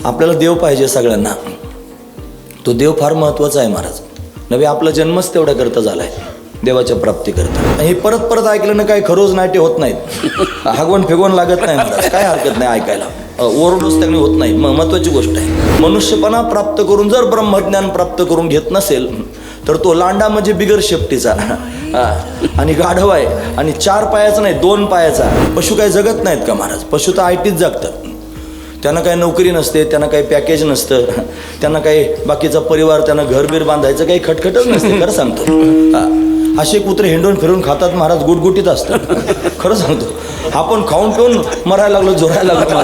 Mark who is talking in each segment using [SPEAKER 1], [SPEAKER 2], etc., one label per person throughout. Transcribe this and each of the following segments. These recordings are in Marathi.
[SPEAKER 1] आपल्याला देव पाहिजे सगळ्यांना. तो देव फार महत्त्वाचा आहे महाराज. नव्हे आपला जन्मच तेवढ्या करता झाला आहे देवाच्या प्राप्तीकरता. हे परत परत ऐकलं ना काही खरोज नाटे होत नाहीत, हागवण फेगवण लागत नाही महाराज, काय हरकत नाही ऐकायला, ओरडूच त्यांनी होत नाही. महत्त्वाची गोष्ट आहे. मनुष्यपणा प्राप्त करून जर ब्रह्मज्ञान प्राप्त करून घेत नसेल तर तो लांडा म्हणजे बिगर शेपटीचा आणि गाढव आहे, आणि 4 पायाचा नाही 2 पायाचा. पशु काय जगत नाहीत का महाराज? पशु तर आयटीत जगतात. त्यांना काही नोकरी नसते, त्यांना काही पॅकेज नसतं, त्यांना काही बाकीचा परिवार, त्यांना घरबीर बांधायचं काही खटखटच नसते. खरं सांगतो. असे कुत्रे हिंडून फिरून खातात महाराज, गुटगुटीत असतात. खरं सांगतो. आपण खाऊन पिऊन मरायला लागलो, जोरायला लागलो.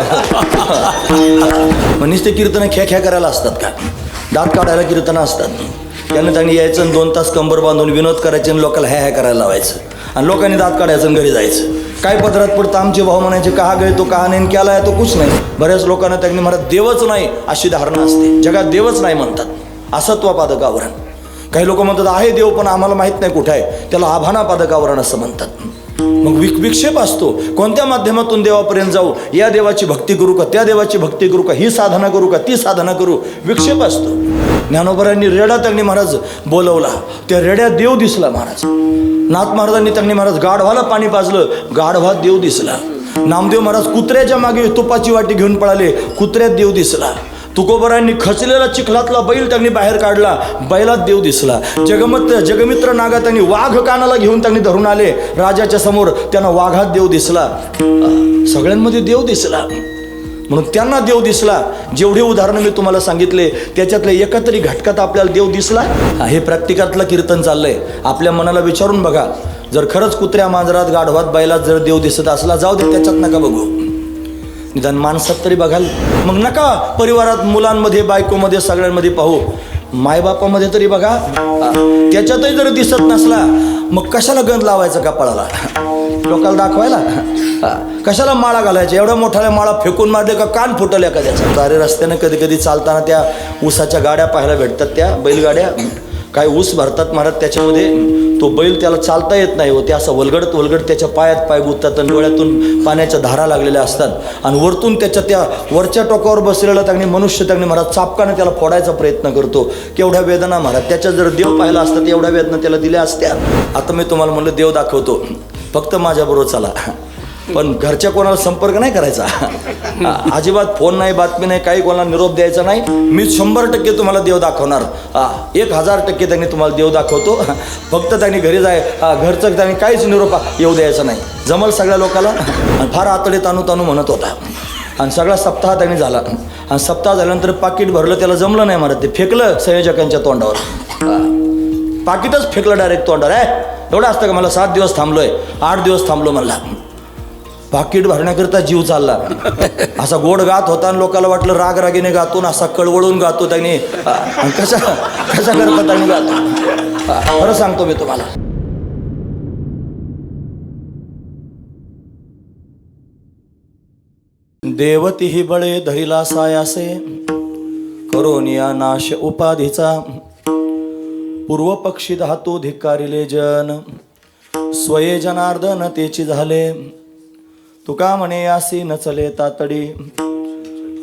[SPEAKER 1] म्हणजेच ते कीर्तनं ख्या करायला असतात का? दात काढायला कीर्तनं असतात. त्यांनी यायचं आणि 2 तास कंबर बांधून विनोद करायचे आणि लोकांना ह्या करायला लावायचं, आणि लोकांनी दात काढायचं आणि घरी जायचं. काय पदरात पडतं आमचे भाऊ म्हणायचे, कहा गए तो कहा नाही, केला आहे तो कुछ नाही. बऱ्याच लोकांना त्यांनी महाराज देवच नाही अशी धारणा असते. जगात देवच नाही म्हणतात, असत्वापादक आवरण. काही लोक म्हणतात आहे देव पण आम्हाला माहीत नाही कुठं आहे, त्याला आभानापादक आवरण असं म्हणतात. मग विक्षेप असतो. कोणत्या माध्यमातून देवापर्यंत जाऊ? या देवाची भक्ती करू का, त्या देवाची भक्ती करू का, ही साधना करू का, ती साधना करू? विक्षेप असतो. ज्ञानोबरांनी रेडा त्यांनी महाराज बोलवला, त्या रेड्यात देव दिसला महाराज. नाथ महाराजांनी त्यांनी महाराज गाढवाला पाणी पाजलं, गाढवात देव दिसला. नामदेव महाराज कुत्र्याच्या मागे तुपाची वाटी घेऊन पळाले, कुत्र्यात देव दिसला. तुकोबरांनी खचलेला चिखलातला बैल त्यांनी बाहेर काढला, बैलात देव दिसला. जगमित्र नागा त्यांनी वाघ कानाला घेऊन त्यांनी धरून आले राजाच्या समोर, त्यांना वाघात देव दिसला. सगळ्यांमध्ये देव दिसला. म्हणून त्यांना देव दिसला. जेवढे उदाहरणं मी तुम्हाला सांगितले त्याच्यातल्या एका तरी घटकात आपल्याला देव दिसला. हे प्रॅक्टिकलातलं कीर्तन चाललंय. आपल्या मनाला विचारून बघा, जर खरंच कुत्र्या मांजरात गाढवात बैलात जर देव दिसत असला, जाऊ दे त्याच्यात नका बघू, निदान माणसात तरी बघाल. मग नका परिवारात, मुलांमध्ये, बायकोमध्ये, सगळ्यांमध्ये पाहू. मायबापामध्ये तरी बघा, त्याच्यातही जर दिसत नसला मग कशाला गंध लावायचं कपाळाला, लोकांना दाखवायला? कशाला माळा घालायच्या? एवढ्या मोठ्या माळा फेकून मारले का कान फुटल एखाद्याचा. सारे रस्त्याने कधी कधी चालताना त्या ऊसाच्या गाड्या पाहायला भेटतात, त्या बैलगाड्या. काय ऊस भरतात महाराज, त्याच्यामध्ये तो बैल त्याला चालता येत नाही हो, ते असं वलगडत वलगडत त्याच्या पायात पाय गुंततात आणि डोळ्यातून पाण्याच्या धारा लागलेल्या असतात. आणि वरतून त्याच्या त्या वरच्या टोकावर बसलेला त्यांनी मनुष्य त्यांनी महाराज चापकाने त्याला फोडायचा प्रयत्न करतो. केवढ्या वेदना महाराज. त्याच्या जर देव पाहिला असतात एवढ्या वेदना त्याला दिल्या असत्या. आता मी तुम्हाला म्हणलं देव दाखवतो, फक्त माझ्याबरोबर चला, पण घरच्या कोणाला संपर्क नाही करायचा. अजिबात फोन नाही, बातमी नाही, काही कोणाला निरोप द्यायचा नाही. मी 100% तुम्हाला देव दाखवणार. 1000% त्यांनी तुम्हाला देव दाखवतो. फक्त त्यांनी घरी जाय, घरचं त्यांनी काहीच निरोप येऊ द्यायचा नाही. जमल सगळ्या लोकांना. फार आतडे तानू तानू म्हणत होता. आणि सगळा सप्ताह त्यांनी झाला. आणि सप्ताह झाल्यानंतर पाकिट भरलं, त्याला जमलं नाही महाराज. ते फेकलं संयोजकांच्या तोंडावर. पाकिटच फेकलं डायरेक्ट तोंडावर. एवढं असतं का? मला 7 दिवस थांबलोय, 8 दिवस थांबलो म्हणला. पाकिट भरण्याकरता जीव चालला. असा गोड गात होता आणि लोकांना वाटलं रागरागीने गातो, असा कळवळून गातो त्यांनी. कशा करता त्यांनी गातो? खरं सांगतो मी तुम्हाला. देवतीही बळे धरिला सायासे, करोनिया नाश उपाधीचा. पूर्व पक्षी धातू धिक्कारिले जन, स्वये जनार्दन तेची झाले. तुका म्हणे यासी नचले तातडी,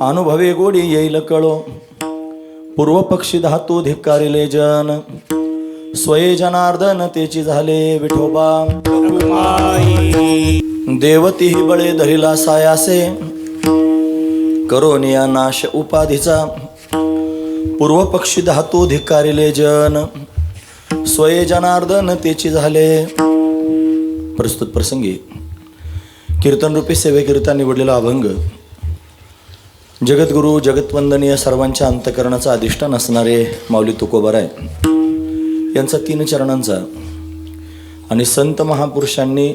[SPEAKER 1] अनुभवे गोडी येईल कळो. पूर्व पक्षी धातू धिक्कारिले जन, स्वये जनार्दन तेची झाले. विठोबा देवतीही बळे धरिला सायासे, करोनिया नाश उपाधीचा. पूर्व पक्षी धातू धिक्कारिले जन, स्वये जनार्दन तेची झाले. प्रस्तुत प्रसंगी कीर्तनरूपी सेवेकरिता निवडलेला अभंग जगद्गुरु जगतवंदनीय सर्वांच्या अंतकरणाचा अधिष्ठान असणारे माऊली तुकोबाराय यांचा 3 चरणांचा आणि संत महापुरुषांनी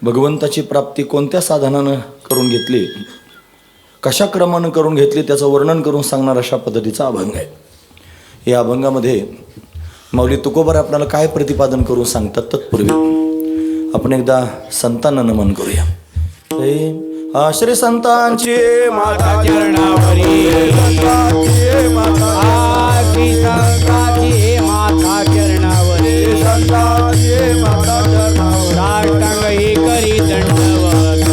[SPEAKER 1] भगवंताची प्राप्ती कोणत्या साधनानं करून घेतली, कशा क्रमानं करून घेतली, त्याचं वर्णन करून सांगणार अशा पद्धतीचा अभंग आहे. या अभंगामध्ये माऊली तुकोबार आपल्याला काय प्रतिपादन करून सांगतात तत्पूर्वी आपण एकदा संतांना नमन करूया. श्री संतांची
[SPEAKER 2] माता चरणावरी, माता चरणावरी, साष्टांग हे करी दंडवत,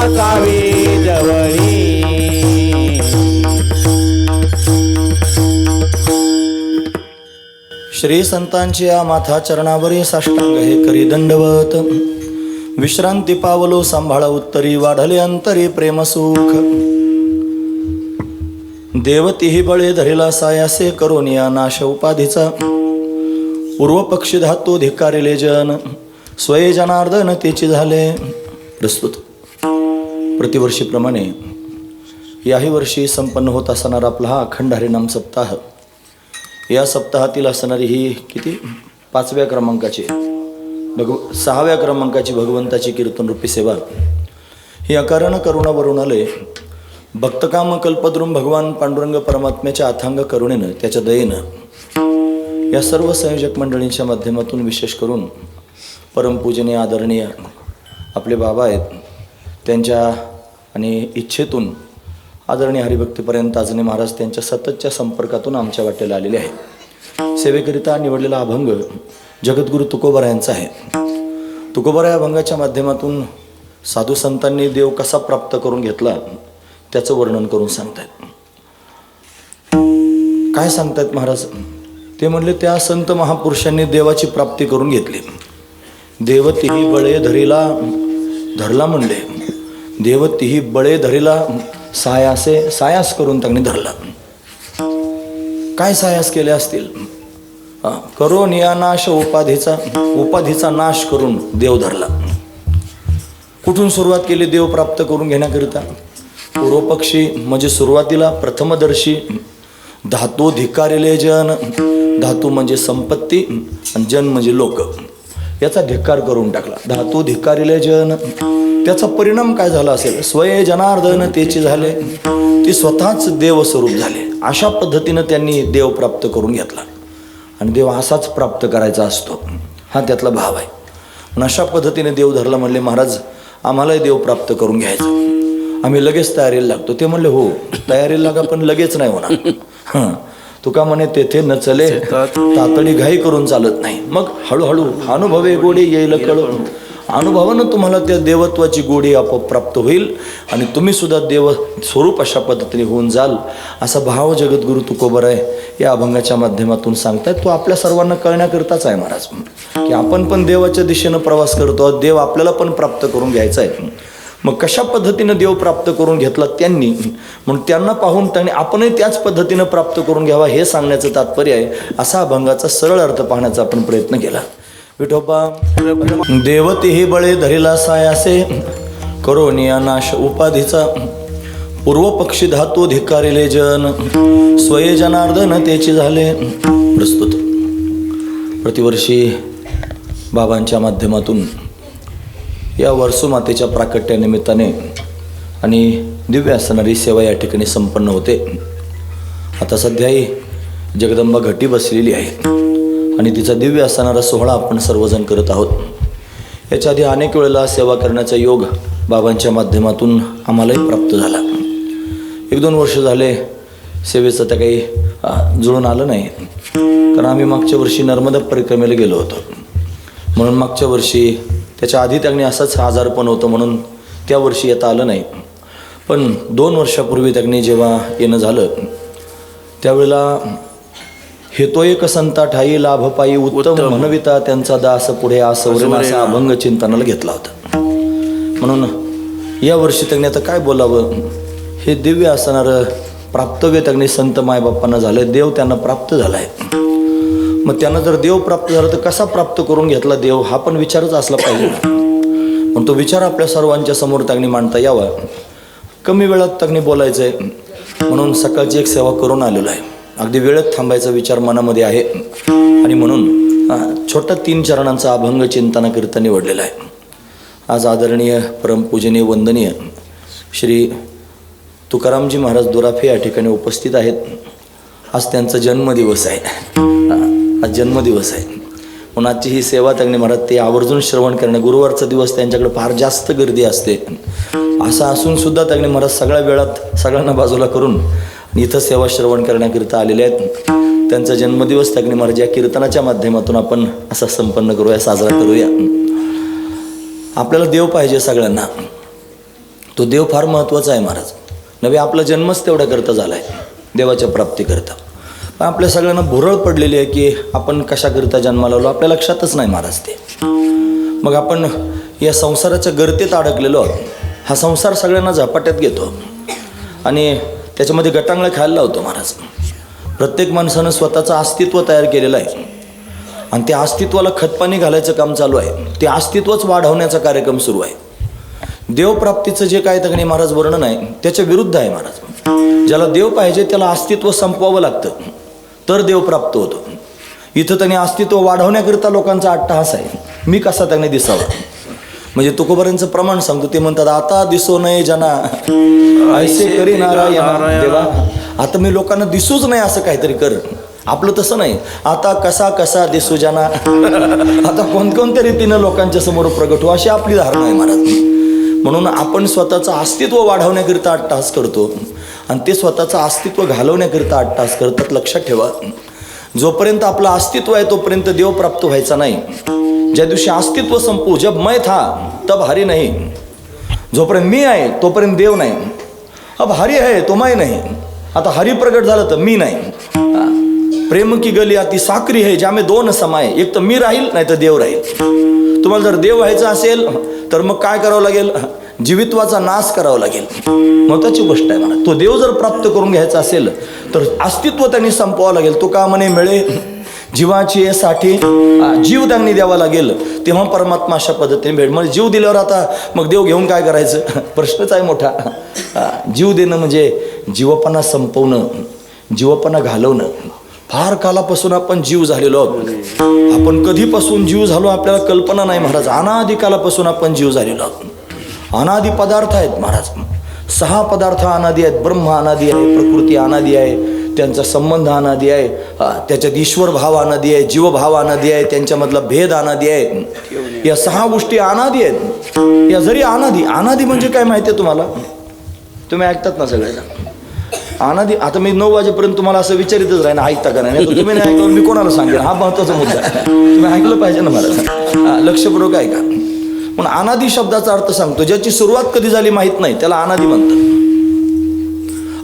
[SPEAKER 2] असावे जवळी.
[SPEAKER 1] श्री संतांच्या माथा चरणावरी साष्टांग हे करी दंडवत. विश्रांती पावलो सांभाळा उत्तरी वाढले अंतरी प्रेमसुख. देवतीही बळे धरिला सायासे करून या नाश उपाधीचा. पूर्व पक्षी धातू धिक्कारिले जन स्वये जनार्दन तेची झाले. प्रस्तुत प्रतिवर्षीप्रमाणे याही वर्षी संपन्न होत असणारा आपला हा अखंड हरिनाम सप्ताह. या सप्ताहातील असणारी ही किती 5व्या क्रमांकाची 6व्या क्रमांकाची भगवंताची कीर्तनरूपी सेवा ही अकारण करुणा वरून आले. भक्तकाम कल्पद्रुम भगवान पांडुरंग परमात्म्याच्या अथांग करुणेनं त्याच्या दयेनं या सर्व संयोजक मंडळींच्या माध्यमातून विशेष करून परमपूजनीय आदरणीय आपले बाबा आहेत त्यांच्या आणि इच्छेतून आदरणीय हरिभक्तीपर्यंत आजने महाराज त्यांच्या सततच्या संपर्कातून आमच्या वाटेला आलेले आहे. सेवेकरिता निवडलेला अभंग जगद्गुरू तुकोबरा यांचा आहे. तुकोबरा या अभंगाच्या माध्यमातून साधू संतांनी देव कसा प्राप्त करून घेतला त्याचं वर्णन करून सांगतायत. काय सांगतायत महाराज? ते म्हणले त्या संत महापुरुषांनी देवाची प्राप्ती करून घेतली. देवतीही बळे धरला म्हणले. देवतीही बळे धरिला सायास करून त्यांनी धरला. काय सायास केले असतील? करून या नाश उपाधीचा नाश करून देव धरला. कुठून सुरुवात केली देव प्राप्त करून घेण्याकरिता? पूर्वपक्षी म्हणजे सुरुवातीला प्रथमदर्शी धातू धिक्कारिले जन. धातू म्हणजे संपत्ती आणि जन म्हणजे लोक. याचा धिक्कार करून टाकला. धातू धिक्कारिले जन. त्याचा परिणाम काय झाला असेल? स्वये जनार्दन तेची झाले. ती स्वतःच देवस्वरूप झाले. अशा पद्धतीनं त्यांनी देव प्राप्त करून घेतला. आणि देव असाच प्राप्त करायचा असतो हा त्यातला भाव आहे. पण अशा पद्धतीने देव धरला. म्हणले महाराज आम्हालाही देव प्राप्त करून घ्यायचा. आम्ही लगेच तयारीला लागतो. ते म्हणले हो तयारीला लागा पण लगेच नाही होणार. तुका म्हणे तेथे न चले तातडी घाई करून चालत नाही. मग हळूहळू अनुभवे गोडी येईल कळून. अनुभवानं तुम्हाला त्या देवत्वाची गोडी आपोआप प्राप्त होईल आणि तुम्ही सुद्धा देव स्वरूप अशा पद्धतीने होऊन जाल असा भाव जगद्गुरू तुकोबरा या अभंगाच्या माध्यमातून सांगतायत. तो आपल्या सर्वांना कळण्याकरताच आहे महाराज की आपण पण देवाच्या दिशेनं प्रवास करतो. देव आपल्याला पण प्राप्त करून घ्यायचा आहे. मग कशा पद्धतीनं देव प्राप्त करून घेतला त्यांनी म्हणून त्यांना पाहून त्यांनी आपणही त्याच पद्धतीनं प्राप्त करून घ्यावा हे सांगण्याचं तात्पर्य आहे. असा अभंगाचा सरळ अर्थ पाहण्याचा आपण प्रयत्न केला. विठोबा देवतीही बळे धरिला सायासे करून या नाश उपाधीचा. पूर्व पक्षी धातू धिक्कारिले जन स्वये जनार्दन तेची झाले. प्रस्तुत प्रतिवर्षी बाबांच्या माध्यमातून या वर्सुमातेच्या प्राकट्यानिमित्ताने आणि दिव्य असणारी सेवा या ठिकाणी संपन्न होते. आता सध्याही जगदंबा घटी बसलेली आहे आणि तिचा दिव्य असणारा सोहळा आपण सर्वजण करत आहोत. याच्या आधी अनेक वेळेला सेवा करण्याचा योग बाबांच्या माध्यमातून आम्हालाही प्राप्त झाला. 1-2 वर्ष झाले सेवेचं त्या काही जुळून आलं नाही. कारण आम्ही मागच्या वर्षी नर्मदा परिक्रमेला गेलो होतो म्हणून मागच्या वर्षी त्याच्या आधी त्यांनी असाच आजारपण होतं म्हणून त्या वर्षी येता आलं नाही. पण 2 वर्षापूर्वी त्यांनी जेव्हा येणं झालं त्यावेळेला हेतो एक संता ठाई लाभ पायी उत्तम म्हणविता त्यांचा दास पुढे आसवरेन असा अभंग चिंतनाला घेतला होता. म्हणून या वर्षी त्यांनी आता काय बोलावं हे दिव्य असणारं प्राप्तव्य त्यांनी संत मायबापांना झालं. देव त्यांना प्राप्त झाला आहे. मग त्यांना जर देव प्राप्त झाला तर कसा प्राप्त करून घेतला देव हा पण विचारच असला पाहिजे. पण तो विचार आपल्या सर्वांच्या समोर त्यांनी मांडता यावा. कमी वेळात त्यांनी बोलायचं आहे म्हणून सकाळची एक सेवा करून आलेलो आहे. अगदी वेळेत थांबायचा विचार मनामध्ये आहे आणि म्हणून छोटा 3 चरणांचा अभंग चिंतनाकरिता निवडलेला आहे. आज आदरणीय परमपूजनीय वंदनीय श्री तुकारामजी महाराज दुराफे या ठिकाणी उपस्थित आहेत. आज त्यांचा जन्मदिवस आहे. आज जन्मदिवस आहे म्हणून आजची ही सेवा त्यांनी महाराज ते आवर्जून श्रवण करणे. गुरुवारचा दिवस त्यांच्याकडे फार जास्त गर्दी असते. असं असून सुद्धा त्यांनी महाराज सगळ्या वेळात सगळ्यांना बाजूला करून इथं सेवा श्रवण करण्याकरिता आलेले आहेत. त्यांचा जन्मदिवस त्यांनी महाराज या कीर्तनाच्या माध्यमातून आपण असा संपन्न करूया, साजरा करूया. आपल्याला देव पाहिजे सगळ्यांना. तो देव फार महत्त्वाचा आहे महाराज. नव्हे आपला जन्मच तेवढ्या करता झाला आहे देवाच्या प्राप्तीकरता. पण आपल्या सगळ्यांना भुरळ पडलेली आहे की आपण कशाकरिता जन्माला आलो आपल्या लक्षातच नाही महाराज ते. मग आपण या संसाराच्या गर्तेत अडकलेलो आहोत. हा संसार सगळ्यांना झपाट्यात घेतो आणि त्याच्यामध्ये गटांगळं खायला लावतो महाराज. प्रत्येक माणसानं स्वतःचं अस्तित्व तयार केलेलं आहे आणि त्या अस्तित्वाला खतपाणी घालायचं काम चालू आहे. ते अस्तित्वच वाढवण्याचा कार्यक्रम सुरू आहे. देवप्राप्तीचं जे काय तगणे महाराज वर्णन आहे त्याच्या विरुद्ध आहे महाराज. ज्याला देव पाहिजे त्याला अस्तित्व संपवावं लागतं तर देव प्राप्त होतो. इथं त्यांनी अस्तित्व वाढवण्याकरिता लोकांचा अट्टहास आहे. मी कसा त्याने दिसावा म्हणजे तुकोबारांचं प्रमाण सांगतो. ते म्हणतात आता दिसो नये जना ऐसे करी नारायण देवा. आता मी लोकांना दिसूच नाही असं काहीतरी कर. आपलं तसं नाही. आता कसा कसा दिसू जना आता कोणकोणत्या रीतीनं लोकांच्या समोर प्रगट हो अशी आपली धारणा आहे महाराज. म्हणून आपण स्वतःचं अस्तित्व वाढवण्याकरिता अट्टहास करतो आणि ते स्वतःचं अस्तित्व घालवण्याकरिता अट्टहास करतात. लक्षात ठेवा जोपर्यंत आपलं अस्तित्व आहे तोपर्यंत देव प्राप्त व्हायचा नाही. ज्या दिवशी अस्तित्व संपू जब मैं था तब हरी नाही. जोपर्यंत मी आहे तोपर्यंत देव नाही. अब हरी आहे तो मैं नाही. आता हरी प्रगट झालं तर मी नाही. प्रेम की गली अति साकरी आहे ज्यामे दोन समाय. एक तर मी राहील नाही तर देव राहील. तुम्हाला जर देव व्हायचं असेल तर मग काय करावं लागेल जीवित्वाचा नाश करावा लागेल. महत्वाची गोष्ट आहे म्हणा. तो देव जर प्राप्त करून घ्यायचा असेल तर अस्तित्व त्यांनी संपवावं लागेल. तो का म्हणे मिळे जीवाची साठी जीव त्यांनी द्यावा लागेल तेव्हा परमात्मा अशा पद्धतीने भेट. म्हणजे जीव दिल्यावर आता मग देव घेऊन काय करायचं प्रश्नच आहे मोठा. जीव देणं म्हणजे जीवपणा संपवणं जीवपणा घालवणं. फार कालापासून आपण जीव झालेलो आहोत. आपण कधीपासून जीव झालो आपल्याला कल्पना नाही महाराज. अनादी कालापासून आपण जीव झालेलो आहोत. अनादी पदार्थ आहेत महाराज. 6 पदार्थ अनादी आहेत. ब्रह्म अनादी आहे, प्रकृती अनादी आहे, त्यांचा संबंध अनादी आहे, त्याच्यात ईश्वर भाव अनादी आहे, जीवभाव अनादी आहे, त्यांच्यामधला भेद अनादी आहे. या 6 गोष्टी अनादी आहेत. या जरी अनादी म्हणजे काय माहिती आहे तुम्हाला? तुम्ही ऐकतात ना सगळ्यांना अनादी. आता मी 9 वाजेपर्यंत तुम्हाला असं विचारितच राहीन ऐकता का नाही. तुम्ही नाही ऐकलं मी कोणाला सांगेन. हा महत्वाचा मुद्दा आहे. तुम्ही ऐकलं पाहिजे ना मला. लक्षपूर्वक ऐका. पण अनादी शब्दाचा अर्थ सांगतो. ज्याची सुरुवात कधी झाली माहीत नाही त्याला अनादी म्हणतात.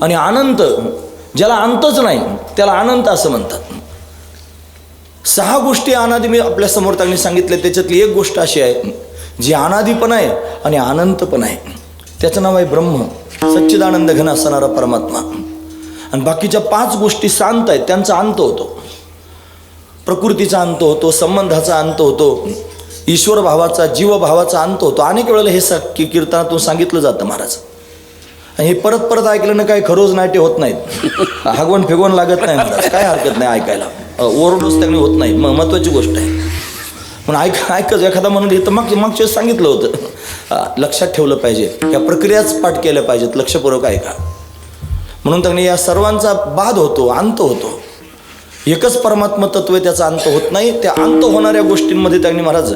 [SPEAKER 1] आणि अनंत ज्याला अंतच नाही त्याला अनंत असं म्हणतात. 6 गोष्टी अनादी मी आपल्या समोर त्यांनी सांगितले. त्याच्यातली एक गोष्ट अशी आहे जी अनादी पण आहे आणि अनंत पण आहे. त्याचं नाव आहे ब्रह्म, सच्चिदानंद घन असणारा परमात्मा. आणि बाकीच्या 5 गोष्टी शांत आहेत त्यांचा अंत होतो. प्रकृतीचा अंत होतो, संबंधाचा अंत होतो, ईश्वर भावाचा जीवभावाचा अंत होतो. अनेक वेळेला हे कीर्तनातून सांगितलं जातं महाराज. आणि हे परत परत ऐकल्यानं काय खरोज नाट्य होत नाहीत. हागवण फेगवण लागत नाही महाराज. काय हरकत नाही ऐकायला. ओरडूच त्यांनी होत नाही. महत्त्वाची गोष्ट आहे. पण ऐकच एखादा म्हणून हे तर मागच्या सांगितलं होतं. लक्षात ठेवलं पाहिजे. या प्रक्रियाच पाठ केल्या पाहिजेत. लक्षपूर्वक ऐका. म्हणून त्यांनी या सर्वांचा बाध होतो, अंत होतो. एकच परमात्मा तत्व आहे त्याचा अंत होत नाही. त्या अंत होणाऱ्या गोष्टींमध्ये त्यांनी महाराज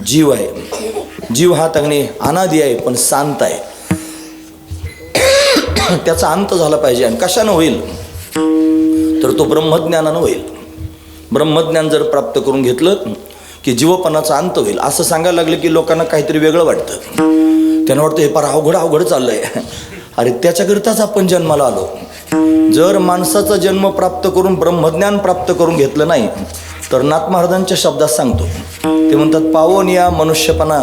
[SPEAKER 1] जीव आहे. जीव हा त्यांनी अनादी आहे पण शांत आहे. त्याचा अंत झाला पाहिजे. आणि कशानं होईल तर तो ब्रह्मज्ञानानं होईल. ब्रह्मज्ञान जर प्राप्त करून घेतलं की जीवपणाचा अंत होईल. असं सांगायला लागलं की लोकांना काहीतरी वेगळं वाटतं. त्यांना वाटतं हे फार अवघड चाललंय. अरे त्याच्याकरिताच आपण जन्माला आलो. जर माणसाचा जन्म प्राप्त करून ब्रह्मज्ञान प्राप्त करून घेतलं नाही तर नाथ महाराजांच्या शब्दात सांगतो. ते म्हणतात पावोन या मनुष्यपणा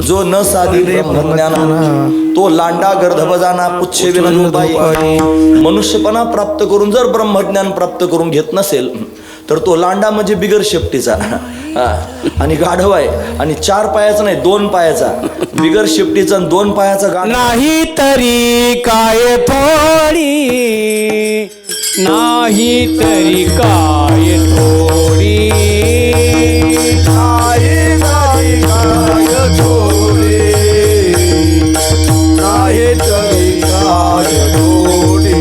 [SPEAKER 1] जो न साधी ब्रह्मज्ञान तो लांडा गर्धबजाना पुच्छे विनोबाई. मनुष्यपणा प्राप्त करून जर ब्रह्मज्ञान प्राप्त करून घेत नसेल तर तो लांडा म्हणजे बिगर शेपटीचा आणि गाढव आहे. आणि 4 पायाचा नाही 2 पायाचा बिगर शेपटीचा 2 पायाचा गाढव.
[SPEAKER 2] नाही तरी काय थोडी, नाही तरी काय थोडी,
[SPEAKER 3] नाही तरी काय थोडी, नाही तरी काय थोडी,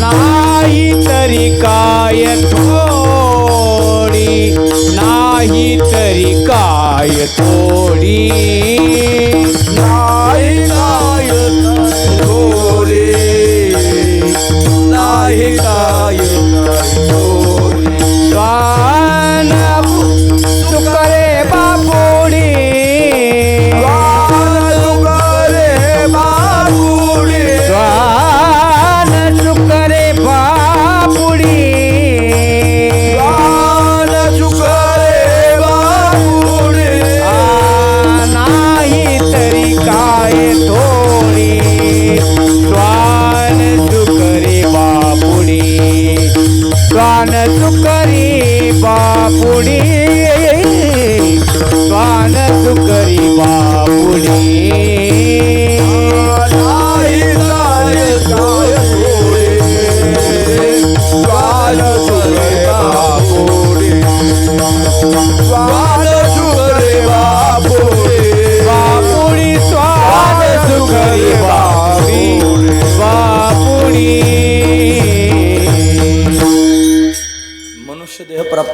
[SPEAKER 2] नाही तरी काय थोडी, नाही तरी काय थोडी,
[SPEAKER 3] नाही काय थोडी, नाही काय थोडी.
[SPEAKER 2] तुका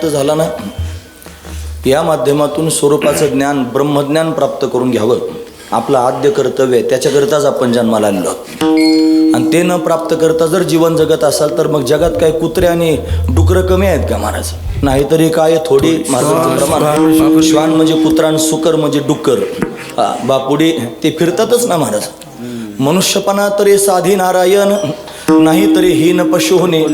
[SPEAKER 1] प्राप्त झाला ना, या माध्यमातून स्वरूपाचं ज्ञान ब्रह्मज्ञान प्राप्त करून घ्यावं आपलं आद्य कर्तव्य आहे. त्याच्याकरिताच आपण जन्माला आलेलो आहोत. आणि ते न प्राप्त करता जर जीवन जगत असाल तर मग जगात काय कुत्रे आणि डुकरं कमी आहेत का महाराज? नाहीतरी काय थोडी महाराजांचं प्रमाण. श्वान म्हणजे कुत्रा आणि सुकर म्हणजे डुक्कर, बापुडी ते फिरतातच ना महाराज. मनुष्यपणा तरी साधी नारायण, नाही तरी हीन पशु होणे.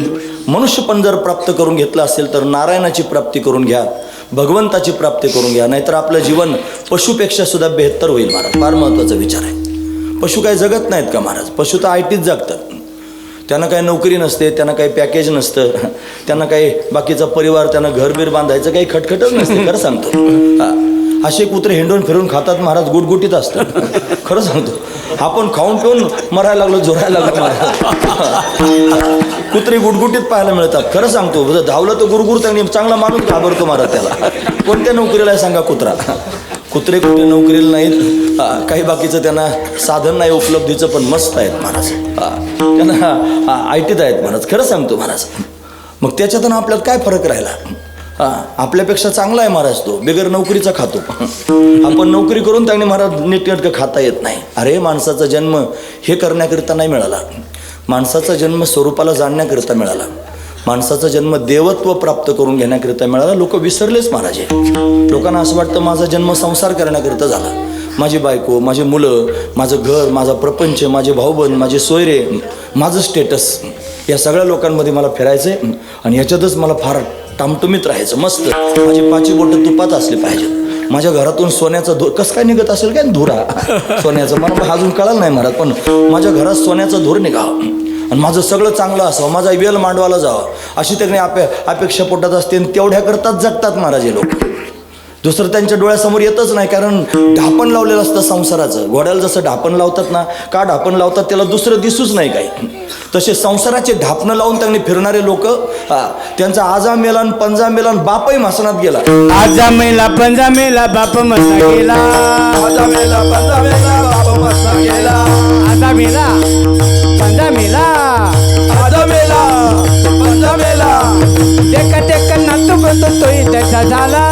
[SPEAKER 1] मनुष्यपण जर प्राप्त करून घेतलं असेल तर नारायणाची प्राप्ती करून घ्या, भगवंताची प्राप्ती करून घ्या, नाहीतर आपलं जीवन पशुपेक्षा सुद्धा बेहतर होईल महाराज. फार महत्त्वाचा विचार आहे. पशु काय जगत नाहीत का महाराज? पशु तर आयटीत जगतात. त्यांना काही नोकरी नसते, त्यांना काही पॅकेज नसतं, त्यांना काही बाकीचा परिवार, त्यांना घरबीर बांधायचं काही खटखटच नसते. खरं सांगतो, असे कुत्रे हिंडून फिरून खातात महाराज, गुटगुटीत असतात. खरं सांगतो, आपण खाऊन पिऊन मरायला लागलो, जोरायला लागलो महाराज. कुत्रे गुटगुटीत पाहायला मिळतात. खरं सांगतो, धावलं तर गुरगुर त्यांनी चांगला माणूस घाबरतो महाराज त्याला. कोणत्या नोकरीला आहे सांगा कुत्रा? कुत्रे कुठे नोकरीला नाहीत, काही बाकीचं त्यांना साधन नाही उपलब्धीचं, पण मस्त आहेत महाराज. त्यांना आयटीत आहेत महाराज. खरं सांगतो महाराज. मग त्याच्यातून आपल्यात काय फरक राहिला? आपल्यापेक्षा चांगला आहे महाराज तो, बिगर नोकरीचा खातो. आपण नोकरी करून त्यांनी महाराज नीटनेटकं खाता येत नाही. अरे माणसाचा जन्म हे करण्याकरिता नाही मिळाला, माणसाचा जन्म स्वरूपाला जाणण्याकरिता मिळाला, माणसाचा जन्म देवत्व प्राप्त करून घेण्याकरिता मिळाला. लोक विसरलेच महाराज. लोकांना असं वाटतं माझा जन्म संसार करण्याकरिता झाला. माझी बायको, माझी मुलं, माझं घर, माझा प्रपंच, माझे भाऊबंद, माझे सोयरे, माझं स्टेटस, या सगळ्या लोकांमध्ये मला फिरायचं आहे आणि याच्यातच मला फार टामटुमीत राहायचं. मस्त माझी पाची बोटं तुपात असली पाहिजेत. माझ्या घरातून सोन्याचा धूर कसं काय निघत असेल काय धुरा सोन्याचं, मला अजून कळालं नाही महाराज. पण माझ्या घरात सोन्याचा धूर निघावा आणि माझं सगळं चांगलं असावं, माझा वेल मांडवाला जावं, अशी त्यांनी अपेक्षा पोटात असते. आणि तेवढ्या करताच जगतात महाराज हे लोक. दुसरं त्यांच्या डोळ्यासमोर येतच नाही, कारण ढापण लावलेलं असतं संसाराचं. घोड्याला जसं ढापण लावतात ना, का ढापण लावतात त्याला दुसरं दिसूच नाही काही. तसे संसाराचे ढापणं लावून त्यांनी फिरणारे लोक, त्यांचा आजा मेला आणि पंजा मेला आणि बापही मसनात गेला.
[SPEAKER 2] आजा मेला पंजा मेला बाप मसना गेला.
[SPEAKER 3] आजा मेला पंजा मेला बाप मसना गेला.
[SPEAKER 2] आजा मेला पंजा मेला.
[SPEAKER 3] आजा मेला पंजा मेला.
[SPEAKER 2] देख देख नातू बंधू तोही त्याचा झाला.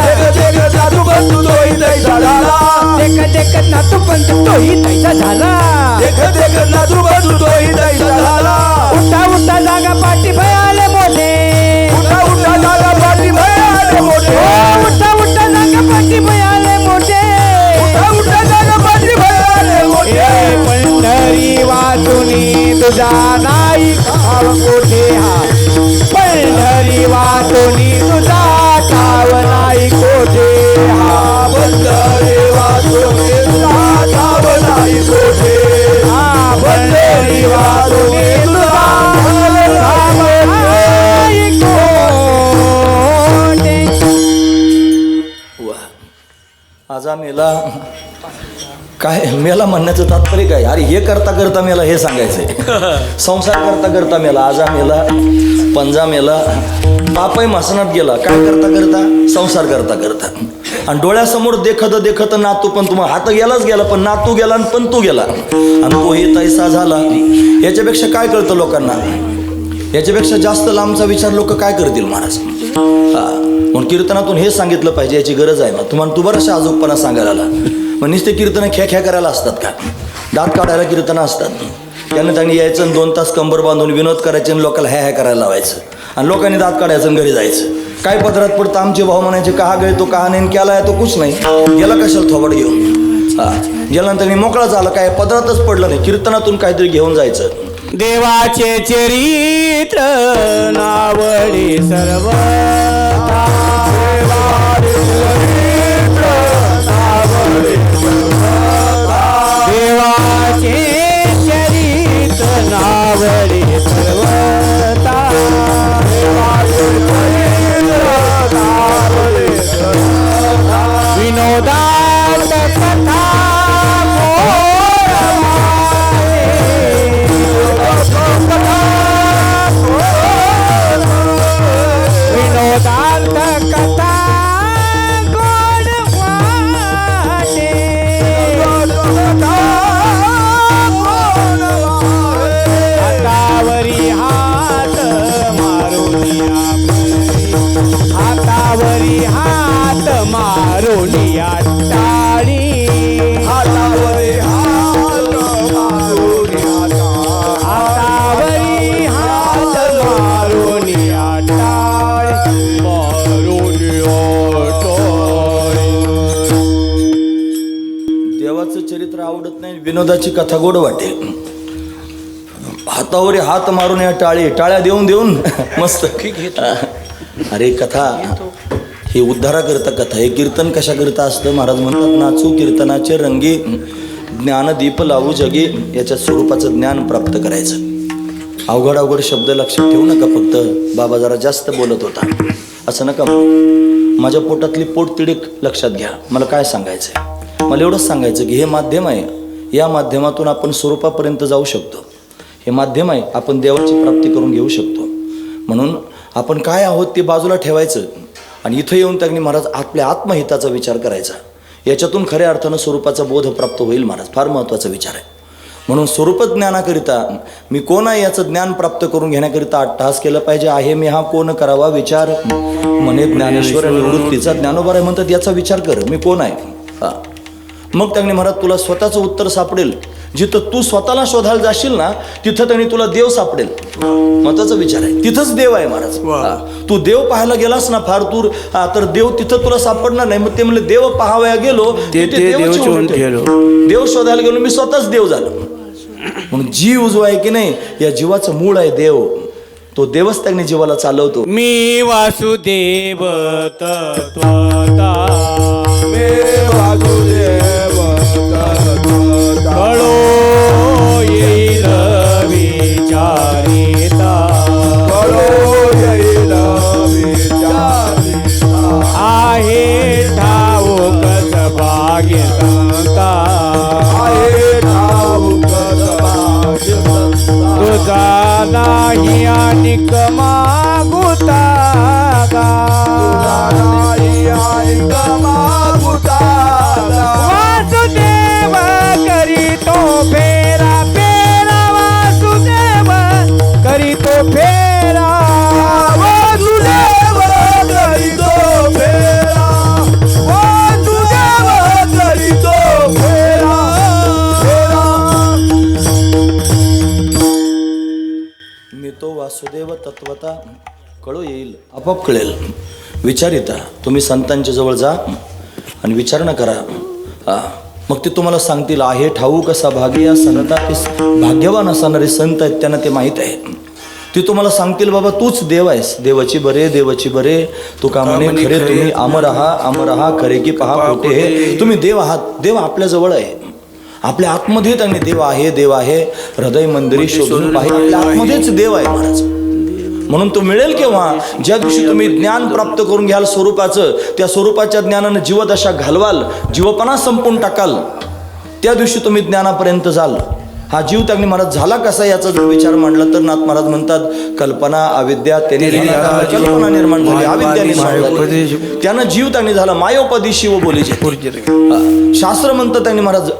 [SPEAKER 3] देख देख जादू बंधू तोही तैसा झाला.
[SPEAKER 2] देख देख नातू बंधू तोही त्याचा झाला.
[SPEAKER 3] देख देख जादू बंधू तोही तैसा झाला.
[SPEAKER 2] उठा उठा जागा पाठी भयाले मोठे.
[SPEAKER 3] उठा उठा जागा पाठी भयाले मोठे.
[SPEAKER 2] उठा उठा जागा पाठी भयाले मोठे.
[SPEAKER 3] उठा उठा जागा पाठी भयाले मोठे.
[SPEAKER 2] पंढरी वाचुनी तुझा नाही ठाव कोठे. हा पंढरी वाचुनी तुझा ठाव नाही कोठे. हा
[SPEAKER 3] पंढरी वाचुनी तुझा ठाव नाही कोठे.
[SPEAKER 2] हा पंढरी वाचुनी तुझा ठाव नाही कोठे.
[SPEAKER 1] वा, आजा मेला काय? मेला म्हणण्याचं तात्पर्य काय? अरे हे करता करता मेला हे सांगायचंय. संसार करता करता मेला, आजा मेला, पंजा मेला, बापही मसनात गेला. काय करता करता? संसार करता करता. आणि डोळ्यासमोर देखत देखत नातू पण तुम्हाला हात गेलाच गेला, पण नातू गेला आणि पण तू गेला आणि तोही तैसा झाला. याच्यापेक्षा काय कळतं लोकांना? याच्यापेक्षा जास्त लांबचा विचार लोक काय करतील महाराज? म्हणून कीर्तनातून हे सांगितलं पाहिजे, याची गरज आहे. मग तुम्हाला तू बराचशा आजोगपणा सांगायला आला. मग नुसते कीर्तनं ख्या करायला असतात का? दात काढायला कीर्तनं असतात. त्यांनी यायचं आणि 2 तास कंबर बांधून विनोद करायचे आणि लोकांना ह्या करायला लावायचं आणि लोकांनी दात काढायचं आणि घरी जायचं. काय पदरात पडतं? आमचे भाऊ म्हणायचे कहा गए तो कहा नाही, केला आहे तो कुछ नाही. गेला कशाला थोबड घेऊन? गेल्यानंतर मोकळा झाला, काय पदरातच पडलं नाही. कीर्तनातून काहीतरी घेऊन जायचं.
[SPEAKER 2] देवाचे चरित्र नावडे सर्व. देवाचे चरित्र नावडे सर्वता. विनोदात कथा विनोदात
[SPEAKER 1] विनोदाची कथा गोड वाटेल. हातावर हात मारून या टाळ्या देऊन देऊन मस्त. अरे कथा हे उद्धाराकरता कथा, हे कीर्तन कशाकरता असतं? महाराज म्हणतात नाचू कीर्तनाचे रंगी, ज्ञानदीप लावू जगी. याच्या स्वरूपाचं ज्ञान प्राप्त करायचं. अवघड शब्द लक्षात ठेवू नका. फक्त बाबा जरा जास्त बोलत होता असं नका. माझ्या पोटातली पोटतिडीक लक्षात घ्या. मला काय सांगायचं आहे? मला एवढंच सांगायचं की हे माध्यम आहे, या माध्यमातून आपण स्वरूपापर्यंत जाऊ शकतो. हे माध्यम आहे, आपण देवाची प्राप्ती करून घेऊ शकतो. म्हणून आपण काय आहोत ते बाजूला ठेवायचं आणि इथं येऊन त्यांनी महाराज आपल्या आत्महिताचा विचार करायचा. याच्यातून खऱ्या अर्थानं स्वरूपाचा बोध प्राप्त होईल. महाराज फार महत्त्वाचा विचार आहे. म्हणून स्वरूप ज्ञानाकरिता मी कोण आहे याचं ज्ञान प्राप्त करून घेण्याकरिता अट्टहास केलं पाहिजे. आहे मी हा कोण करावा विचार, म्हणे ज्ञानेश्वर निवृत्तीचा. ज्ञानोबा आहे म्हणतात याचा विचार कर, मी कोण आहे. हा, मग त्यांनी महाराज तुला स्वतःचं उत्तर सापडेल. जिथं तू स्वतःला शोधायला जाशील ना तिथं त्यांनी तुला देव सापडेल. महत्वाचा विचार आहे. तिथंच देव आहे महाराज. तू देव पाहायला गेलास ना फार दूर, तर देव तिथं तुला सापडणार नाही. मग ते म्हणले देव पाहावया गेलो, देव शोधायला गेलो, मी स्वतःच देव झालो. म्हणून जीव जो आहे की नाही, या जीवाचं मूळ आहे देव. तो देवच त्यांनी जीवाला चालवतो.
[SPEAKER 2] मी वासुदेव तत्वता,
[SPEAKER 3] मे वासुदेव तत्वता,
[SPEAKER 2] कळो येईल विचारिता,
[SPEAKER 3] कळो येईल विचारिता,
[SPEAKER 2] आहे ठाऊक भाग्यवंता,
[SPEAKER 3] आहे ठाऊक भाग्यवंता,
[SPEAKER 2] तुझा नाही अनिक मागुता गा,
[SPEAKER 3] नाही ऐक मागुता,
[SPEAKER 2] वासुदेव करीतो फेरा फेरा, वासुदेव करीतो फेरा,
[SPEAKER 3] वासुदेव करीतो फेरा, वासुदेव करीतो फेरा, फेरा.
[SPEAKER 1] मी तो वासुदेव तत्वता कळू येईल, आपोआप कळेल. विचारिता तुम्ही संतांच्या जवळ जा आणि विचारणा करा. मग ते तुम्हाला सांगतील आहे ठाऊ कसा भाग्य सनता. ते भाग्यवान असणारे संत आहेत, त्यांना ते माहीत आहे. ते तुम्हाला सांगतील बाबा तूच देव आहेस. देवाची बरे देवाची बरे तुका म्हणे खरे तुम्ही अमर आहा खरे की पहा खोटे हे. तुम्ही देव आहात. देव आपल्या जवळ आहे. आपल्या आतमध्ये त्यांनी देव आहे हृदय मंदिरी शोधून पाहे. आपल्या आतमध्येच देव आहे महाराज. म्हणून तो मिळेल केव्हा? ज्या दिवशी तुम्ही ज्ञान प्राप्त करून घ्याल स्वरूपाचं, त्या स्वरूपाच्या ज्ञानानं जीवदशा घालवाल, जीवपणा संपून टाकाल, त्या दिवशी तुम्ही ज्ञानापर्यंत जाल. हा जीव त्यांनी महाराज झाला कसा याचा जर विचार मांडला तर नाथ महाराज म्हणतात कल्पना अविद्या त्याने कल्पना निर्माण झाली, अविद्या निर्माण झाली, त्यानं जीव त्यांनी झाला मायोपदी शिव बोलीचे. शास्त्र म्हणतं त्यांनी महाराज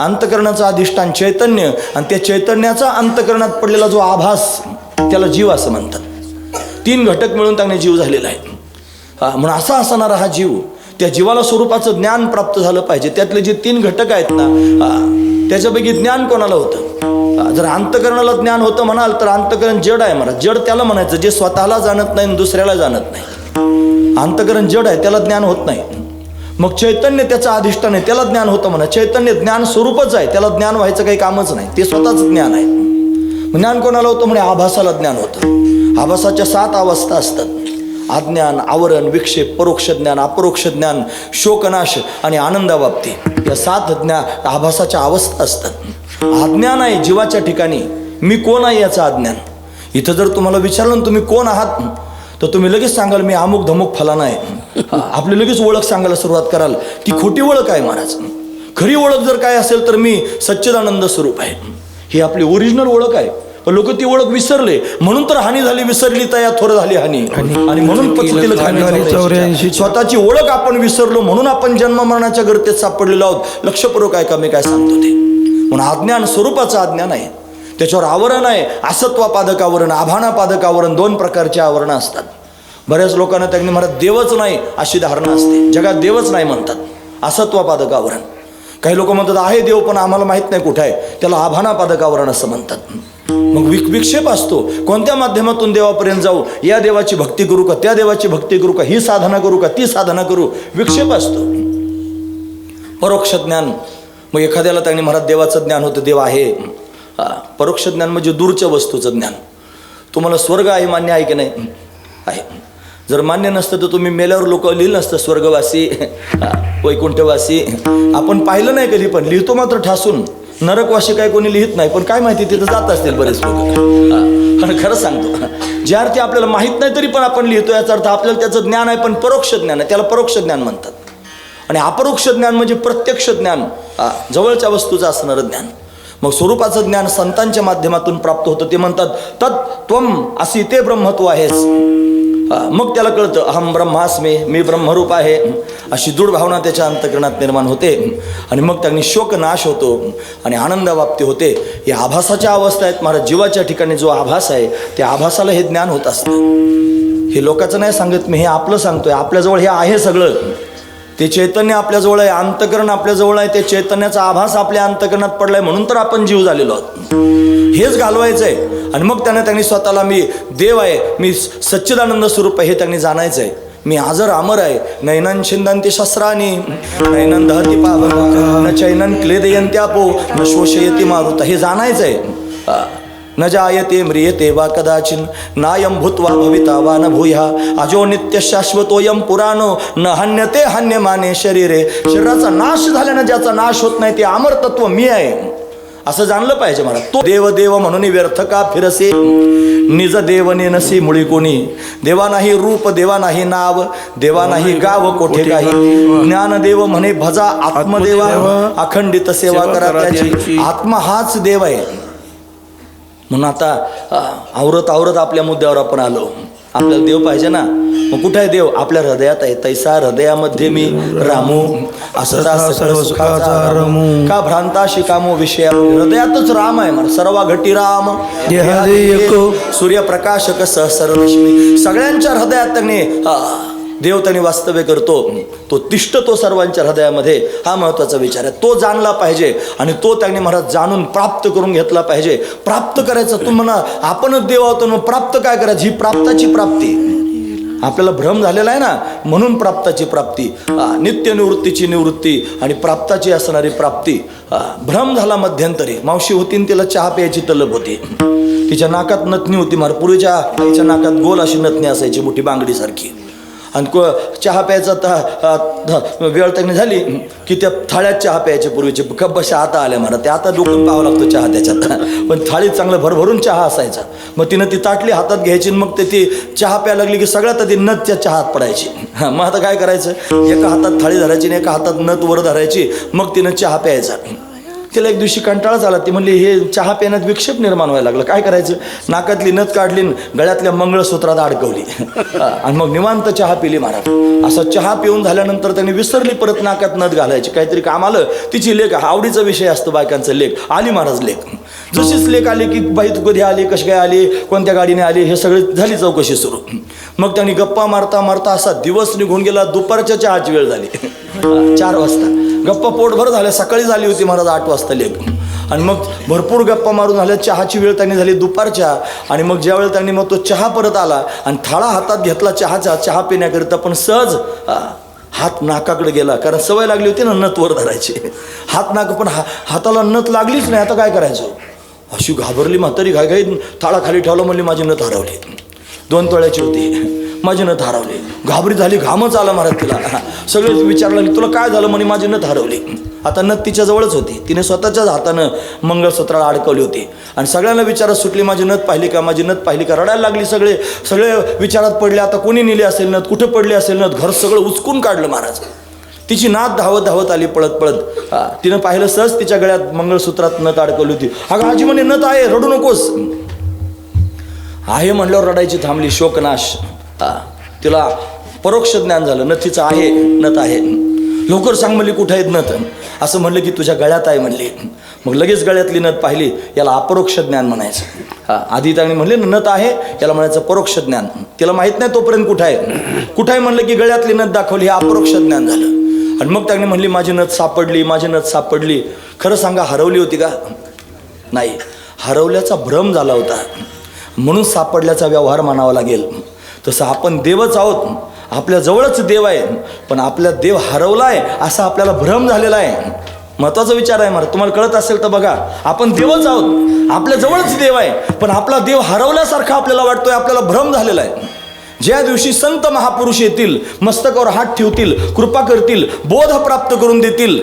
[SPEAKER 1] अंतकरणाचं अधिष्ठान चैतन्य, आणि त्या चैतन्याचा अंतकरणात पडलेला जो आभास त्याला जीव असं म्हणतात. 3 घटक मिळून त्याने जीव झालेला आहे. म्हणून असा असणारा हा जीव, त्या जीवाला स्वरूपाचं ज्ञान प्राप्त झालं पाहिजे. त्यातले जे 3 घटक आहेत ना, त्याच्यापैकी ज्ञान कोणाला होतं? जर अंतकरणाला ज्ञान होतं म्हणाल तर अंतकरण जड आहे महाराज. जड त्याला म्हणायचं जे स्वतःला जाणत नाही आणि दुसऱ्याला जाणत नाही. अंतकरण जड आहे, त्याला ज्ञान होत नाही. मग चैतन्य त्याचं अधिष्ठान आहे, त्याला ज्ञान होतं म्हणा. चैतन्य ज्ञान स्वरूपच आहे, त्याला ज्ञान व्हायचं काही कामच नाही, ते स्वतःच ज्ञान आहे. ज्ञान कोणाला होतं म्हणे? आभासाला ज्ञान होतं. आभासाच्या 7 अवस्था असतात. अज्ञान, आवरण, विक्षेप, परोक्ष ज्ञान, अपरोक्ष ज्ञान, शोकनाश आणि आनंदाबाबती, या 7 आभासाच्या अवस्था असतात. अज्ञान आहे जीवाच्या ठिकाणी. मी कोण आहे याचं अज्ञान. इथं जर तुम्हाला विचारलं ना तुम्ही कोण आहात, तर तुम्ही लगेच सांगाल मी अमुक धमुक फलाना आहे. आपली लगेच ओळख सांगायला सुरुवात कराल. ती खोटी ओळख आहे महाराज. खरी ओळख जर काय असेल तर मी सच्चिदानंद स्वरूप आहे, ही आपली ओरिजिनल ओळख आहे. पण लोक ती ओळख विसरले, म्हणून तर हानी झाली. विसरली तया थोर झाली हानी, आणि म्हणून पचतील खाणी. स्वतःची ओळख आपण विसरलो, म्हणून आपण जन्म मरणाच्या गर्तेत सापडलेलो आहोत. लक्षपूर्वक आहे का मी काय सांगतो ते? म्हणून अज्ञान स्वरूपाचं अज्ञान आहे. त्याच्यावर आवरण आहे, असत्वापादक आवरण, आभानापादक आवरण. 2 प्रकारचे आवरण असतात. बऱ्याच लोकांना त्यांनी म्हणत देवच नाही अशी धारणा असते. जगात देवच नाही म्हणतात, असत्वापादक आवरण. काही लोक म्हणतात आहे देव पण आम्हाला माहित नाही कुठे आहे, त्याला आभानापादक आवरण असं म्हणतात. मग विक्षेप असतो. कोणत्या माध्यमातून देवापर्यंत जाऊ? या देवाची भक्ती करू का, त्या देवाची भक्ती करू का, ही साधना करू का, ती साधना करू? विक्षेप असतो. परोक्ष ज्ञान मग एखाद्याला त्यांनी महाराज देवाचं ज्ञान होतं, देव आहे. परोक्ष ज्ञान म्हणजे दूरच्या वस्तूचं ज्ञान. तुम्हाला स्वर्ग आहे मान्य आहे की नाही? आहे. जर मान्य नसतं तर तुम्ही मेल्यावर लोक लिहिलं नसतं स्वर्गवासी, वैकुंठवासी. आपण पाहिलं नाही कधी, पण लिहितो मात्र ठासून. नरकवासी काय कोणी लिहित नाही, पण काय माहिती तिथं जात असतील बरेच लोक. आणि खरं सांगतो, ज्या अर्थी आपल्याला माहीत नाही तरी पण आपण लिहितो, याचा अर्थ आपल्याला त्याचं ज्ञान आहे, पण परोक्ष ज्ञान आहे. त्याला परोक्ष ज्ञान म्हणतात. आणि अपरोक्ष ज्ञान म्हणजे प्रत्यक्ष ज्ञान, जवळच्या वस्तूचं असणारं ज्ञान. मग स्वरूपाचं ज्ञान संतांच्या माध्यमातून प्राप्त होतं. ते म्हणतात तत् त्वम असी ते ब्रह्मत्व आहेस. मग त्याला कळतं अहम ब्रह्मास्मी, मी ब्रह्मरूप आहे, अशी दृढ भावना त्याच्या अंतःकरणात निर्माण होते. आणि मग त्यांनी शोक नाश होतो आणि आनंदावाप्ती होते. या आभासाच्या अवस्था आहेत महाराज. जीवाच्या ठिकाणी जो आभास आहे त्या आभासाला हे ज्ञान होत असतं. हे लोकांचं नाही सांगत मी, हे आपलं सांगतोय. आपल्याजवळ हे आहे सगळं. ते चैतन्य आपल्याजवळ आहे, अंतकरण आपल्याजवळ आहे. ते चैतन्याचा आभास आपल्या अंतकरणात पडलाय म्हणून तर आपण जीव झालेलो आहोत. हेच घालवायचं आहे. आणि मग त्यांनी स्वतःला मी देव आहे, मी सच्चिदानंद स्वरूप आहे हे त्यांनी जाणायचं आहे. मी आजर अमर आहे. नैनन छिंदंती शस्त्रानी नैनन दहती पावन न चैनन क्लेदयंत्यापो न शोषयती मारुत. हे जाणायचं आहे. न जायते म्रियते वा कदाचिन नायम भूत्वा भविता वा न भूया अजो नित्य शाश्वतोयम पुराणो न हन्यते हन्यमाने शरीरे. शरीराचा नाश झाल्यानं ज्याचा नाश होत नाही ते अमर तत्व मी आहे असं जाणलं पाहिजे मला. तो देव देव म्हणून व्यर्थ का फिरसे, निज देव नेनसी मुळी कोणी. देवा नाही रूप, देवा नाही नाव, देवा नाही गाव कोठे काही. ज्ञानदेव म्हणे भजा आत्मदेवा, अखंडित सेवा करा त्याची. आत्मा हाच देव आहे. म्हणून आता आवरत आपल्या मुद्द्यावर आपण आलो. आपल्याला देव पाहिजे ना. मग कुठे आहे देव? आपल्या हृदयात आहे. तैसा हृदयामध्ये मी रामू, असता सकळ सुखाचा रमू, का भ्रांता शिकामो विषया. हृदयातच राम आहे मला. सर्वा घटी राम सूर्यप्रकाशक सहस्ररश्मी. सगळ्यांच्या हृदयात त्यांनी देव त्यांनी वास्तव्य करतो. तो तिष्ठतो सर्वांच्या हृदयामध्ये. हा महत्वाचा विचार आहे. तो जाणला पाहिजे आणि तो त्यांनी महाराज जाणून प्राप्त करून घेतला पाहिजे. प्राप्त करायचं तुम्हाला आपणच देव आहोत, मग प्राप्त काय करायचं? ही प्राप्ताची प्राप्ती. आपल्याला भ्रम झालेला आहे ना, म्हणून प्राप्ताची प्राप्ती, नित्य निवृत्तीची निवृत्ती आणि प्राप्ताची असणारी प्राप्ती. भ्रम झाला मध्यंतरी. मावशी होती आणि तिला चहा प्यायची तलब होती. तिच्या नाकात नथनी होती. मार पूर्वीच्या आईच्या नाकात गोल अशी नथनी असायची, मोठी बांगडीसारखी. आणि चहा प्यायचा वेळ त्यांनी झाली की त्या थाळ्यात चहा प्यायचे. पूर्वीचे कब्बशा आता आल्या म्हणा. ते आता डोकून पाहावं लागतं चहा त्याच्यात. पण थाळीत चांगलं भरभरून चहा असायचा. मग तिनं ती ताटली हातात घ्यायची. मग ते ती चहा प्यायला लागली की सगळ्यात आधी नथ त्या चहात पडायची. मग आता काय करायचं? एका हातात थाळी धरायची आणि एका हातात नथ वर धरायची. मग तिनं चहा प्यायचा. तिला एक दिवशी कंटाळाच आला. ती म्हणली हे चहा पिण्यात विक्षेप निर्माण व्हायला लागला, काय करायचं? नाकातली नथ काढली, गळ्यातल्या मंगळसूत्रात अडकवली आणि मग निवांत चहा पिली महाराज. असं चहा पिऊन झाल्यानंतर त्यांनी विसरली परत नाकात नथ घालायची. काहीतरी काम आलं. तिची लेख, आवडीचा विषय असतो बायकांचं, लेख आली महाराज. लेख जशीच लेख आली की बाई तू कधी आली, कशी काय आली, कोणत्या गाडीने आली, हे सगळे झाली चौकशी सुरू. मग त्यांनी गप्पा मारता मारता असा दिवस निघून गेला. दुपारच्या चहाची वेळ झाली 4 वाजता. गप्पा पोटभर झाल्या. सकाळी झाली होती महाराज 8 वाजता लेख. आणि मग भरपूर गप्पा मारून झाल्या. चहाची वेळ त्यांनी झाली दुपारच्या. आणि मग ज्यावेळेला त्यांनी मग तो चहा परत आला आणि थाळा हातात घेतला चहा पिण्याकरिता, पण सहज हात नाकाकडे गेला. कारण सवय लागली होती ना नथ वर धरायची. हात नाक, पण हाताला नथ लागलीच नाही. आता काय करायचं? अशी घाबरली म्हातारी. घाई थाळा खाली ठेवला. म्हणली माझी नथ हरवली. 2 तोळ्याची होती. माझी नथ हरवली. घाबरी झाली. घामच आला महाराज तिला. सगळे विचारला तुला काय झालं? म्हणे माझी नथ हरवली. आता नथ तिच्या जवळच होती. तिने स्वतःच्याच हातानं मंगळसूत्राला अडकवली होती. आणि सगळ्यांना विचारत सुटली माझी नथ पाहिली का, माझी नथ पाहिली का. रडायला लागली. सगळे विचारात पडले. आता कोणी नेली असेल नथ, कुठे पडली असेल नथ. घर सगळं उचकून काढलं महाराज. तिची नात धावत आली पळत. तिनं पाहिलं, सहज तिच्या गळ्यात मंगळसूत्रात नथ अडकवली होती. अगं आजी म्हणे नथ आहे, रडू नकोस. आहे म्हणल्यावर रडायची थांबली. शोकनाश. तिला परोक्ष ज्ञान झालं. नथीचं आहे, नथ आहे. लवकर सांग म्हणली कुठे आहेत नथ. असं म्हणलं की तुझ्या गळ्यात आहे म्हणली. मग लगेच गळ्यातली नथ पाहिली. याला अपरोक्ष ज्ञान म्हणायचं. आधी त्यांनी म्हणले नथ आहे, याला म्हणायचं परोक्ष ज्ञान. तिला माहित नाही तोपर्यंत कुठं आहे म्हणलं की गळ्यातली नथ दाखवली. हे अपरोक्ष ज्ञान झालं. आणि मग त्यांनी म्हणली माझी नथ सापडली, माझी नथ सापडली. खरं सांगा हरवली होती का? नाही. हरवल्याचा भ्रम झाला होता म्हणून सापडल्याचा व्यवहार मानावा लागेल. तसं आपण देवच आहोत. आपल्या जवळच देव आहे, पण आपला देव हरवलाय असा आपल्याला भ्रम झालेला आहे. महत्वाचा विचार आहे महाराज. तुम्हाला कळत असेल तर बघा, आपण देवच आहोत, आपल्या जवळच देव आहे, पण आपला देव हरवल्यासारखा आपल्याला वाटतोय, आपल्याला भ्रम झालेला आहे. ज्या दिवशी संत महापुरुष येतील, मस्तकावर हात ठेवतील, कृपा करतील, बोध प्राप्त करून देतील,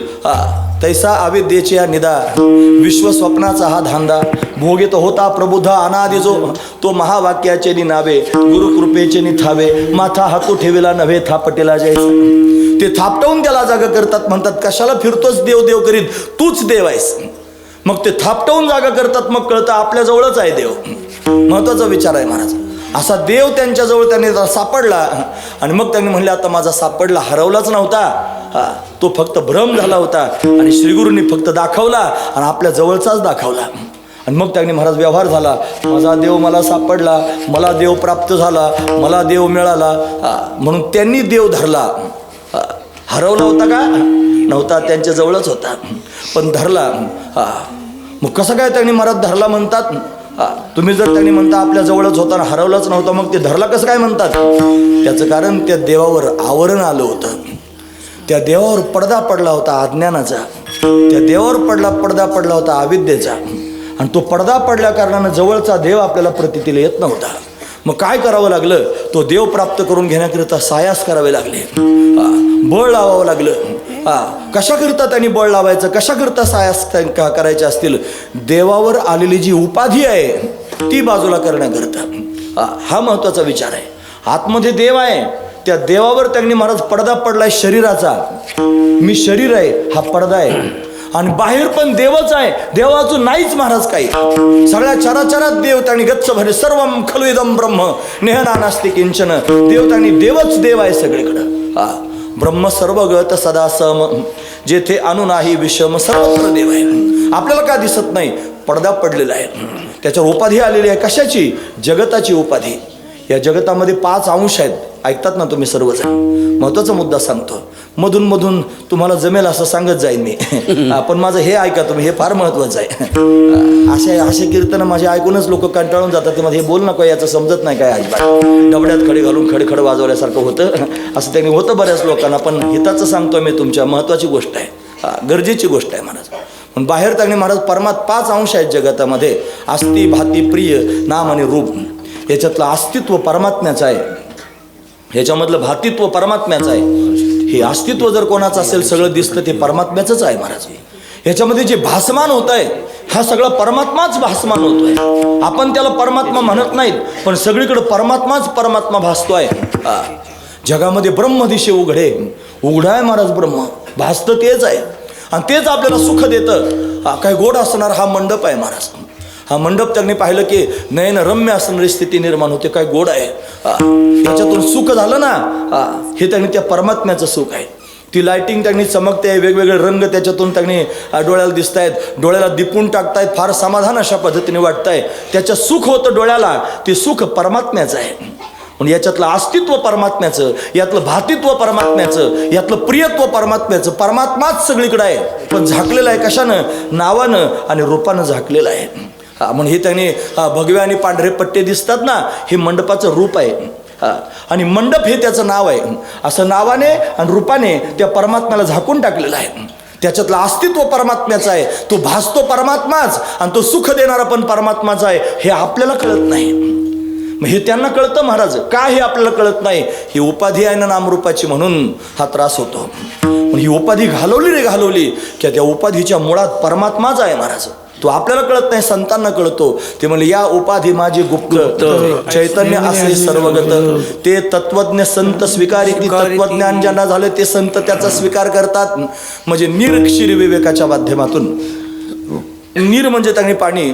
[SPEAKER 1] तैसा अविद्येच्या निदा, विश्व स्वप्नाचा हा धांदा, भोगित होता प्रबुद्ध अनादि जो, तो महावाक्याचे नि नावे, गुरुकृपेचे नि थावे, माथा हातू ठेविला नव्हे थापटेला जैसा. ते थापटवून त्याला जागा करतात, म्हणतात कशाला फिरतोच देव देव करीत, तूच देव आहेस. मग ते थापटवून जागा करतात, मग कळतं आपल्या जवळच आहे देव. महत्वाचा विचार आहे महाराज. असा देव त्यांच्याजवळ त्यांनी सापडला, आणि मग त्यांनी म्हणले आता माझा सापडला, हरवलाच नव्हता, तो फक्त भ्रम झाला होता, आणि श्रीगुरूंनी फक्त दाखवला आणि आपल्या जवळचाच दाखवला. आणि मग त्यांनी महाराज व्यवहार झाला, माझा देव मला सापडला, मला देव प्राप्त झाला, मला देव मिळाला, म्हणून त्यांनी देव धरला. हरवला होता का? नव्हता, त्यांच्या जवळच होता, पण धरला. मग कसं काय त्यांनी महाराज धरला म्हणतात? तुम्ही जर त्यांनी म्हणता आपल्या जवळच होता ना हरवलाच नव्हता, मग ते धरला कसं काय म्हणतात? त्याचं कारण त्या देवावर आवरण आलं होतं, त्या देवावर पडदा पडला होता अज्ञानाचा, त्या देवावर पडदा पडला होता अविद्येचा, आणि तो पडदा पडल्या कारणानं जवळचा देव आपल्याला प्रतीतीला येत नव्हता. मग काय करावं लागलं? तो देव प्राप्त करून घेण्याकरिता सायास करावे लागले, बळ लावावं लागलं. कशाकरिता त्यांनी बळ लावायचं, कशाकरिता सायास करायचे असतील? देवावर आलेली जी उपाधी आहे ती बाजूला करण्याकरिता. हा महत्वाचा विचार आहे. आतमध्ये देव आहे, त्या देवावर त्यांनी महाराज पडदा पडलाय शरीराचा, मी शरीर आहे हा पडदा आहे, आणि बाहेर पण देवच आहे, देवाचं नाहीच महाराज काही. सगळ्या चराचरात देव त्यांनी गच्च भरे, सर्वम खलु इदं ब्रह्म नेहना नास्ति किंचन. देव त्यांनी देवच देव आहे सगळीकडं. ब्रह्म सर्वगत सदा सम, जेथे अनु नाही विषम, सर्वत्र देव आहे. आपल्याला का दिसत नाही? पडदा पडलेला आहे, त्याच्यावर उपाधी आलेली आहे. कशाची? जगताची उपाधी. या जगतामध्ये 5 अंश आहेत, ऐकतात ना तुम्ही सर्वजण. महत्वाचा मुद्दा सांगतो, मधून मधून तुम्हाला जमेल असं सांगत जाईन मी, पण माझं हे ऐका तुम्ही, हे फार महत्वाचं आहे. असे कीर्तन माझे ऐकूनच लोक कंटाळून जातात, ते मध्ये हे बोल नको, याचं समजत नाही काय अजिबात, डबड्यात खडे घालून खडखड वाजवल्यासारखं होतं, असं त्यांनी होतं बऱ्याच लोकांना. पण हिताचं सांगतोय मी तुमच्या, महत्वाची गोष्ट आहे, गरजेची गोष्ट आहे महाराज. पण बाहेर त्यांनी महाराज 5 अंश आहेत जगतामध्ये, अस्ति भाती प्रिय नाम आणि रूप. याच्यातलं अस्तित्व परमात्म्याचं आहे, ह्याच्यामधलं भातित्व परमात्म्याचं आहे. हे अस्तित्व जर कोणाचं असेल, सगळं दिसतं ते परमात्म्याचंच आहे महाराज. ह्याच्यामध्ये जे भासमान होत आहे, हा सगळा परमात्माच भासमान होतोय. आपण त्याला परमात्मा म्हणत नाहीत, पण सगळीकडे परमात्मा भासतोय. जगामध्ये ब्रह्म दिशे उघडे, उघडा आहे महाराज ब्रह्म, भासतं तेच आहे, आणि तेच आपल्याला सुख देतं. काय गोड असणार हा मंडप आहे महाराज. हा मंडप त्यांनी पाहिलं की नयन रम्य असणारी स्थिती निर्माण होते, काय गोड आहे, त्याच्यातून सुख झालं ना, हे त्यांनी त्या परमात्म्याचं सुख आहे. ती लाइटिंग त्यांनी चमकते, वेगवेगळे रंग त्याच्यातून त्यांनी डोळ्याला दिसत आहेत, डोळ्याला दिपून टाकतायत, फार समाधान अशा पद्धतीने वाटतंय. त्याचं सुख होतं डोळ्याला, ते सुख परमात्म्याचं आहे. म्हणजे याच्यातलं अस्तित्व परमात्म्याचं, यातलं भातित्व परमात्म्याचं, यातलं प्रियत्व परमात्म्याचं. परमात्माच सगळीकडे आहे, पण झाकलेलं आहे कशानं? नावानं आणि रूपानं झाकलेलं आहे. म्हणून हे त्यांनी भगवे आणि पांढरे पट्टे दिसतात ना, हे मंडपाचं रूप आहे, आणि मंडप हे त्याचं नाव आहे. असं नावाने आणि रूपाने त्या परमात्म्याला झाकून टाकलेलं आहे. त्याच्यातलं अस्तित्व परमात्म्याचं आहे, तो भासतो परमात्माच, आणि तो सुख देणारा पण परमात्माचा आहे. हे आपल्याला कळत नाही, मग हे त्यांना कळतं महाराज. का हे आपल्याला कळत नाही? ही उपाधी आहे ना नामरूपाची, म्हणून हा त्रास होतो. पण ही उपाधी घालवली की त्या उपाधीच्या मुळात परमात्माच आहे महाराज. तो आपल्याला कळत नाही, संतांना कळतो. ते म्हणले या उपाधी माझी गुप्त, चैतन्य असे सर्वगत, ते तत्वज्ञ संत स्वीकारी. तत्वज्ञान ज्यांना झाले ते संत त्याचा स्वीकार करतात. म्हणजे निर्क्षीर विवेकाच्या माध्यमातून, नीर म्हणजे त्यांनी पाणी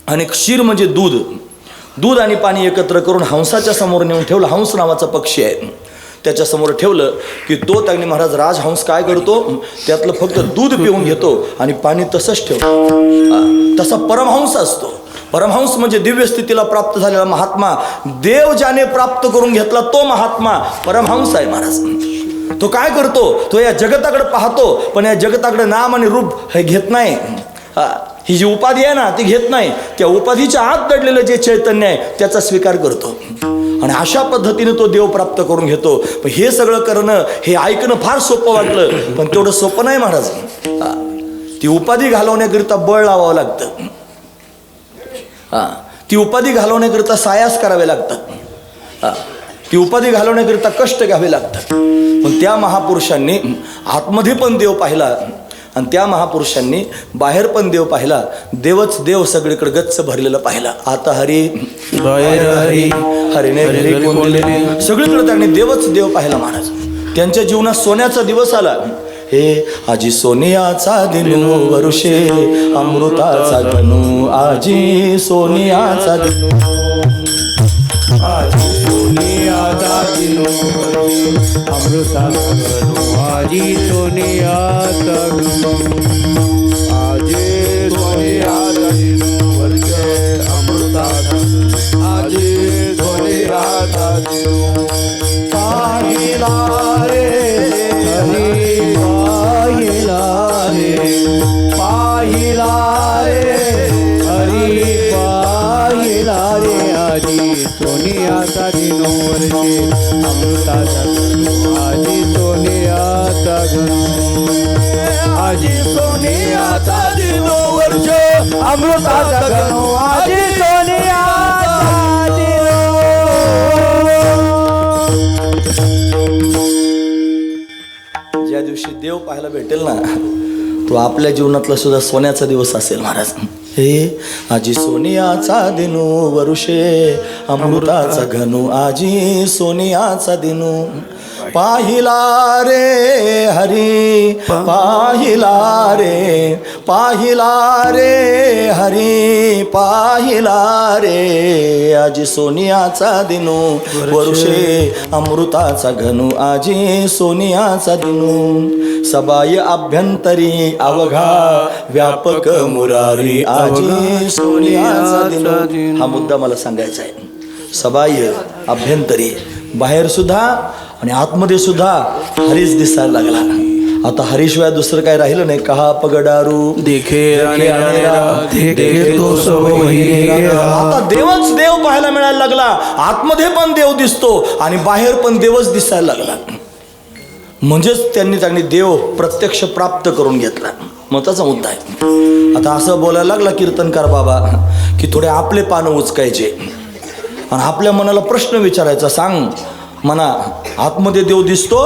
[SPEAKER 1] आणि क्षीर म्हणजे दूध आणि पाणी एकत्र करून हंसाच्या समोर नेऊन ठेवलं. हंस नावाचा पक्षी आहे, त्याच्यासमोर ठेवलं की तो त्यांनी महाराज राजहंस काय करतो, त्यातलं फक्त दूध पिऊन घेतो आणि पाणी तसंच ठेवतो. तसा परमहंस असतो. परमहंस म्हणजे दिव्य स्थितीला प्राप्त झालेला महात्मा. देव ज्याने प्राप्त करून घेतला तो महात्मा परमहंस आहे महाराज. तो काय करतो? तो या जगताकडे पाहतो, पण या जगताकडे नाम आणि रूप हे घेत नाही. ही जी उपाधी आहे ना ती घेत नाही. त्या उपाधीच्या आत दडलेलं जे चैतन्य आहे त्याचा स्वीकार करतो. आणि अशा पद्धतीने तो देव प्राप्त करून घेतो. पण हे सगळं करणं, हे ऐकणं फार सोपं वाटलं, पण तेवढं सोपं नाही महाराज. ती उपाधी घालवण्याकरिता बळ लावावं लागतं. ती उपाधी घालवण्याकरिता सायास करावे लागतात. ती उपाधी घालवण्याकरिता कष्ट घ्यावे लागतात. पण त्या महापुरुषांनी आतमध्ये पण देव पाहिला आणि त्या महापुरुषांनी बाहेर पण देव पाहिला. देवच देव सगळीकडे गच्च भरलेलं पाहिला. आता हरी हरीने हरी कोंडले, सगळीकडे त्यांनी देवच देव पाहिला महाराज. त्यांच्या जीवनात सोन्याचा दिवस आला. हे आजी सोनियाचा दिनू वरुषे अमृताचा गणू, आजी सोनियाचा दिनू,
[SPEAKER 3] आजी सोनियाचा दिनू अमृताचा गणू, आजी सोनियाचा गणू, आजी सोनियाचा दिनू वर्ष अमृताचा, आजी सोनियाचा दिनू पाहिला रे हरी, पाहिला रे, पाहिला रे हरी, पाहिला रे आजी सोनियाचा दिनो वर्षे अमृताचा गणू, आजी सोनियाचा गणू, आजी सोनियाचा दिनो वर्षे अमृताचा गणू, आजी सोनियाचा दिनो.
[SPEAKER 1] ज्या दिवशी देव पाहायला भेटेल ना, तो आपल्या जीवनातला सुद्धा सोन्याचा दिवस असेल महाराज. हे आजी सोनियाचा दिनू वरुषे अमृताचा घनू, आजी सोनियाचा दिनू पाहिला रे हरी, पाहिला रे, पाहिला रे हरी, पाहिला रे आजी सोनियाचा दिनू वरुषे अमृताचा घनू, आजी सोनियाचा दिनू सबाय अभ्यंतरी अवघा व्यापक मुरारी, आजी सोनियाचा दिनू. हा मुद्दा मला सांगायचा आहे. सबाय अभ्यंतरी, बाहेर सुद्धा आणि आतमध्ये सुद्धा हरीच दिसायला लागला. आता हरीशिवाय दुसरं काय राहिलं नाही. कहा पगडारू
[SPEAKER 3] देखे देखे तो सब वही.
[SPEAKER 1] आता देवच देव पाहायला मिळायला लागला. आतमध्ये पण देव दिसतो आणि बाहेर पण देवच दिसायला लागला. म्हणजेच त्यांनी देव प्रत्यक्ष प्राप्त करून घेतला. महत्वाचा मुद्दा आहे. आता असं बोलायला लागला कीर्तनकार बाबा की थोडे आपले पानं उचकायचे आणि आपल्या मनाला प्रश्न विचारायचा. सांग म्हणा, आतमध्ये देव दिसतो,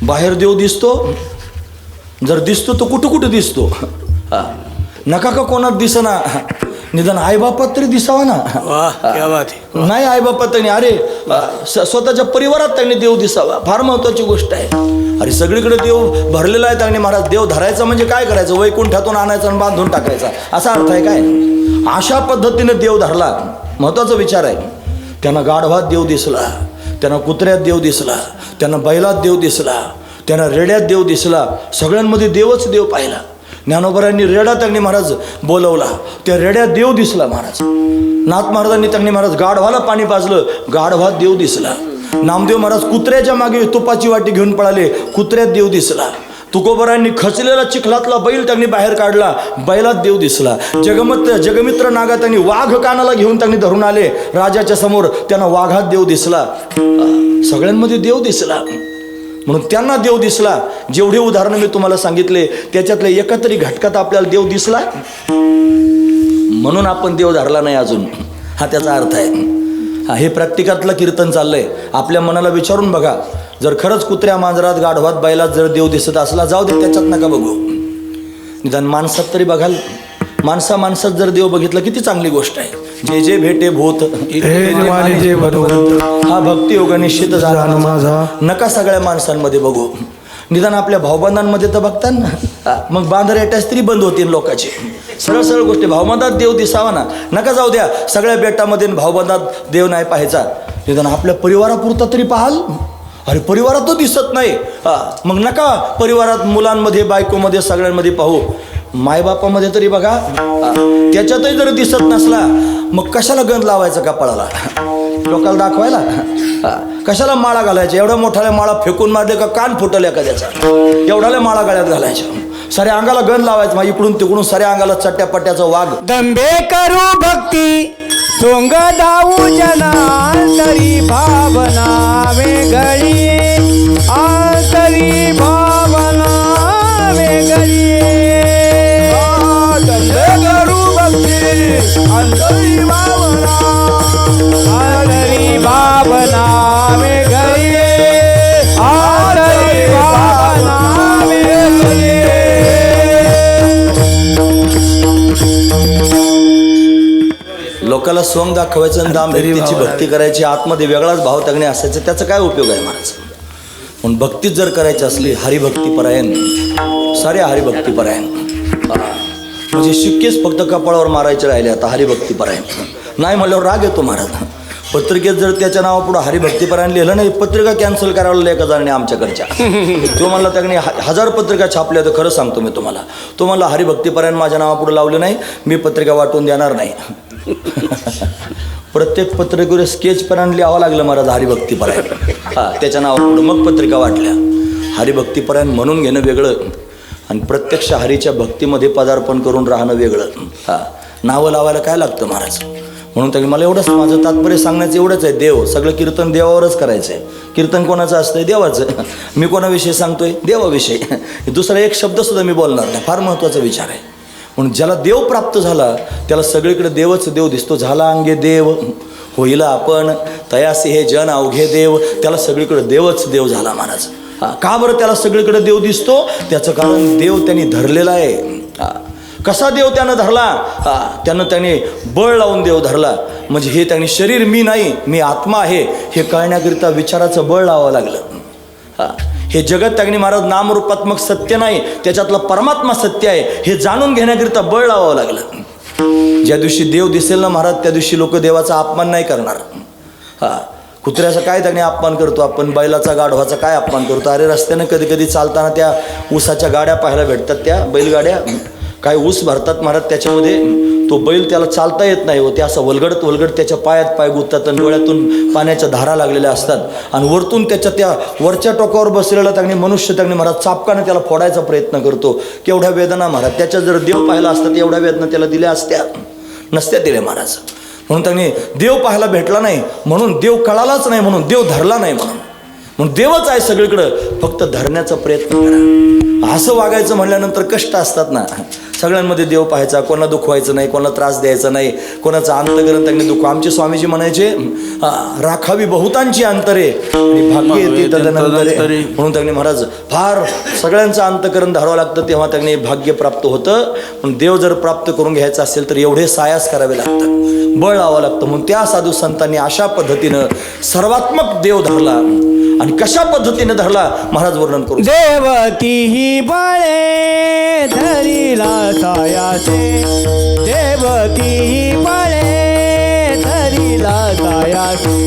[SPEAKER 1] बाहेर देव दिसतो? जर दिसतो तर कुठं कुठं दिसतो? नका का कोणात दिसना, निदान आईबापात तरी दिसावा ना. नाही आईबापात त्यांनी, अरे स्वतःच्या परिवारात त्यांनी देव दिसावा. फार महत्वाची गोष्ट आहे. अरे सगळीकडे देव भरलेला आहे. त्यांनी महाराज देव धरायचा म्हणजे काय करायचं? वैकुंठातून आणायचा आणि बांधून टाकायचा असा अर्थ आहे काय? अशा पद्धतीने देव धरला. महत्वाचा विचार आहे. त्यांना गाढवात देव दिसला, त्यांना कुत्र्यात देव दिसला, त्यांना बैलात देव दिसला, त्यांना रेड्यात देव दिसला. सगळ्यांमध्ये देवच देव पाहिला. ज्ञानोबरांनी रेडा त्यांनी महाराज बोलवला, त्या रेड्यात देव दिसला महाराज. नाथ महाराजांनी त्यांनी महाराज गाढवाला पाणी पाजलं, गाढवात देव दिसला. नामदेव महाराज कुत्र्याच्या मागे तुपाची वाटी घेऊन पळाले, कुत्र्यात देव दिसला. तुकोबरांनी खचलेला चिखलातला बैल त्यांनी बाहेर काढला, बैलात देव दिसला. जगमित्र नागा त्यांनी वाघ कानाला घेऊन त्यांनी धरून आले राजाच्या समोर, त्यांना वाघात देव दिसला. सगळ्यांमध्ये देव दिसला. म्हणून त्यांना देव दिसला. जेवढे उदाहरणं मी तुम्हाला सांगितले त्याच्यातल्या एका तरी घटकात आपल्याला देव दिसला, म्हणून आपण देव धरला नाही अजून. हा त्याचा अर्थ आहे. हे प्रॅक्टिकलतलं कीर्तन चाललंय. आपल्या मनाला विचारून बघा, जर खरंच कुत्र्या मांजरात गाढवात बैलात जर देव दिसत असला, जाऊ दे त्याच्यात नका बघू, निदान माणसात तरी बघाल. माणसात जर देव बघितला किती चांगली गोष्ट आहे. जे जे भेटे भूत हा भक्ती योग निश्चित झाला माझा. नका सगळ्या माणसांमध्ये बघू, निदान आपल्या भाऊबंधांमध्ये तर बघता ना. मग बांधऱ्याट्या स्त्री बंद होतील लोकांची. सरळ सरळ गोष्टी. भाऊबंधात देव दिसावा ना. नका जाऊ द्या सगळ्या बेटामध्ये भाऊबंधात देव नाही पाहायचा, निदान आपल्या परिवारापुरता तरी पाहाल. अरे परिवारात तो दिसत नाही, मग नका परिवारात मुलांमध्ये बायकोमध्ये सगळ्यांमध्ये पाहू. मायबापामध्ये तरी बघा, त्याच्यातही जर दिसत नसला मग कशाला गंध लावायचा कपाळाला लोकांना दाखवायला? कशाला माळा घालायच्या? एवढ्या मोठ्याला माळा फेकून मारले का कान फुटल एखाद्याचा, एवढ्याला माळा गळ्यात घालायच्या. साऱ्या अंगाला गंध लावायचं, मग इकडून तिकडून साऱ्या अंगाला चट्ट्या पट्ट्याचा वाघ.
[SPEAKER 2] दंबे करू भक्ती सोंग धावू जनांतरी भावना वेगळी आंतरी भावना वेगळी
[SPEAKER 3] करू भक्ती अंतरी भावना
[SPEAKER 2] आंतरी भावना वेगळी आंतरी भावना वेगळी
[SPEAKER 1] लोकाला सोंग दाखवायचं आणि दाम व्यक्तीची भक्ती करायची आतमध्ये वेगळाच भाव तगणे असायचं त्याचा काय उपयोग आहे महाराज म्हणून भक्तीच जर करायची असली हरिभक्तीपरायण साऱ्या हरिभक्तीपरायण म्हणजे शिक्केच फक्त कपाळावर मारायचे राहिले आता हरिभक्तीपरायण नाही म्हणल्यावर राग येतो महाराज पत्रिकेत जर त्याच्या नावापुढं हरिभक्तीपरायण लिहिलं नाही पत्रिका कॅन्सल करायला एका जणांनी आमच्याकडच्या तो म्हणला त्याने 1000 पत्रिका छापल्या तर खरं सांगतो मी तुम्हाला तो म्हणला हरिभक्तीपरायण माझ्या नावापुढं लावलं नाही मी पत्रिका वाटून देणार नाही प्रत्येक पत्रिकेवर स्केचपर्यंत लिहावं लागलं महाराज हरिभक्तीपरायण त्याच्या नावापुढं मग पत्रिका वाटल्या हरिभक्तीपरायण म्हणून घेणं वेगळं आणि प्रत्यक्ष हरीच्या भक्तीमध्ये पदार्पण करून राहणं वेगळं नावं लावायला काय लागतं महाराज म्हणून तर मला एवढंच माझं तात्पर्य सांगण्याचं एवढंच आहे देव सगळं कीर्तन देवावरच करायचं आहे कीर्तन कोणाचं असतंय देवाचं मी कोणाविषयी सांगतोय देवाविषयी दुसरा एक शब्दसुद्धा मी बोलणार नाही फार महत्त्वाचा विचार आहे म्हणून ज्याला देव प्राप्त झाला त्याला सगळीकडे देवच देव दिसतो झाला अंगे देव होईला आपण तयासे हे जन अवघे देव त्याला सगळीकडे देवच देव झाला महाराज का बरं त्याला सगळीकडे देव दिसतो त्याचं कारण देव त्यांनी धरलेला आहे कसा देव त्यानं धरला त्याने बळ लावून देव धरला म्हणजे हे त्यांनी शरीर मी नाही मी आत्मा आहे हे कळण्याकरिता विचाराचं बळ लावावं लागलं हे जगत त्यांनी महाराज नामरूपात्मक सत्य नाही त्याच्यातलं परमात्मा सत्य आहे हे जाणून घेण्याकरिता बळ लावावं लागलं ज्या दिवशी देव दिसेल ना महाराज त्या दिवशी लोक देवाचा अपमान नाही करणार कुत्र्याचा काय त्याने अपमान करतो आपण बैलाचा गाढवाचा काय अपमान करतो अरे रस्त्यानं कधी कधी चालताना त्या ऊसाच्या गाड्या पाहायला भेटतात त्या बैलगाड्या काय ऊस भरतात महाराज त्याच्यामध्ये तो बैल त्याला चालता येत नाही व ते असं वलगडत त्याच्या पायात पाय गुंततात आणि डोळ्यातून पाण्याच्या धारा लागलेल्या असतात आणि वरतून त्याच्या त्या वरच्या टोकावर बसलेला त्याने मनुष्य त्याने महाराज चापकाने त्याला फोडायचा प्रयत्न करतो केवढ्या वेदना महाराज त्याच्या जर देव पाहायला असतात एवढ्या वेदना त्याला दिल्या असत्या नसत्या दिल्या महाराज म्हणून त्याने देव पाहायला भेटला नाही म्हणून देव कळालाच नाही म्हणून देव धरला नाही म्हणून देवच आहे सगळीकडं फक्त धरण्याचा प्रयत्न करा असं वागायचं म्हणल्यानंतर कष्ट असतात ना सगळ्यांमध्ये देव पाहायचा कोणाला दुखवायचं नाही कोणाला त्रास द्यायचा नाही कोणाचं अंतकरण त्यांनी दुःख आमचे स्वामीजी म्हणायचे राखावी बहुतांची अंतरे आणि भाग्य येते तदनंतरे म्हणून त्यांनी महाराज फार सगळ्यांचं अंतकरण धरावं लागतं तेव्हा त्यांनी भाग्य प्राप्त होतं पण देव जर प्राप्त करून घ्यायचं असेल तर एवढे सायास करावे लागतात बळ लावावं लागतं म्हणून त्या साधू संतांनी अशा पद्धतीनं सर्वात्मक देव धरला आणि कशा पद्धतीने धरला महाराज वर्णन करू
[SPEAKER 2] देवती ही बळे धरीला सायासे देवती ही बळे धरीला सायासे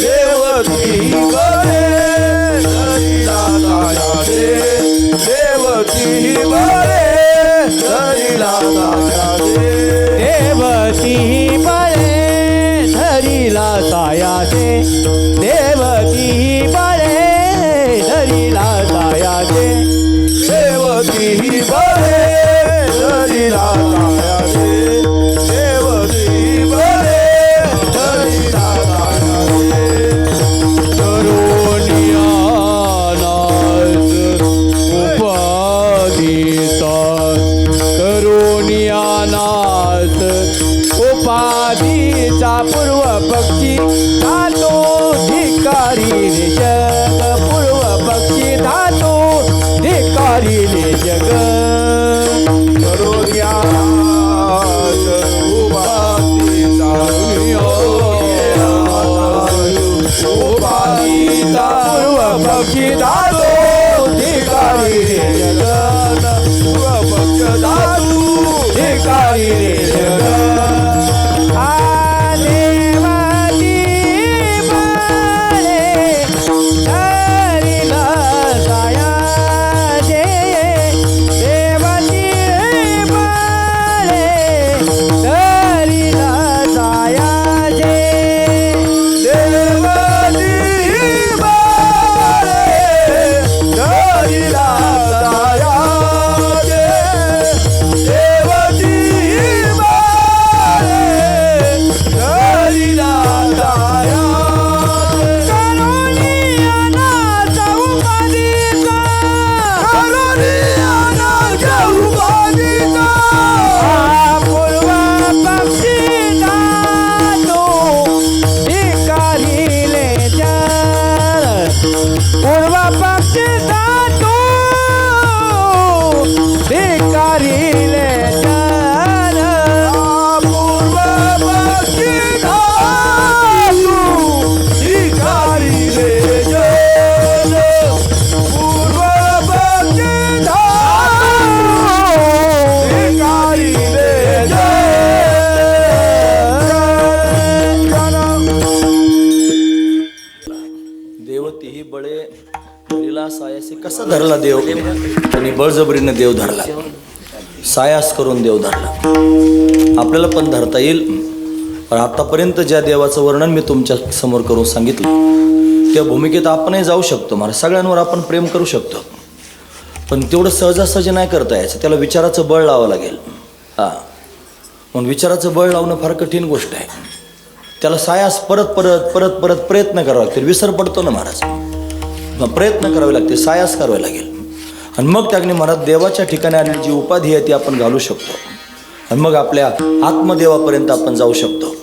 [SPEAKER 3] देवती बळे धरीला सायासे देवती बळे धरीला सायासे
[SPEAKER 2] देवती बळे धरीला सायासे देवती बळे धरीला सायासे
[SPEAKER 3] देवती बळे धरीला सायासे देवती बळे धरीला सायासे
[SPEAKER 2] करुणिया नाथ उपाधीचा करुणिया नाथ उपाधीचा पूर्व पक्षी धातो धिकारी जग पूर्व पक्षी धातो धिकारी जग
[SPEAKER 3] करुणिया उपाधीचा उपाधीचा
[SPEAKER 2] पूर्व पक्षी धातो धिकारी जग
[SPEAKER 3] पूर्व पक्ष धातू
[SPEAKER 2] धिकारी जग
[SPEAKER 3] देवती
[SPEAKER 1] बळजबरीने देव धरला, सायास करून देव धरला. आपल्याला पण धरता येईल, पण आतापर्यंत ज्या देवाचं वर्णन मी तुमच्या समोर करून सांगितलं त्या भूमिकेत आपणही जाऊ शकतो. मला सगळ्यांवर आपण प्रेम करू शकतो, पण तेवढं सहजासहजी नाही करता यायचं. त्याला विचाराचं बळ लावावं लागेल. म्हणून विचाराचं बळ लावणं फार कठीण गोष्ट आहे. त्याला सायास परत परत परत परत प्रयत्न करावे लागतील. विसर पडतो ना महाराज, मग प्रयत्न करावे लागते, सायास करावे लागेल. आणि मग त्याने महाराज देवाच्या ठिकाणी आलेली जी उपाधी आहे ती आपण घालू शकतो, आणि मग आपल्या आत्मदेवापर्यंत आपण जाऊ शकतो.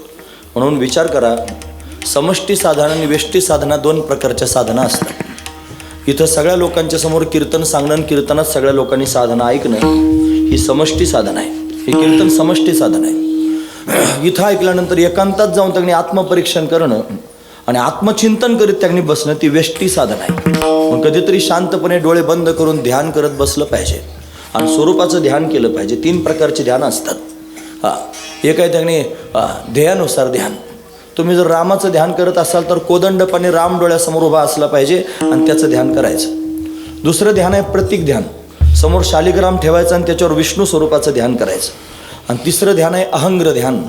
[SPEAKER 1] म्हणून विचार करा, समष्टी साधना आणि व्यष्टी साधना दोन प्रकारच्या साधना असतात. इथं सगळ्या लोकांच्या समोर कीर्तन सांगणं आणि कीर्तनात सगळ्या लोकांनी साधना ऐकणं ही समष्टी साधना आहे. हे कीर्तन समष्टी साधना आहे. इथं ऐकल्यानंतर एकांतात जाऊन त्यांनी आत्मपरीक्षण करणं आणि आत्मचिंतन करीत त्यांनी बसणं ती व्यष्टी साधना आहे. मग कधीतरी शांतपणे डोळे बंद करून ध्यान करत बसलं पाहिजे आणि स्वरूपाचं ध्यान केलं पाहिजे. 3 प्रकारचे ध्यान असतात. एक आहे त्यांनी ध्येयानुसार ध्यान. तुम्ही जर रामाचं ध्यान करत असाल तर कोदंडपणे राम डोळ्यासमोर उभा असला पाहिजे आणि त्याचं ध्यान करायचं. दुसरं ध्यान आहे प्रतीक ध्यान. समोर शालिग्राम ठेवायचं आणि त्याच्यावर विष्णू स्वरूपाचं ध्यान करायचं. आणि तिसरं ध्यान आहे अहंग्र ध्यान,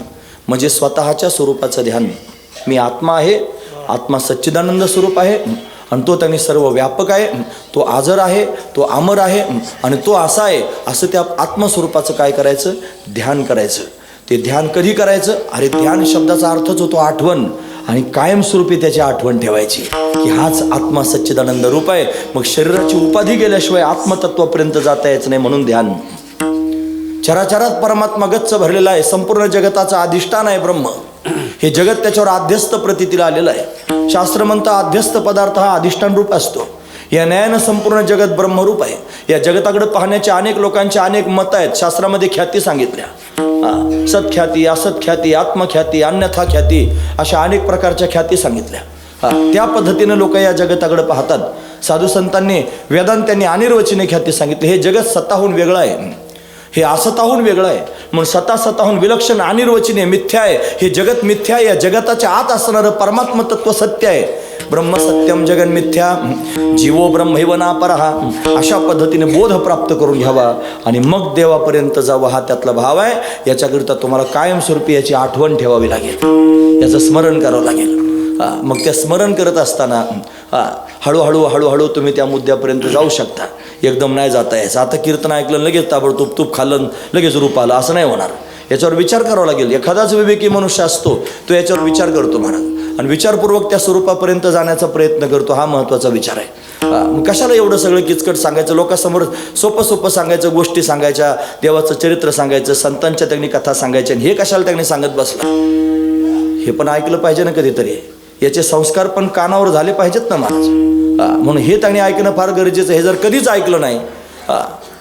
[SPEAKER 1] म्हणजे स्वतःच्या स्वरूपाचं ध्यान. मी आत्मा आहे, आत्मा सच्चिदानंद स्वरूप आहे आणि तो त्यांनी सर्व व्यापक आहे, तो आजर आहे, तो अमर आहे आणि तो असा आहे, असं त्या आत्मस्वरूपाचं काय करायचं, ध्यान करायचं. ते ध्यान कधी करायचं? अरे ध्यान शब्दाचा अर्थच होतो आठवण, आणि कायमस्वरूपी त्याची आठवण ठेवायची की हाच आत्मा सच्चिदानंद रूप आहे. मग शरीराची उपाधी गेल्याशिवाय आत्मतत्वापर्यंत जाता यायचं नाही. म्हणून ध्यान. चराचरात परमात्मा गच्च भरलेला आहे, संपूर्ण जगताचं अधिष्ठान आहे ब्रह्म. हे जगत त्याच्यावर आध्यस्थ प्रतीतीला आलेलं आहे. शास्त्र म्हणतं आध्यस्थ पदार्थ हा अधिष्ठान रूप असतो. या न्यायानं संपूर्ण जगत ब्रह्मरूप आहे. या जगताकडे पाहण्याचे अनेक लोकांचे अनेक मतं आहेत. शास्त्रामध्ये ख्याती सांगितल्या, सत्ख्याती, असत्ख्याती, आत्मख्याती, अन्यथा ख्याती, अशा अनेक प्रकारच्या ख्याती सांगितल्या. त्या पद्धतीनं लोक या जगताकडे पाहतात. साधू संतांनी वेदांत्यांनी अनिर्वचनीय ख्याती सांगितली. हे जगत सत्ताहून वेगळं आहे, हे असताहून वेगळं आहे. म्हणून सत्ताहून विलक्षण अनिर्वचनीय मिथ्या आहे. हे जगत मिथ्या आहे. या जगताच्या आत असणारं परमात्म तत्व सत्य आहे. ब्रह्म सत्यम जगन मिथ्या, जीवो ब्रह्मैव नापरहा. अशा पद्धतीने बोध प्राप्त करून घ्यावा आणि मग देवापर्यंत जावं. हा त्यातला भाव आहे. याच्याकरिता तुम्हाला कायमस्वरूपी याची आठवण ठेवावी लागेल, याचं स्मरण करावं लागेल. मग त्या स्मरण करत असताना हळूहळू तुम्ही त्या मुद्द्यापर्यंत जाऊ शकता. एकदम नाही जाता यायचं. आता कीर्तन ऐकलं लगेच ताबडतोब तूप खाल्लं लगेच रूप आलं असं नाही होणार. याच्यावर विचार करावा लागेल. एखादाच विवेकी मनुष्य असतो तो याच्यावर विचार करतो महाराज, आणि विचारपूर्वक त्या स्वरूपापर्यंत जाण्याचा प्रयत्न करतो. हा महत्त्वाचा विचार आहे. मग कशाला एवढं सगळं किचकट सांगायचं, लोकांसमोर सोपं सांगायचं, गोष्टी सांगायच्या, देवाचं चरित्र सांगायचं, संतांच्या त्यांनी कथा सांगायच्या, हे कशाला त्यांनी सांगत बसला? हे पण ऐकलं पाहिजे ना कधीतरी. याचे संस्कार पण कानावर झाले पाहिजेत ना महाराज. म्हणून हे त्यांनी ऐकणं फार गरजेचं. हे जर कधीच ऐकलं नाही,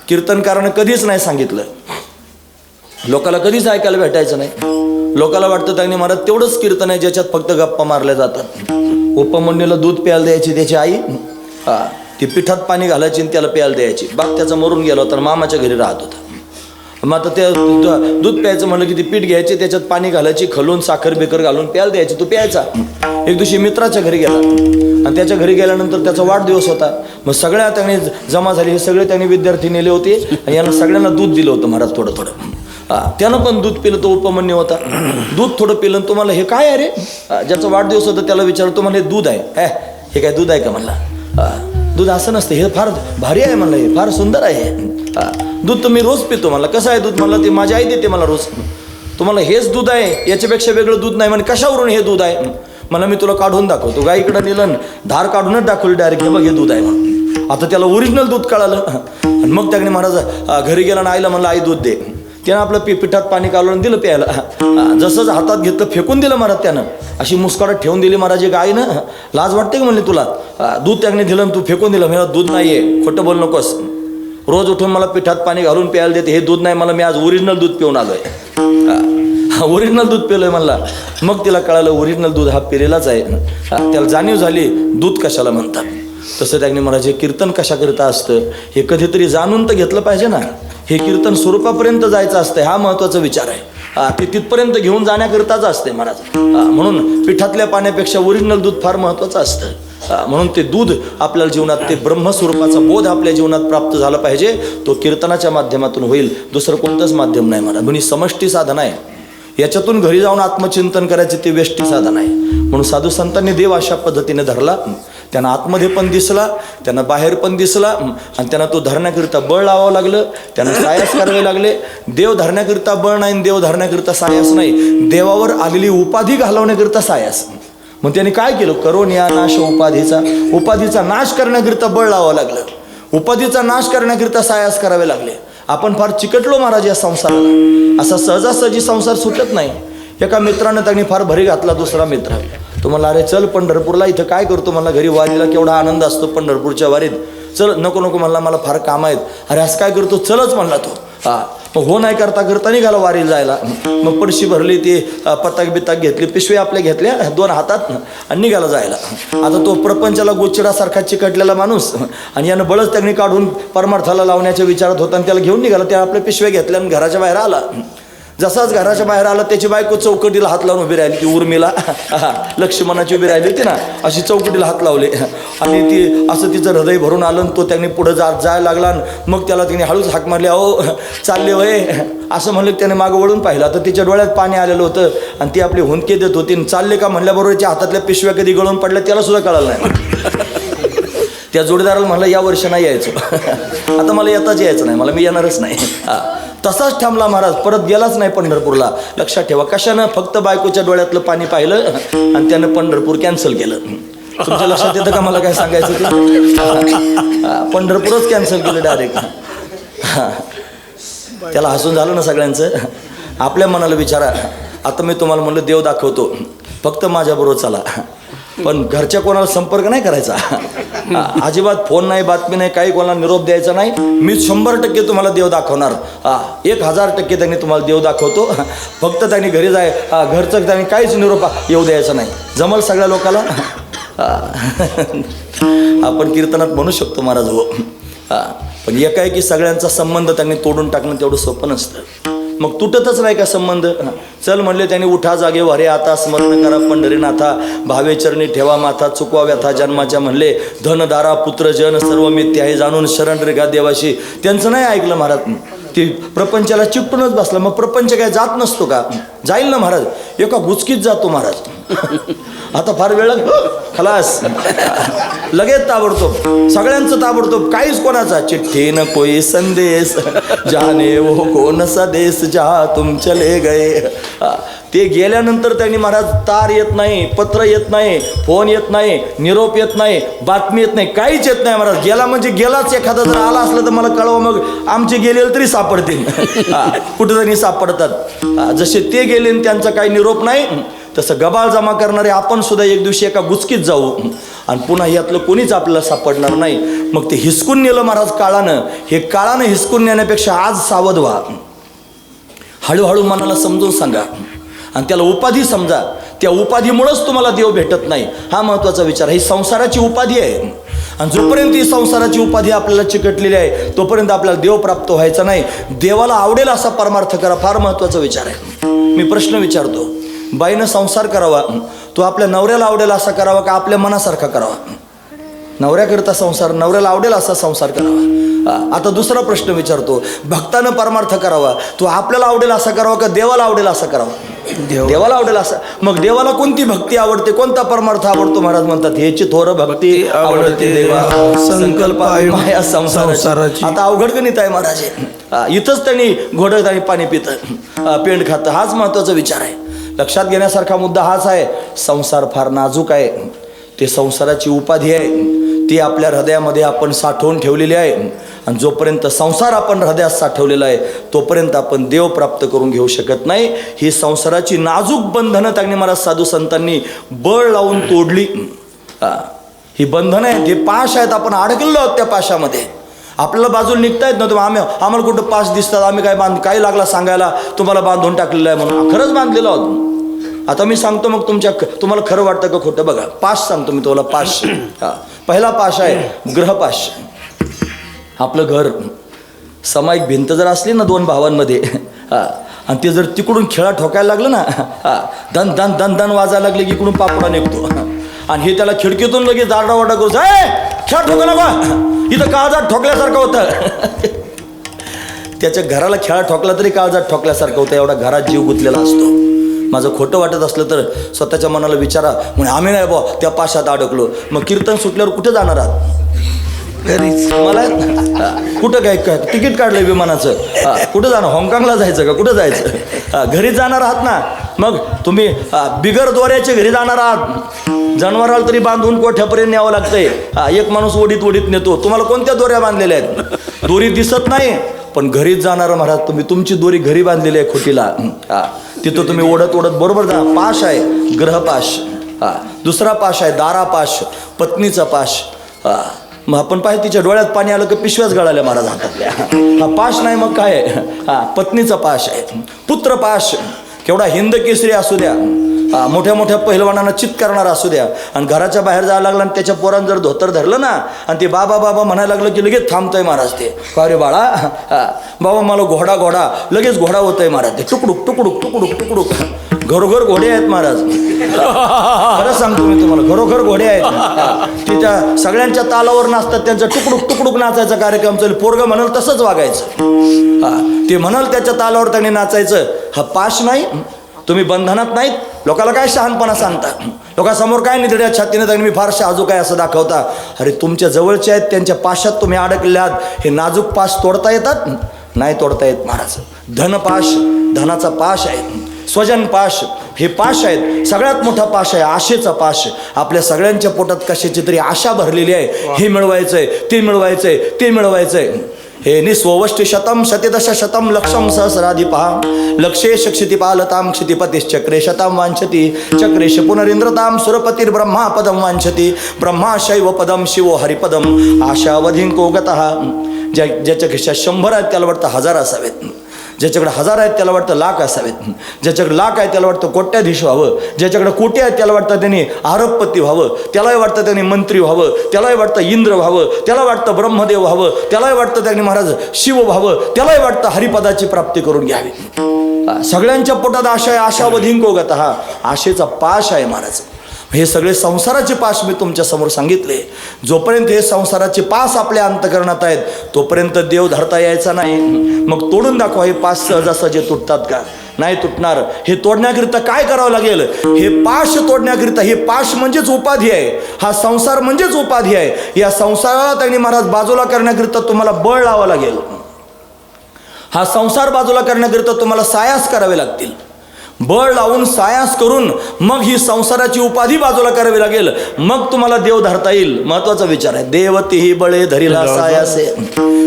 [SPEAKER 1] कीर्तनकारानं कधीच नाही सांगितलं, लोकाला कधीच ऐकायला भेटायचं नाही. लोकाला वाटतं त्यांनी महाराज तेवढंच कीर्तन आहे ज्याच्यात फक्त गप्पा मारल्या जातात. उपमंडीला दूध प्यायला द्यायची त्याची आई, ती पिठात पाणी घालायची आणि त्याला प्यायला द्यायची. बाप त्याचा मरून गेला होता, मामाच्या घरी राहत होता. मग आता त्या दूध प्यायचं म्हणलं की ती पीठ घ्यायची, त्याच्यात पाणी घालायची, खलून साखर बिकर घालून प्यायला द्यायची. तो प्यायचा. एक दिवशी मित्राच्या घरी गेला आणि त्याच्या घरी गेल्यानंतर त्याचा वाढदिवस होता. मग सगळ्या त्यांनी जमा झाली, हे सगळे त्यांनी विद्यार्थी नेले होते आणि यांना सगळ्यांना दूध दिलं होतं महाराज थोडं थोडं. त्यानं पण दूध पिलं, तो उपमन्य होता. दूध थोडं पिलं. तुम्हाला हे काय आहे रे? ज्याचा वाढदिवस होता त्याला विचारलं, तुम्हाला हे दूध आहे? हे काय दूध आहे का म्हणला? दूध असं नसतं, हे फार भारी आहे म्हणलं, हे फार सुंदर आहे. दूध तुम्ही रोज पितो म्हणला. कसं आहे दूध म्हणलं? ते माझी आई देते मला रोज. तुम्हाला हेच दूध आहे, याच्यापेक्षा वेगळं दूध नाही म्हणे. कशावरून हे दूध आहे? मला मी तुला काढून दाखवतो. गाईकडं नेलं, धार काढूनच दाखवली डायरेक्ट, हे बघ हे दूध आहे म्हणून. आता त्याला ओरिजिनल दूध कळालं. आणि मग त्याने महाराज घरी गेला आणि आईला म्हणलं आई दूध दे. त्यानं आपलं पिठात पाणी काढून दिलं प्यायला. जसंच हातात घेतलं फेकून दिलं महाराज त्यानं. अशी मुस्काडत ठेवून दिली महाराज. एक आई ना, लाज वाटते का म्हणली तुला? दूध त्याने दिलं आणि तू फेकून दिलं. मला दूध नाही आहे, खोटं बोल नकोस. रोज उठून मला पिठात पाणी घालून प्यायला देते, हे दूध नाही मला, मी आज ओरिजिनल दूध पिऊन आलोय. ओरिजिनल दूध पिलोय म्हणला. मग तिला कळालं ओरिजिनल दूध हा पिलेलाच आहे. त्याला जाणीव झाली दूध कशाला म्हणतात. तसं त्यांनी महाराज हे कीर्तन कशाकरिता असतं हे कधीतरी जाणून तर घेतलं पाहिजे ना. हे कीर्तन स्वरूपापर्यंत जायचं असतं, हा महत्त्वाचा विचार आहे. ते तिथपर्यंत घेऊन जाण्याकरिताच असते महाराज. म्हणून पिठातल्या पाण्यापेक्षा ओरिजिनल दूध फार महत्त्वाचं असतं. म्हणून ते दूध आपल्या जीवनात, ते ब्रह्मस्वरूपाचा बोध आपल्या जीवनात प्राप्त झाला पाहिजे. तो कीर्तनाच्या माध्यमातून होईल, दुसरं कोणतंच माध्यम नाही मला. म्हणजे समष्टी साधन आहे, याच्यातून घरी जाऊन आत्मचिंतन करायचे ते व्यष्टी साधन आहे. म्हणून साधू संतांनी देव अशा पद्धतीने धरला. त्यांना आतमध्ये पण दिसला, त्यांना बाहेर पण दिसला, आणि त्यांना तो धरण्याकरिता बळ लावावं लागलं, त्यांना सायास करावे लागले. देव धरण्याकरिता बळ नाही, देव धरण्याकरिता सायास नाही, देवावर आलेली उपाधी घालवण्याकरिता सायास. मग त्यांनी काय केलं? करून या नाश उपाधीचा नाश करण्याकरिता बळ लावावं लागलं, उपाधीचा नाश करण्याकरिता सायास करावे लागले. आपण फार चिकटलो महाराज या संसाराला. असा सहजासहजी संसार सुटत नाही. एका मित्रानं त्यांनी फार भरी घातला, दुसरा मित्र तो म्हणला, अरे चल पंढरपूरला. इथं काय करतो म्हणला, घरी वारीला केवढा आनंद असतो पंढरपूरच्या वारीत. चल. नको म्हणला, मला फार काम आहेत. अरे असं काय करतो, चलच म्हणला तो. मग हो नाही करता निघाला वारीला जायला. मग पडशी भरली, ती पताक घेतली, पिशवी आपल्या घेतल्या 2 हातात आणि निघाला जायला. आता तो प्रपंचाला गोचिडासारखा चिकटलेला माणूस, आणि यानं बळच त्यांनी काढून परमार्थाला लावण्याच्या विचारात होता, आणि त्याला घेऊन निघाला. त्या आपल्या पिशव्या घेतल्या आणि घराच्या बाहेर आला. जसाच घराच्या बाहेर आला, त्याची बायको चौकटीला हात लावून उभी राहिली. ती उर्मिला लक्ष्मणाची उभी राहिली होती ना, अशी चौकटीला हात लावले, आणि ती असं तिचं हृदय भरून आलं. तो त्यांनी पुढे जायला लागला. मग त्याला तिने हळूच हाक मारली, अहो चालले वय असं म्हणलं. त्याने मागं वळून पाहिलं, तर तिच्या डोळ्यात पाणी आलेलं होतं, आणि ती आपली हुंदके देत होती. चालले का म्हणल्याबरोबरच्या हातातल्या पिशव्या कधी गळून पडल्या त्याला सुद्धा कळलं नाही. त्या जोडीदाराला म्हणलं, या वर्षी नाही यायचो, आता मला येताच यायचं नाही, मी येणारच नाही. तसाच थांबला महाराज, परत गेलाच नाही पंढरपूरला. लक्षात ठेवा, कशानं? फक्त बायकोच्या डोळ्यातलं पाणी पाहिलं आणि त्यानं पंढरपूर कॅन्सल केलं. तुमच्या लक्षात येतं का मला काय सांगायचं ते? पंढरपूरच कॅन्सल केलं डायरेक्ट. त्याला हसून झालं ना सगळ्यांचं. आपल्या मनाला विचारा, आता मी तुम्हाला म्हणलं देव दाखवतो, फक्त माझ्याबरोबर चला, पण घरच्या कोणाला संपर्क नाही करायचा, अजिबात फोन नाही, बातमी नाही, काही कोणाला निरोप द्यायचा नाही. मी 100% तुम्हाला देव दाखवणार, 1000% त्यांनी तुम्हाला देव दाखवतो. फक्त त्यांनी घरी जाय, घरचं त्यांनी काहीच निरोप येऊ द्यायचा नाही. जमल सगळ्या लोकाला? आपण कीर्तनात म्हणू शकतो महाराज हो, पण एकाएकी सगळ्यांचा संबंध त्यांनी तोडून टाकणं तेवढं सोपं नसतं. मग तुटतच नाही का संबंध? चल म्हणले त्यांनी, उठा जागे वारे आता, स्मरण करा पंढरीनाथा, भावे चरणी ठेवा माथा, चुकवा व्यथा जन्माच्या म्हणले, धन दारा पुत्र जन सर्व मिथ्या आहे, जाणून शरण रेगा देवाशी. त्यांचं नाही ऐकलं महाराज, ते प्रपंचाला चिपटूनच बसला. मग प्रपंच काय जात नसतो का? जाईल ना महाराज, एका गुचकीत जातो महाराज. आता फार वेळ खलास, लगेच ताबडतोब, सगळ्यांचं ताबडतोब, काहीच कोणाचा चिठ्ठी न कोई संदेश, जाने वो कोण सा देश जहा तुम चले गए. ते गेल्यानंतर त्यांनी महाराज तार येत नाही, पत्र येत नाही, फोन येत नाही, निरोप येत नाही, बातमी येत नाही, काहीच येत नाही महाराज. गेला म्हणजे गेलाच. एखादा जर आला असलं तर मला कळवा, मग आमचे गेलेले तरी सापडतील. कुठं तरी सापडतात. जसे ते गेले त्यांचा काही निरोप नाही, तसं गबाळ जमा करणारे आपण सुद्धा एक दिवशी एका गुचकीत जाऊ, आणि पुन्हा यातलं कोणीच आपल्याला सापडणार नाही. मग ते हिसकून नेलं महाराज काळानं. हे काळानं हिसकून नेण्यापेक्षा आज सावध व्हा, हळूहळू मनाला समजून सांगा, आणि त्याला उपाधी समजा. त्या उपाधीमुळंच तुम्हाला देव भेटत नाही, हा महत्त्वाचा विचार. ही संसाराची उपाधी आहे, आणि जोपर्यंत ही संसाराची उपाधी आपल्याला चिकटलेली आहे तोपर्यंत आपल्याला देव प्राप्त व्हायचा नाही. देवाला आवडेल असा परमार्थ करा, फार महत्त्वाचा विचार आहे. मी प्रश्न विचारतो, बाईनं संसार करावा, तो आपल्या नवऱ्याला आवडेल असा करावा का आपल्या मनासारखा करावा? नवऱ्याकरता संसार, नवऱ्याला आवडेल असा संसार करावा. आता दुसरा प्रश्न विचारतो, भक्तानं परमार्थ करावा, तो आपल्याला आवडेल असा करावा का देवाला आवडेल असा करावा? देवाला आवडेल असा. मग देवाला कोणती भक्ती आवडते, कोणता परमार्थ आवडतो? महाराज म्हणतात, हेची थोर भक्ती आवडते देवा, संकल्प माया संसाराची. आता अवघड गणित आहे महाराज. इथंच त्यांनी घोडत आणि पाणी पितं, पेंड खातं. हाच महत्त्वाचा विचार आहे. लक्षात घेण्यासारखा मुद्दा हाच आहे. संसार फार नाजूक आहे, ते संसाराची उपाधी आहे, ती आपल्या हृदयामध्ये आपण साठवून ठेवलेली आहे. आणि जोपर्यंत संसार आपण हृदयात साठवलेला आहे तोपर्यंत आपण देव प्राप्त करून घेऊ शकत नाही. ही संसाराची नाजूक बंधनं त्यांनी मला साधू संतांनी बळ लावून तोडली. ही बंधनं आहेत, हे पाश आहेत, आपण अडकलेलो आहोत त्या पाशामध्ये. आपल्याला बाजूला निघता येत नव्हतं. आम्हाला कुठं पाश दिसतात, आम्ही काय काही लागला सांगायला तुम्हाला बांधून टाकलेलं आहे म्हणून. खरंच बांधलेलो आहोत. आता मी सांगतो, मग तुम्हाला खरं वाटतं का खोटं? बघा, पाश सांगतो मी तुम्हाला. पाश, पहिला पाश आहे ग्रहपाश. आपलं घर, सामायिक भिंत जर असली ना 2 भावांमध्ये, आणि ते जर तिकडून खेळा ठोकायला लागलं ना, दन दन दन दन वाजायला लागले की इकडून पापडा निघतो. आणि हे त्याला खिडकीतून लगेच आरडाओरडा करू खेळ ठोका नको, इथं काळजात ठोकल्यासारखं होतं. त्याच्या घराला खेळा ठोकला तरी काळजात ठोकल्यासारखं होतं, एवढा घरात जीव गुंतलेला असतो. माझं खोटं वाटत असलं तर स्वतःच्या मनाला विचारा, म्हणजे आम्ही नाही बुवा त्या पाशात अडकलो. मग कीर्तन सुटल्यावर कुठे जाणार आहात?
[SPEAKER 3] घरीच.
[SPEAKER 1] मला कुठं काय तिकीट काढलंय विमानाचं, कुठं जाणं, हाँगकाँगला जायचं का, कुठं जायचं? घरी जाणार आहात ना. मग तुम्ही बिगर दोऱ्याचे घरी जाणार आहात. जनावराला तरी बांधून कोठ्यापर्यंत न्यावं लागतंय. एक माणूस ओढीत ओढीत नेतो. तुम्हाला कोणत्या दोऱ्या बांधलेल्या आहेत? दोरी दिसत नाही, पण घरीच जाणार महाराज तुम्ही. तुमची दोरी घरी बांधलेली आहे खोटीला. तिथं तुम्ही ओढत ओढत बरोबर जा. पाश आहे ग्रहपाश, दुसरा पाश आहे दारापाश, पत्नीचा पाश. मग आपण पाहिजे तिच्या डोळ्यात पाणी आलं की पिशव्याच गळाल्या महाराज हातातल्या. हा पाश नाही मग काय आहे? पत्नीचा पाश आहे. पुत्र पाश, केवढा हिंद केसरी असू द्या, मोठ्या मोठ्या पहिलवानांना चित करणारा असू द्या, आणि घराच्या बाहेर जायला लागला आणि त्याच्या पोरानं जर धोतर धरलं ना आणि ते बाबा बाबा म्हणायला लागलं की लगेच थांबतंय महाराज. ते का रे बाळा, बाबा मला घोडा घोडा, लगेच घोडा होतंय महाराज. ते टुकडुक टुकडुक टुकडुक टुकडुक. घरोघर घोडे आहेत महाराज. खरं सांगतो मी तुम्हाला, घरोघर घोडे आहेत. ते त्या सगळ्यांच्या तालावर नाचतात, त्यांचं टुकडुक टुकडुक नाचायचा कार्यक्रम चालू. पोरगं म्हणाल तसंच वागायचं. ते म्हणाल त्याच्या तालावर त्यांनी नाचायचं. हा पाश नाही. तुम्ही बंधनात नाहीत. लोकाला काय शहाणपणा सांगता, लोकांसमोर काय निधड्या छातीने त्यांनी मी फार शहाजू काय असं दाखवता. अरे तुमच्या जवळचे आहेत त्यांच्या पाशात तुम्ही अडकले आहात. हे नाजूक पाश तोडता येतात? नाही तोडता येत महाराज. धनपाश, धनाचा पाश आहे. स्वजन पाश, हे पाश आहेत. सगळ्यात मोठा पाश आहे आशेचा पाश. आपल्या सगळ्यांच्या पोटात कशाची तरी आशा भरलेली आहे. हे मिळवायचंय, ते मिळवायचंय, ते मिळवायचंय. हे निस्वष्टी शतम शतिदश शतम लक्षम सहस्राधिपा लक्षेश क्षितिपालतां क्षितिपतिश्चक्रे शतम वांछति चक्रेश पुनरिंद्रतां सुरपतिर्ब्रह्मा पदम वांछति ब्रह्मा शैव पदम शिवो हरिपदम आशावधिंको गतः. ज्याच्या खिशात 100 आहेत त्याला वाटतं 1000 असावेत. ज्याच्याकडे 1000 आहेत त्याला वाटतं लाख असावेत. ज्याच्याकडे लाख आहे त्याला वाटतं कोट्याधीश व्हावं. ज्याच्याकडे कोटी आहेत त्याला वाटतं त्यांनी अरबपती व्हावं. त्यालाही वाटतं त्यांनी मंत्री व्हावं. त्यालाही वाटतं इंद्र व्हावं. त्याला वाटतं ब्रह्मदेव व्हावं. त्यालाही वाटतं त्यांनी महाराज शिव व्हावं. त्यालाही वाटतं हरिपदाची प्राप्ती करून घ्यावी. सगळ्यांच्या पोटात आशा आहे. आशावधिंको गतः. आशेचा पाश आहे महाराज. हे सगळे संसाराचे पाश मी तुमच्या समोर सांगितले. जोपर्यंत हे संसाराचे पास आपल्या अंतकरणात आहेत तोपर्यंत देव धरता यायचा नाही. मग तोडून दाखवा. हे पाश सहजासहजी तुटतात का? नाही तुटणार. हे तोडण्याकरिता काय करावं लागेल? हे पाश तोडण्याकरिता, हे पाश म्हणजेच उपाधी आहे. हा संसार म्हणजेच उपाधी आहे. या संसाराला त्यांनी महाराज बाजूला करण्याकरिता तुम्हाला बळ लावावं लागेल. हा संसार बाजूला करण्याकरिता तुम्हाला सायास करावे लागतील. बळ लावून सायास करून मग ही संसाराची उपाधी बाजूला करावी लागेल. मग तुम्हाला देव धरता येईल. महत्वाचा विचार आहे. देवतीही बळे धरिला सायासे.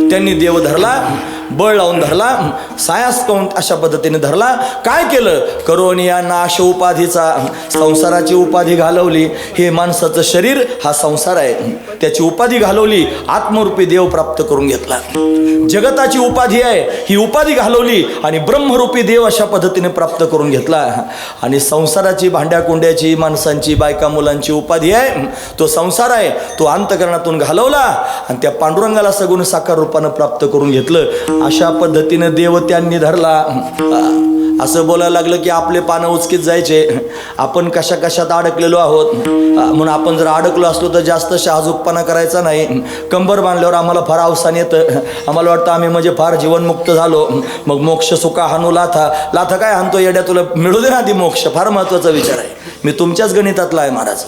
[SPEAKER 1] त्यांनी देव धरला, बळ लावून धरला, सायास करून अशा पद्धतीने धरला. काय केलं? करोनिया नाश उपाधीचा. संसाराची उपाधी घालवली. हे माणसाचं शरीर हा संसार आहे. त्याची उपाधी घालवली. आत्मरूपी देव प्राप्त करून घेतला. जगताची उपाधी आहे, ही उपाधी घालवली आणि ब्रह्मरूपी देव अशा पद्धतीने प्राप्त करून घेतला. आणि संसाराची, भांड्या कुंड्याची, माणसांची, बायका मुलांची उपाधी आहे, तो संसार आहे, तो अंतकरणातून घालवला आणि त्या पांडुरंगाला सगुण साकार रूपानं प्राप्त करून घेतलं. अशा पद्धतीने देव त्यांनी धरला. असं बोलायला लागलं की आपले पानं उचकीत जायचे. आपण कशा कशात अडकलेलो आहोत. म्हणून आपण जर अडकलो असलो तर जास्त शहाजूकपणा करायचा नाही. कंबर बांधल्यावर आम्हाला फार अवसान येतं. आम्हाला वाटतं आम्ही म्हणजे फार जीवनमुक्त झालो. मग मोक्ष सुका हानू लाथा. लाथा काय हाणतो येड्या, तुला मिळू दे ना आधी मोक्ष. फार महत्वाचा विचार आहे. मी तुमच्याच गणितातला आहे महाराज.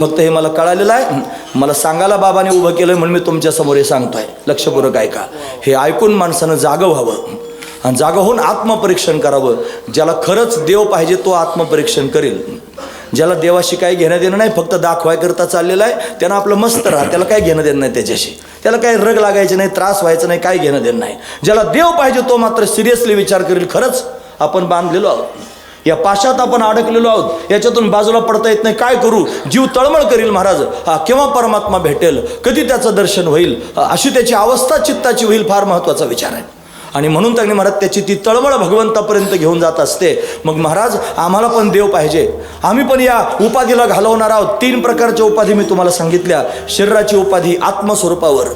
[SPEAKER 1] फक्त हे मला कळालेलं आहे. मला सांगायला बाबाने उभं केलं म्हणून मी तुमच्या समोर हे सांगतोय. लक्षपूर्वक ऐका. हे ऐकून माणसानं जागं व्हावं आणि जागा होऊन आत्मपरीक्षण करावं. ज्याला खरंच देव पाहिजे तो आत्मपरीक्षण करेल. ज्याला देवाशी काही घेणं देणं नाही, फक्त दाखवायकरता चाललेला आहे, त्यानं आपलं मस्त राहा. त्याला काही घेणं देणं नाही त्याच्याशी. त्याला काही रग लागायचे नाही, त्रास व्हायचं नाही, काही घेणं देणं नाही. ज्याला देव पाहिजे तो मात्र सिरियसली विचार करेल. खरंच आपण बांधलेलो आहोत, या पाशात आपण अडकलेलो आहोत, याच्यातून बाजूला पडता येत नाही. काय करू? जीव तळमळ करील महाराज. केव्हा परमात्मा भेटेल, कधी त्याचं दर्शन होईल, अशी त्याची अवस्था चित्ताची होईल. फार महत्त्वाचा विचार आहे. आणि म्हणून त्यांनी महाराज त्याची ती तळमळ भगवंतापर्यंत घेऊन जात असते. मग महाराज आम्हाला पण देव पाहिजे. आम्ही पण या उपाधीला घालवणार आहोत. 3 प्रकारच्या उपाधी मी तुम्हाला सांगितल्या. शरीराची उपाधी आत्मस्वरूपावर,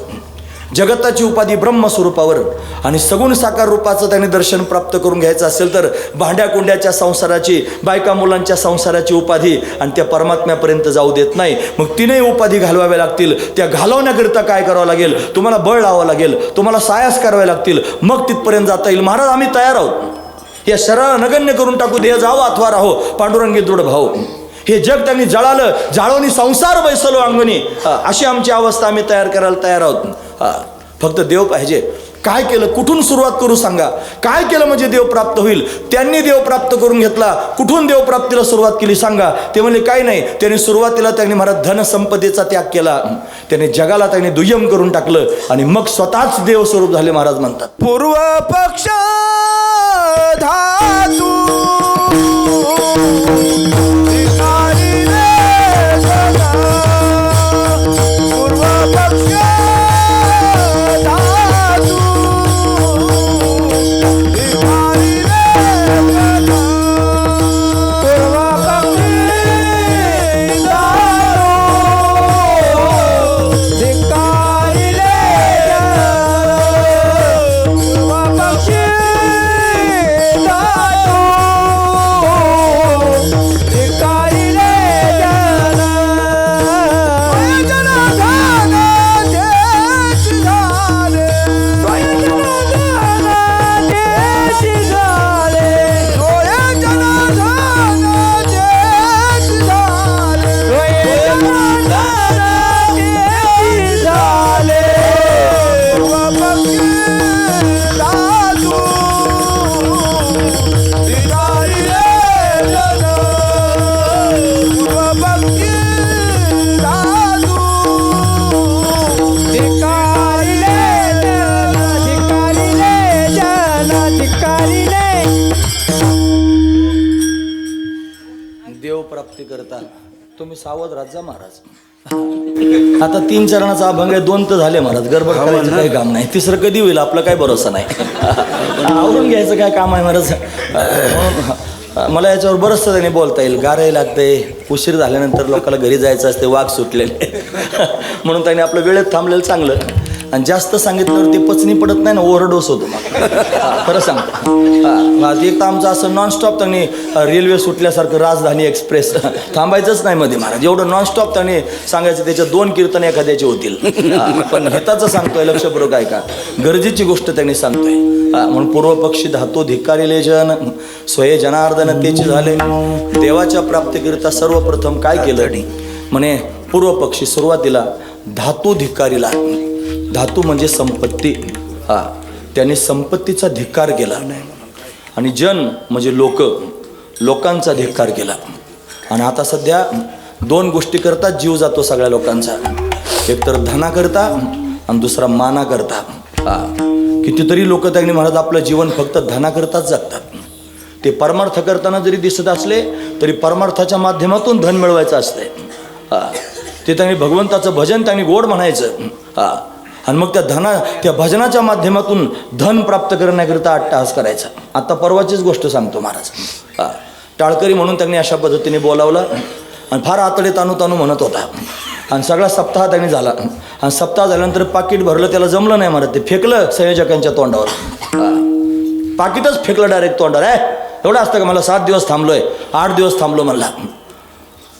[SPEAKER 1] जगताची उपाधी ब्रह्मस्वरूपावर आणि सगुण साकार रूपाचं त्यांनी दर्शन प्राप्त करून घ्यायचं असेल तर भांड्या कुंड्याच्या संसाराची, बायका मुलांच्या संसाराची उपाधी आणि त्या परमात्म्यापर्यंत जाऊ देत नाही. मग तीनही उपाधी घालवाव्या लागतील. त्या घालवण्याकरिता काय करावं लागेल? तुम्हाला बळ लावावं लागेल, तुम्हाला सायास करावे लागतील, मग तिथपर्यंत जाता येईल. महाराज आम्ही तयार आहोत. या शरीराला नगण्य करून टाकू, देह जावं अथवा राहो, पांडुरंगी दृढ भाऊ. हे जग त्यांनी जळालं, जाळवणी संसार बैसलो अंगणी, अशी आमची अवस्था आम्ही तयार करायला तयार आहोत. फक्त देव पाहिजे. काय केलं, कुठून सुरुवात करू सांगा? काय केलं म्हणजे देव प्राप्त होईल? त्यांनी देव प्राप्त करून घेतला. कुठून देव प्राप्तीला सुरुवात केली सांगा? ते म्हणले काय नाही. त्यांनी सुरुवातीला त्यांनी महाराज धनसंपदेचा त्याग केला. त्यांनी जगाला त्यांनी दुय्यम करून टाकलं आणि मग स्वतःच देव स्वरूप झाले. महाराज म्हणतात
[SPEAKER 3] पूर्व पक्ष धातू
[SPEAKER 1] प्राप्ती करता तुम्ही सावध राहत जा महाराज. आता 3 चरणाचा अभंग आहे, 2 तर झाले महाराज. गडबड करायचं काही काम नाही. तिसरं कधी होईल आपला काय भरोसा नाही. आवरून घ्यायचं काय काम आहे महाराज. मला याच्यावर बरंचसं त्यांनी बोलता येईल. गारही लागते, उशीर झाल्यानंतर लोकांना घरी जायचं असते, वाघ सुटलेले म्हणून त्यांनी आपलं वेळेत थांबलेलं चांगलं. आणि जास्त सांगितल्यावर ते पचनी पडत नाही ना, ओव्हरडोस होतो मग. खरं सांगतो. एक तर आमचं असं नॉनस्टॉप त्यांनी रेल्वे सुटल्यासारखं राजधानी एक्सप्रेस थांबायचंच नाही मध्ये महाराज. एवढं नॉनस्टॉप त्यांनी सांगायचं. त्याच्या 2 कीर्तन एखाद्याचे होतील. पण हिताचं सांगतोय, लक्षपूर्वक ऐका. गरजेची गोष्ट त्यांनी सांगतोय. म्हणून पूर्वपक्षी धातू धिक्कारिले जन स्वये जनार्दन तेचे झाले. देवाच्या प्राप्तीकरिता सर्वप्रथम काय केलं म्हणे? पूर्वपक्षी सुरुवातीला धातू धिक्कारीला. धातू म्हणजे संपत्ती. त्यांनी संपत्तीचा धिक्कार केला. आणि जन म्हणजे लोकांचा धिक्कार केला. आणि आता सध्या 2 गोष्टी करता जीव जातो सगळ्या लोकांचा. एक तर धनाकरता आणि दुसरा मानाकरता. कितीतरी लोक त्यांनी म्हणत आपलं जीवन फक्त धनाकरताच जगतात. ते परमार्थ करताना जरी दिसत असले तरी परमार्थाच्या माध्यमातून धन मिळवायचं असतंय. ते त्यांनी भगवंताचं भजन त्यांनी गोड म्हणायचं. आणि मग त्या भजनाच्या माध्यमातून धन प्राप्त करण्याकरिता अट्टहास करायचा. आता परवाचीच गोष्ट सांगतो महाराज. टाळकरी म्हणून त्यांनी अशा पद्धतीने बोलावलं आणि फार आतडे तानू म्हणत होता. आणि सगळा सप्ताह त्यांनी झाला. आणि सप्ताह झाल्यानंतर पाकिट भरलं, त्याला जमलं नाही महाराज. ते फेकलं संयोजकांच्या तोंडावर. पाकिटच फेकलं डायरेक्ट तोंडावर. एवढं असतं का? मला 7 दिवस थांबलोय, 8 दिवस थांबलो म्हणला.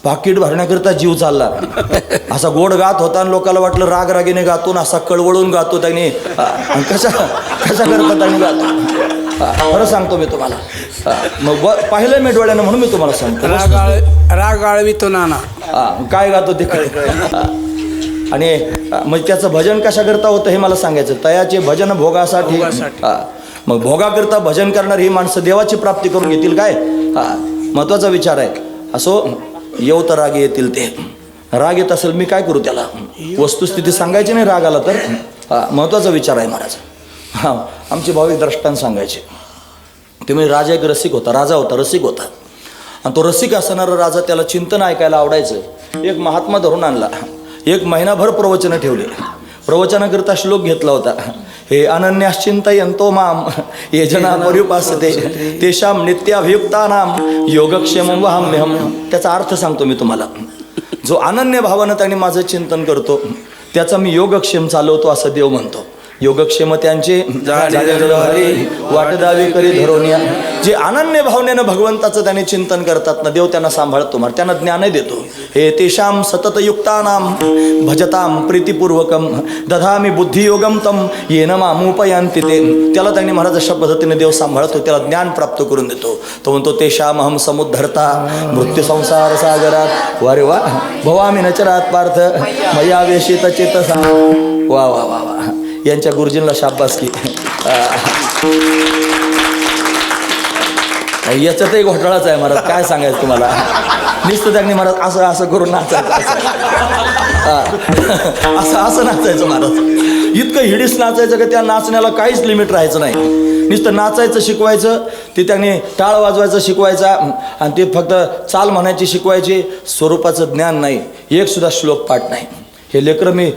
[SPEAKER 1] पाकिट भरण्याकरिता जीव चालला. असा गोड गात होता आणि लोकांना वाटलं रागरागीने गातो ना, असा कळवळून गातो त्यांनी. कशा करता त्यांनी गातो. खरं सांगतो मी तुम्हाला. मग पाहिलं मी डोळ्यानं म्हणून मी तुम्हाला सांगतो.
[SPEAKER 2] राग आळवितो नाना.
[SPEAKER 1] काय गातो ते कळे. आणि मग त्याचं भजन कशा करता होतं हे मला सांगायचं. तयाचे भजन भोगासाठी. मग भोगाकरता भजन करणारी ही माणसं देवाची प्राप्ती करून घेतील काय? महत्वाचा विचार आहे. असो येऊ तर राग येतील. ते राग येत असेल मी काय करू त्याला? वस्तुस्थिती सांगायची नाही राग आला तर. महत्वाचा विचार आहे महाराज. आमचे भाविक द्रष्टांत सांगायचे. ते म्हणजे राजा एक रसिक होता, राजा होता, रसिक होता. आणि तो रसिक असणारा राजा, त्याला चिंतन ऐकायला आवडायचं. एक महात्मा धरून आणला. 1 महिनाभर प्रवचनं ठेवले. प्रवचनाकरिता श्लोक घेतला होता. हे अनन्याश्चिंतयन्तो माम ये जना पर्युपासते तेषां नित्याभियुक्तानां योगक्षेमं वहाम्यहम्. त्याचा अर्थ सांगतो मी तुम्हाला. जो अनन्य भावानं त्यांनी माझं चिंतन करतो, त्याचा मी योगक्षेम चालवतो असं देव म्हणतो. योगक्षेम त्यांचे वाट दावी करी धरोनिया. जे अनन्य भावनेनं भगवंताचं त्याने चिंतन करतात ना, देव त्यांना सांभाळतो, मग त्यांना ज्ञानही देतो. हे तेषाम सतत युक्तानाम भजताम प्रीतिपूर्वकम दधामी बुद्धियोगम तम येन मामुपयांती ते. त्याला त्यांनी महाराज अशा पद्धतीने देव सांभाळतो, त्याला ज्ञान प्राप्त करून देतो. तो म्हणतो तेषाम अहम समुद्धरता मृत्यू संसार सागरात वारे वा भवामी नचरात पार्थ मया वेशित चेतसा. वा वा वा वा. यांच्या गुरुजींना शाबासकी. याच्यातही घोटाळाच आहे महाराज, काय सांगायचं तुम्हाला. नुसतं त्यांनी महाराज असं असं करून नाचायचं, असं असं नाचायचं महाराज. इतकं हिडीस नाचायचं की त्या नाचण्याला काहीच लिमिट राहायचं नाही. नुसतं नाचायचं शिकवायचं, ते त्यांनी टाळ वाजवायचं शिकवायचा, आणि ते फक्त चाल म्हणायची शिकवायची. स्वरूपाचं ज्ञान नाही, एक सुद्धा श्लोक पाठ नाही. हे लेकरं मी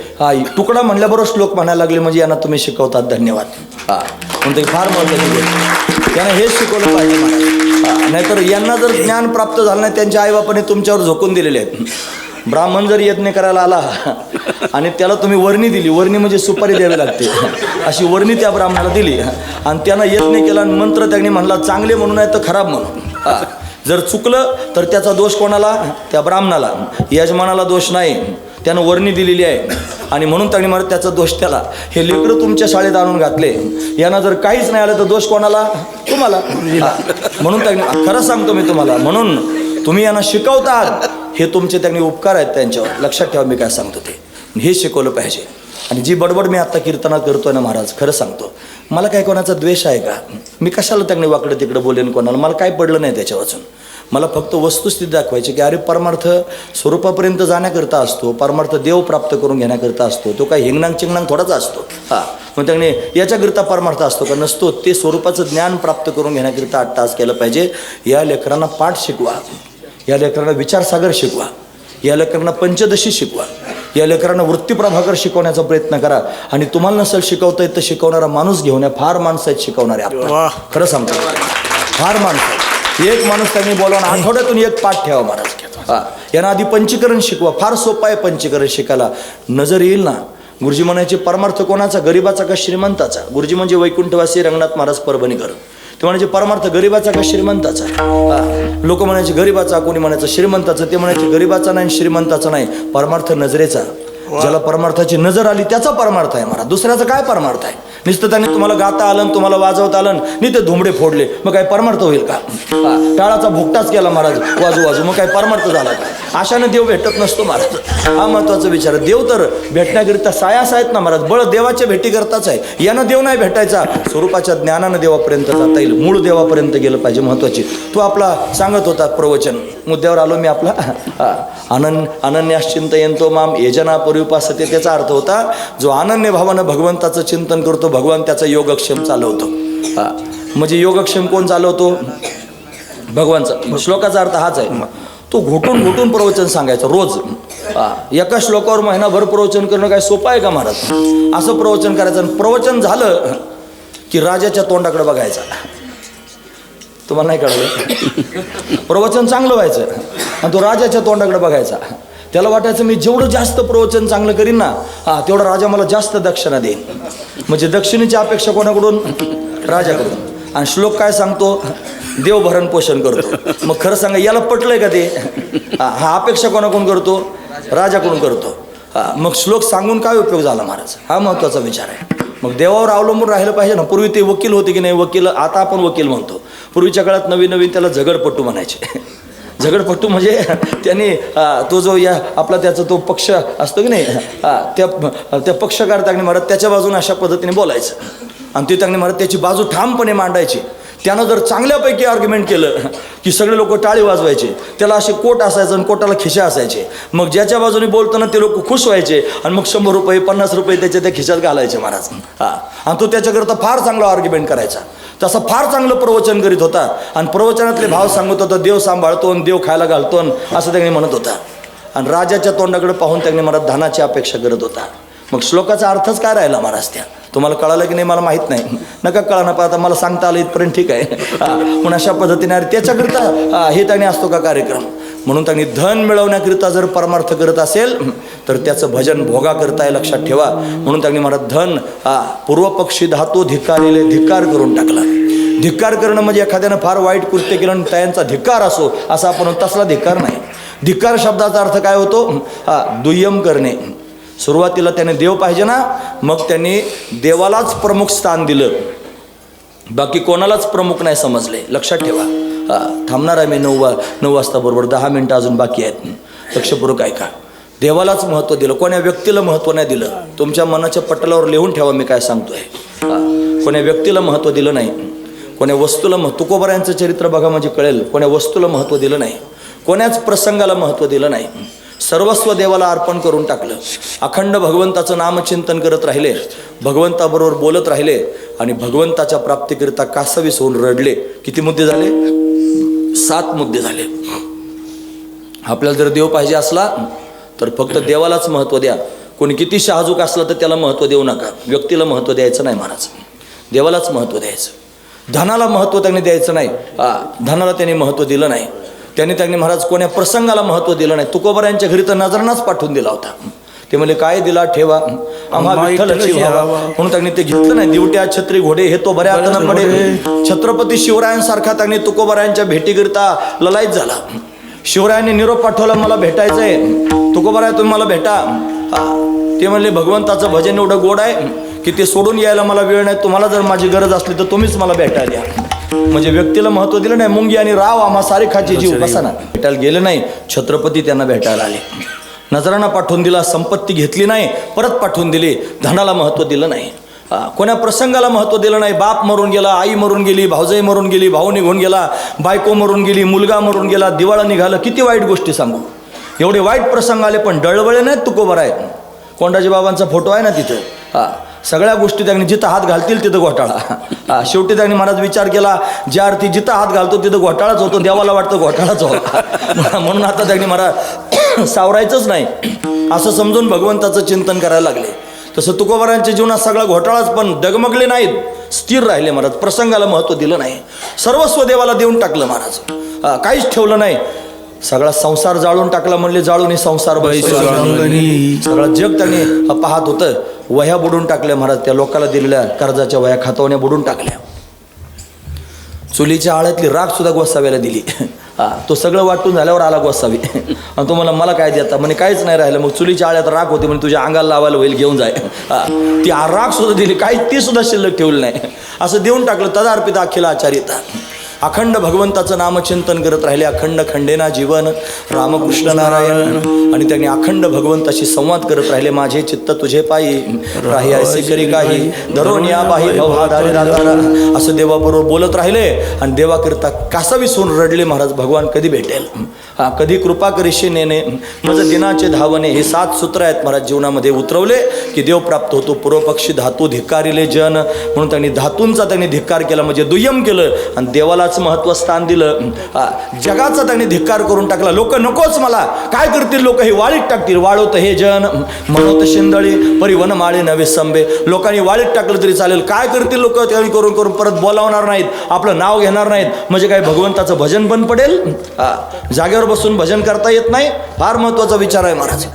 [SPEAKER 1] तुकडा म्हणल्याबरोबर श्लोक म्हणायला लागले म्हणजे यांना तुम्ही शिकवतात, धन्यवाद. म्हणतो फार महत्त्वाची त्यांना हेच शिकवलं पाहिजे मला. नाहीतर यांना जर ज्ञान प्राप्त झालं नाही, त्यांच्या आईबापाने तुमच्यावर झोकून दिलेले आहेत. ब्राह्मण जर यज्ञ करायला आला आणि त्याला तुम्ही वर्णी दिली, वर्णी म्हणजे सुपारी द्यावी लागते, अशी वर्णी त्या ब्राह्मणाला दिली आणि त्यानं यज्ञ केला आणि मंत्र त्यांनी म्हणला चांगले म्हणून नाही तर खराब म्हणून. जर चुकलं तर त्याचा दोष कोणाला? त्या ब्राह्मणाला. यजमानाला दोष नाही, त्यानं वर्णी दिलेली आहे आणि म्हणून त्यांनी मला त्याचा दोष त्याला. हे लेकरं तुमच्या शाळेत आणून घातले, यांना जर काहीच नाही आलं तर दोष कोणाला? तुम्हाला. म्हणून त्यांनी, खरं सांगतो मी तुम्हाला, म्हणून तुम्ही यांना शिकवतात, हे तुमचे त्यांनी उपकार आहेत त्यांच्यावर. लक्षात ठेवा मी काय सांगतो ते, हे शिकवलं पाहिजे. आणि जी बडबड मी आता कीर्तनात करतोय ना महाराज, खरं सांगतो, मला काय कोणाचा द्वेष आहे का? मी कशाला त्यांनी वाकडं तिकडं बोलेन कोणाला? मला काय पडलं नाही त्याच्या वाचून. मला फक्त वस्तुस्थिती दाखवायची की अरे परमार्थ स्वरूपापर्यंत जाण्याकरता असतो, परमार्थ देव प्राप्त करून घेण्याकरता असतो. तो काय हिंगणांग चिंगणांग थोडाच असतो. मग त्याने याच्याकरिता परमार्थ असतो का? नसतो. ते स्वरूपाचं ज्ञान प्राप्त करून घेण्याकरिता 8 तास केलं पाहिजे. या लेकरांना पाठ शिकवा, या लेकरांना विचारसागर शिकवा, या लेकरांना पंचदशी शिकवा, या लेकरांना वृत्तीप्रभाकर शिकवण्याचा प्रयत्न करा. आणि तुम्हाला नसेल शिकवता येत तर शिकवणारा माणूस घेऊन या. फार माणसं आहेत शिकवणारे आपल्याला, खरं सांगतो, फार माणसं. एक माणूस त्यांनी बोलावून आठवड्यातून एक पाठ ठेवा महाराज. यांना आधी पंचीकरण शिकवा. फार सोपं आहे पंचीकरण शिकायला. नजर येईल ना. गुरुजी म्हणायचे परमार्थ कोणाचा? गरिबाचा का श्रीमंताचा? गुरुजी म्हणजे वैकुंठवासी रंगनाथ महाराज परभणीकर. ते म्हणायचे परमार्थ गरिबाचा का श्रीमंताचा? लोक म्हणायचे गरिबाचा, कोणी म्हणायचं श्रीमंताचं. ते म्हणायचे गरिबाचा नाही श्रीमंताचा नाही, परमार्थ नजरेचा. ज्याला परमार्थाची नजर आली त्याचा परमार्थ आहे महाराज. दुसऱ्याचा काय परमार्थ आहे? नुसतं त्याने तुम्हाला गाता आलं, तुम्हाला वाजवता आलं, नाही ते धुमडे फोडले, मग काय परमार्थ होईल का? टाळाचा भुकटाच केला महाराज वाजू वाजू, मग काय परमार्थ झाला का? अशाने देव भेटत नसतो महाराज. हा महत्वाचा विचार. देव तर भेटण्याकरिता सायास आहेत ना महाराज. बळ देवाच्या भेटी करताच आहे. यानं देव नाही भेटायचा, स्वरूपाच्या ज्ञानानं देवापर्यंत जाता येईल. मूळ देवापर्यंत गेलं पाहिजे. महत्वाची तो आपला सांगत होता प्रवचन. मुद्द्यावर आलो मी आपला. अनन्याश्चिंतयन्तो माम येजना परिउपासते. त्याचा अर्थ होता जो अनन्य भावानं भगवंताचं चिंतन करतो, भगवान त्याचा योगक्षेम चालवतो. म्हणजे योगक्षेम कोण चालवतो? भगवानचा. श्लोकाचा अर्थ हाच आहे. तो घोटून घोटून प्रवचन सांगायचं रोज. एका श्लोकावर महिनाभर प्रवचन करणं काय सोपं आहे का महाराज? असं प्रवचन करायचं. आणि प्रवचन झालं की राजाच्या तोंडाकडे बघायचा. तुम्हाला नाही कळलं? प्रवचन चांगलं व्हायचं आणि तो राजाच्या तोंडाकडे बघायचा. त्याला वाटायचं मी जेवढं जास्त प्रवचन चांगलं करीन ना, तेवढा राजा मला जास्त दक्षिणा देईन. म्हणजे दक्षिणेची अपेक्षा कोणाकडून? राजाकडून. आणि श्लोक काय सांगतो? देव भरण पोषण करतो. मग खरं सांगा याला पटलंय का ते? हा अपेक्षा कोणाकडून करतो? राजाकडून करतो. मग श्लोक सांगून काय उपयोग झाला महाराज? हा महत्वाचा विचार आहे. मग देवावर अवलंबून राहिलं पाहिजे ना. पूर्वी ते वकील होते की नाही? वकील. आता आपण वकील म्हणतो. पूर्वीच्या काळात नवीन नवीन त्याला झगडपट्टू म्हणायचे. झगडपट्टू म्हणजे त्यांनी तो जो या आपला त्याचा तो पक्ष असतो की नाही, त्या पक्षकार त्यांनी महाराज त्याच्या बाजूने अशा पद्धतीने बोलायचं आणि ते त्यांनी महाराज त्याची बाजू ठामपणे मांडायची. त्यानं जर चांगल्यापैकी आर्ग्युमेंट केलं की सगळे लोक टाळी वाजवायचे. त्याला असे कोट असायचं आणि कोटाला खिशा असायचे. मग ज्याच्या बाजूने बोलताना ते लोक खुश व्हायचे आणि मग 100 रुपये 50 रुपये त्याच्या त्या खिशात घालायचे महाराज. आणि तो त्याच्याकरता फार चांगला आर्ग्युमेंट करायचा. तसं फार चांगलं प्रवचन करीत होता आणि प्रवचनातले भाव सांगत होता. देव सांभाळतो आणि देव खायला घालतो असं त्यांनी म्हणत होता. आणि राजाच्या तोंडाकडे पाहून त्यांनी मला धनाची अपेक्षा करत होता. मग श्लोकाचा अर्थच काय राहिला महाराज? त्या तुम्हाला कळालं की नाही मला माहीत नाही. नका कळा ना, आता मला सांगता आलं इथपर्यंत ठीक आहे. पण अशा पद्धतीने अरे त्याच्याकरिता हे त्याने असतो का कार्यक्रम? म्हणून त्यांनी धन मिळवण्याकरिता जर परमार्थ करत असेल तर त्याचं भजन भोगा करताय, लक्षात ठेवा. म्हणून त्यांनी मला धन पूर्वपक्षी धातू धिक्कारिले, धिक्कार करून टाकला. धिक्कार करणं म्हणजे एखाद्यानं फार वाईट कृत्य केलं आणि त्यांचा धिक्कार असो असं आपण, तसला धिक्कार नाही. धिक्कार शब्दाचा अर्थ काय होतो? दुय्यम करणे. सुरुवातीला त्याने देव पाहिजे ना, मग त्यांनी देवालाच प्रमुख स्थान दिलं, बाकी कोणालाच प्रमुख नाही समजले. लक्षात ठेवा. थांबणार आहे मी 9 वाजता बरोबर 10 मिनटं अजून बाकी आहेत. लक्षपूर्वक ऐका. देवालाच महत्त्व दिलं, कोण्या व्यक्तीला महत्त्व नाही दिलं. तुमच्या मनाच्या पटलावर लिहून ठेवा मी काय सांगतोय. कोण्या व्यक्तीला महत्त्व दिलं नाही, कोण्या वस्तूला तुकोबरायांचं चरित्र बघा म्हणजे कळेल. कोण्या वस्तूला महत्त्व दिलं नाही, कोण्याच प्रसंगाला महत्त्व दिलं नाही. सर्वस्व देवाला अर्पण करून टाकलं. अखंड भगवंताचं नामचिंतन करत राहिले, भगवंताबरोबर बोलत राहिले आणि भगवंताच्या प्राप्तीकरिता कासवीस होऊन रडले. किती मुद्दे झाले? 7 मुद्दे झाले. आपल्याला जर देव पाहिजे असला तर फक्त देवालाच महत्त्व द्या. कोणी किती शहाजूक असला तर त्याला महत्त्व देऊ नका. व्यक्तीला महत्त्व द्यायचं नाही महाराज, देवालाच महत्त्व द्यायचं. धनाला महत्त्व त्यांनी द्यायचं नाही. धनाला त्यांनी महत्त्व दिलं नाही. त्यांनी महाराज कोण्या प्रसंगाला महत्त्व दिलं नाही. तुकोबरायांच्या घरी तर नजरानाच पाठवून दिला होता. ते म्हणजे काय दिला ठेवा आम्हा विठ्ठलाची व्हावा, म्हणून त्यांनी ते घेतलं नाही. दिवट्या छत्री घोडे हे तो बऱ्या हातानं पडे. छत्रपती शिवरायांसारखा त्यांनी तुकोबरायांच्या भेटीकरिता ललायत झाला. शिवरायांनी निरोप पाठवला, मला भेटायचंय, तुकोबराय तुम्ही मला भेटा. ते म्हणले भगवंताचं भजन एवढं गोड आहे की ते सोडून यायला मला वेळ नाही. तुम्हाला जर माझी गरज असली तर तुम्हीच मला भेटायला या. म्हणजे व्यक्तीला महत्त्व दिलं नाही. मुंगी आणि राव आम्हा सारेखाची जीव बसा ना. भेटायला गेले नाही, छत्रपती त्यांना भेटायला आले. नजराना पाठवून दिला, संपत्ती घेतली नाही, परत पाठवून दिली. धनाला महत्त्व दिलं नाही, कोण्या प्रसंगाला महत्त्व दिलं नाही. बाप मरून गेला, आई मरून गेली, भाऊजाई मरून गेली, भाऊ निघून गेला, बायको मरून गेली, मुलगा मरून गेला, दिवाळं निघालं, किती वाईट गोष्टी सांगू. एवढे वाईट प्रसंग आले पण डळवळे नाहीत. तुकोबर आहे, कोंडाजी बाबांचा फोटो आहे ना तिथं. सगळ्या गोष्टी त्यांनी जिथं हात घालतील तिथं घोटाळा. शेवटी त्यांनी महाराज विचार केला, ज्या अर्थी जिथं हात घालतो तिथं घोटाळाच होतो. देवाला वाटतं घोटाळाच होता. म्हणून आता त्यांनी महाराज सावरायचंच नाही असं समजून भगवंताचं चिंतन करायला लागले. तसं तुकोबारांच्या जीवनात सगळा घोटाळाच, पण डगमगले नाहीत, स्थिर राहिले महाराज. प्रसंगाला महत्त्व दिलं नाही, सर्वस्व देवाला देऊन टाकलं महाराज. काहीच ठेवलं नाही. सगळा संसार जाळून टाकला. म्हणले जाळून संसार सगळं जग त्यांनी पाहत होतं. वह्या बुडून टाकल्या महाराज. त्या लोकाला दिलेल्या कर्जाच्या वह्या खातवण्या बुडून टाकल्या. चुलीच्या आळ्यातली राख सुद्धा गोसाव्याला दिली. तो सगळं वाटून झाल्यावर आला गोसावी आणि तो मला काय देता म्हणे, काहीच नाही राहिलं. मग चुलीच्या आळ्यात राख होती म्हणजे तुझ्या अंगाला लावायला होईल, घेऊन जाय. ती राख सुद्धा दिली, काही ती सुद्धा शिल्लक ठेवली नाही. असं देऊन टाकलं. तदार्पित अखिल आचार्यता. अखंड भगवंताचं नामचिंतन करत राहिले. अखंड खंडेना जीवन रामकृष्ण नारायण. आणि त्यांनी अखंड भगवंताशी संवाद करत राहिले. माझे चित्त तुझे पायी राही ऐसे करी काही धरून या बाही भवहादारी रातारा. असं देवाबरोबर बोलत राहिले आणि देवाकरिता कासावीसून रडले महाराज. भगवान कधी भेटेल, कधी कृपा करीशी नेणे मज दिनाचे धावणे. हे 7 सूत्र आहेत महाराज जीवनामध्ये उतरवले की देव प्राप्त होतो. पूर्वपक्षी धातू धिक्कारिले जन, म्हणून त्यांनी धातूंचा त्यांनी धिक्कार केला, म्हणजे दुय्यम केलं आणि देवालाच महत्त्व स्थान दिलं. जगाचा त्यांनी धिक्कार करून टाकला. लोक नकोच मला, काय करतील लोक, हे वाळीत टाकतील. वाळवत हे जन म्हणत शिंदळी परिवन माळे नवे संबे. लोकांनी वाळीत टाकलं तरी चालेल, काय करतील लोक, त्यांनी करून करून परत बोलावणार नाहीत, आपलं नाव घेणार नाहीत. म्हणजे काय भगवंताचं भजन बंद पडेल? जागेवर बसून भजन करता येत नाही, फार महत्त्वाचा विचार आहे महाराज.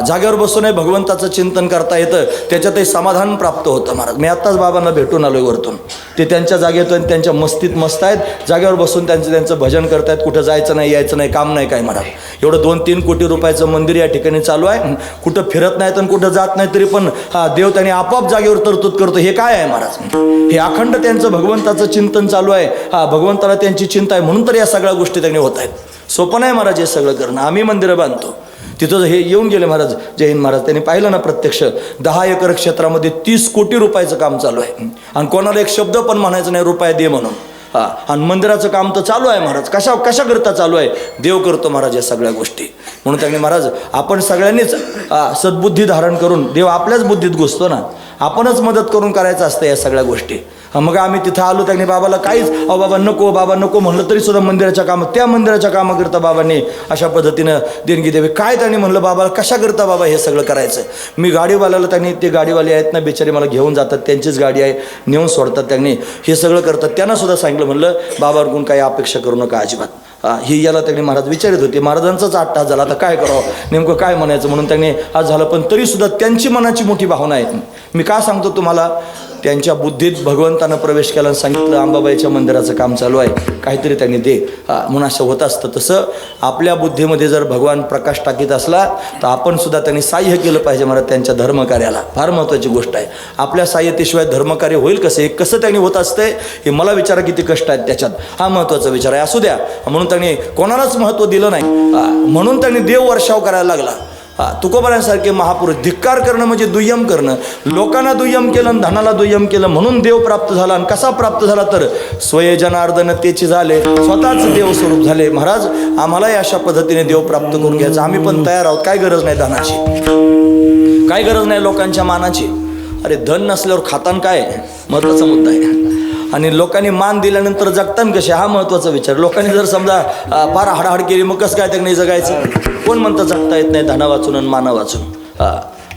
[SPEAKER 1] जागेवर बसूनही भगवंताचं चिंतन करता येतं, त्याच्यातही समाधान प्राप्त होतं महाराज. मी आत्ताच बाबांना भेटून आलोय वरतून. ते त्यांच्या जागेतून त्यांच्या मस्तीत मस्त आहेत, जागेवर बसून त्यांचं भजन करतायत. कुठं जायचं नाही, यायचं नाही, काम नाही काय महाराज. एवढं 2-3 कोटी रुपयाचं मंदिर या ठिकाणी चालू आहे. कुठं फिरत नाहीत आणि कुठं जात नाही, तरी पण देव त्यांनी आपोआप जागेवर तरतूद करतो. हे काय आहे महाराज? हे अखंड त्यांचं भगवंताचं चिंतन चालू आहे. भगवंताला त्यांची चिंता आहे, म्हणून तर या सगळ्या गोष्टी त्यांनी होत आहेत. सोपं नाही महाराज हे सगळं करणं. आम्ही मंदिरं बांधतो, तिथं हे येऊन गेले महाराज, जय हिंद महाराज. त्यांनी पाहिलं ना प्रत्यक्ष 10 एकर क्षेत्रामध्ये 30 कोटी रुपयाचं काम चालू आहे. आणि कोणाला एक शब्द पण म्हणायचं नाही रुपया दे म्हणून. आणि मंदिराचं काम तर चालू आहे महाराज. कशा करता चालू आहे? देव करतो महाराज या सगळ्या गोष्टी. म्हणून त्यांनी महाराज आपण सगळ्यांनीच सद्बुद्धी धारण करून, देव आपल्याच बुद्धीत घुसतो ना, आपणच मदत करून करायचं असतं या सगळ्या गोष्टी. मग आम्ही तिथं आलो, त्यांनी बाबाला काहीच बाबा नको म्हणलं तरी सुद्धा मंदिराच्या कामं, त्या मंदिराच्या कामाकरता बाबांनी अशा पद्धतीनं देणगी द्यावी. काय त्यांनी म्हणलं बाबाला कशा करता बाबा हे सगळं करायचं? मी गाडीवाल्याला, त्यांनी ते गाडीवाले आहेत ना बिचारे, मला घेऊन जातात, त्यांचीच गाडी आहे, नेऊन सोडतात, त्यांनी हे सगळं करतात. त्यांना सुद्धा सांगितलं, म्हणलं बाबाकडून काही अपेक्षा करू नका अजिबात. ही याला त्यांनी महाराज विचारित होते. महाराजांचाच 8 तास झाला, आता काय करावं, नेमकं काय म्हणायचं म्हणून त्यांनी आज झालं. पण तरीसुद्धा त्यांची मनाची मोठी भावना आहे. मी काय सांगतो तुम्हाला, त्यांच्या बुद्धीत भगवंतानं प्रवेश केला आणि सांगितलं अंबाबाईच्या मंदिराचं काम चालू आहे, काहीतरी त्यांनी दे, म्हणून असं होत असतं. तसं आपल्या बुद्धीमध्ये जर भगवान प्रकाश टाकीत असला तर आपण सुद्धा त्यांनी साह्य केलं पाहिजे महाराज त्यांच्या धर्मकार्याला. फार महत्त्वाची गोष्ट आहे. आपल्या साह्यतेशिवाय धर्मकार्य होईल कसं, हे कसं त्यांनी होत असतंय हे मला विचारा, किती कष्ट आहेत त्याच्यात, हा महत्त्वाचा विचार आहे. असू द्या, म्हणून त्यांनी कोणालाच महत्त्व दिलं नाही, म्हणून त्यांनी देव वर्षाव करायला लागला. तुकोबारांसारखे महापुरुष धिक्कार करणं म्हणजे दुय्यम करणं, लोकांना दुय्यम केलं आणि धनाला दुय्यम केलं, म्हणून देव प्राप्त झाला. आणि कसा प्राप्त झाला तर स्वय जनार्दन तेची झाले, स्वतःच देव स्वरूप झाले. महाराज आम्हालाही अशा पद्धतीने देव प्राप्त करून घ्यायचं, आम्ही पण तयार आहोत. काय गरज नाही धनाची, काय गरज नाही लोकांच्या मानाची. अरे धन नसल्यावर खातान काय, महत्त्वाचा मुद्दा आहे. आणि लोकांनी मान दिल्यानंतर जगतान कसे, हा महत्त्वाचा विचार. लोकांनी जर समजा फार हाडाहाड केली मग कसं काय त्यांनी जगायचं. कोण म्हणतं जगता येत नाही धना वाचून आणि माना वाचून.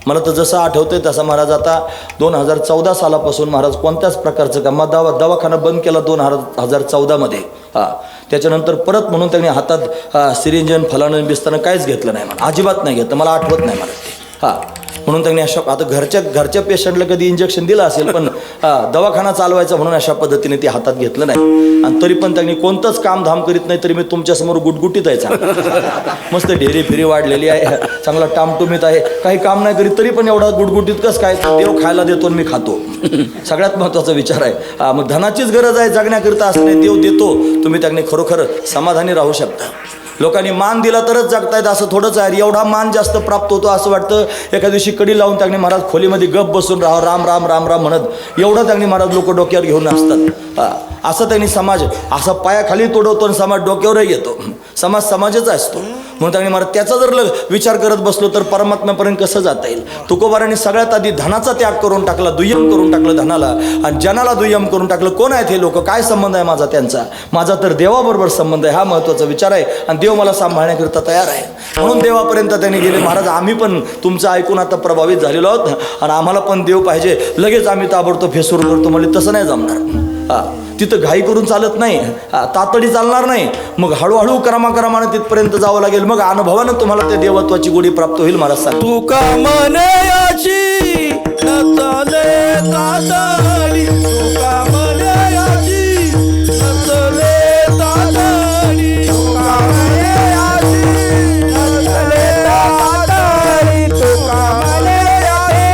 [SPEAKER 1] मला तर जसं आठवतंय तसं महाराज आता 2014 सालापासून महाराज कोणत्याच प्रकारचं काम, दवाखाना बंद केला 2014मध्ये. त्याच्यानंतर परत म्हणून त्यांनी हातात सिरिंजन फलानं बिस्तानं काहीच घेतलं नाही, मला अजिबात नाही घेतलं, मला आठवत नाही मला ते. म्हणून त्यांनी अशा, आता घरच्या पेशंटला कधी इंजेक्शन दिलं असेल पण दवाखाना चालवायचा म्हणून अशा पद्धतीने ते हातात घेतलं नाही. आणि तरी पण त्यांनी कोणतंच काम धाम करीत नाही, तरी मी तुमच्यासमोर गुटगुटीत आहे. मस्त ढेरी फिरी वाढलेली आहे, चांगला टामटुमीत आहे, काही काम नाही करीत तरी पण एवढा गुटगुटीत कसं काय, देव खायला देतो आणि मी खातो. सगळ्यात महत्त्वाचा विचार आहे. मग धनाचीच गरज आहे जगण्याकरिता असं नाही, देव देतो, तुम्ही त्यांनी खरोखर समाधानी राहू शकता. लोकांनी मान दिला तरच जगतायत असं थोडंच आहे. एवढा मान जास्त प्राप्त होतो असं वाटतं. एका दिवशी कडी लावून त्यांनी महाराज खोलीमध्ये गप बसून राहा, राम राम राम राम म्हणत एवढं त्यांनी महाराज लोक डोक्यावर घेऊन असतात. असं त्यांनी समाज असा पायाखाली तोडवतो आणि समाज डोक्यावरही येतो. समाज समाजच असतो. म्हणून त्यांनी महाराज त्याचा जर विचार करत बसलो तर परमात्म्यापर्यंत कसं जाता येईल. तुकोबारांनी सगळ्यात आधी धनाचा त्याग करून टाकला, दुय्यम करून टाकलं धनाला आणि जनाला दुय्यम करून टाकलं. कोण आहेत हे लोक, काय संबंध आहे माझा त्यांचा, माझा तर देवाबरोबर संबंध आहे, हा महत्त्वाचा विचार आहे. आणि देव मला सांभाळण्याकरिता तयार आहे, म्हणून देवापर्यंत त्यांनी गेले. महाराज आम्ही पण तुमचं ऐकून आता प्रभावित झालेलो आहोत आणि आम्हाला पण देव पाहिजे, लगेच आम्ही ताबडतोब हे सुरू करतो. म्हणजे तसं नाही जमणार. तिथं घाई करून चालत नाही, तातडी चालणार नाही. मग हळूहळू क्रमाक्रमानं तिथपर्यंत जावं लागेल, मग अनुभवानं तुम्हाला त्या देवत्वाची गोडी प्राप्त होईल. महाराज सांग
[SPEAKER 3] तुका मनायाची नचले तातडी, तुका मनायाची नचले तातडी, तुका मनायाची नचले तातडी, तुका मनायाची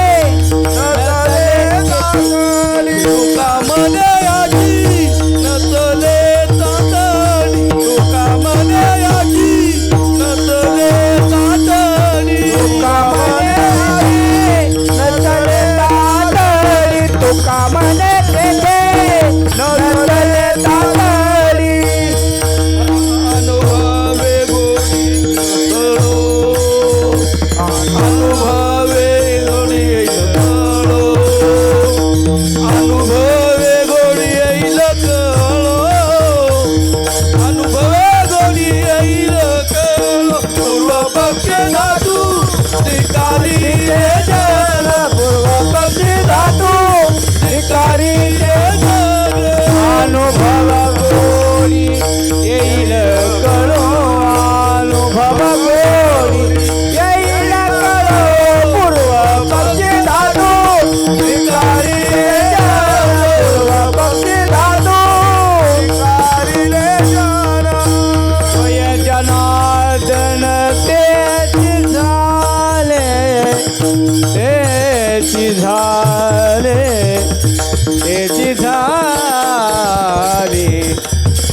[SPEAKER 3] नचले तातडी, तुका मनायाची नचले तातडी, तुका मनायाची नचले तातडी, तुका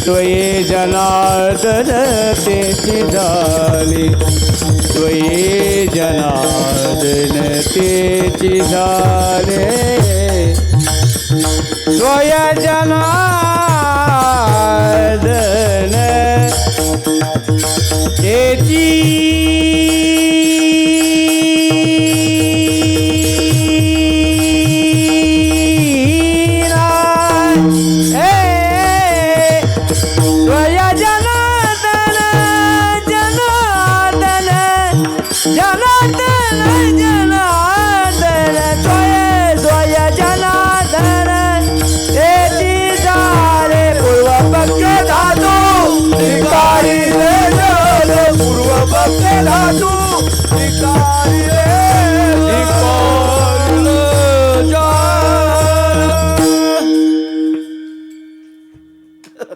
[SPEAKER 3] त्वये जनार्दन तेची झाली, त्वये जनार्दन तेची झाले, त्वया जनार्दन तेची
[SPEAKER 2] जनार्दन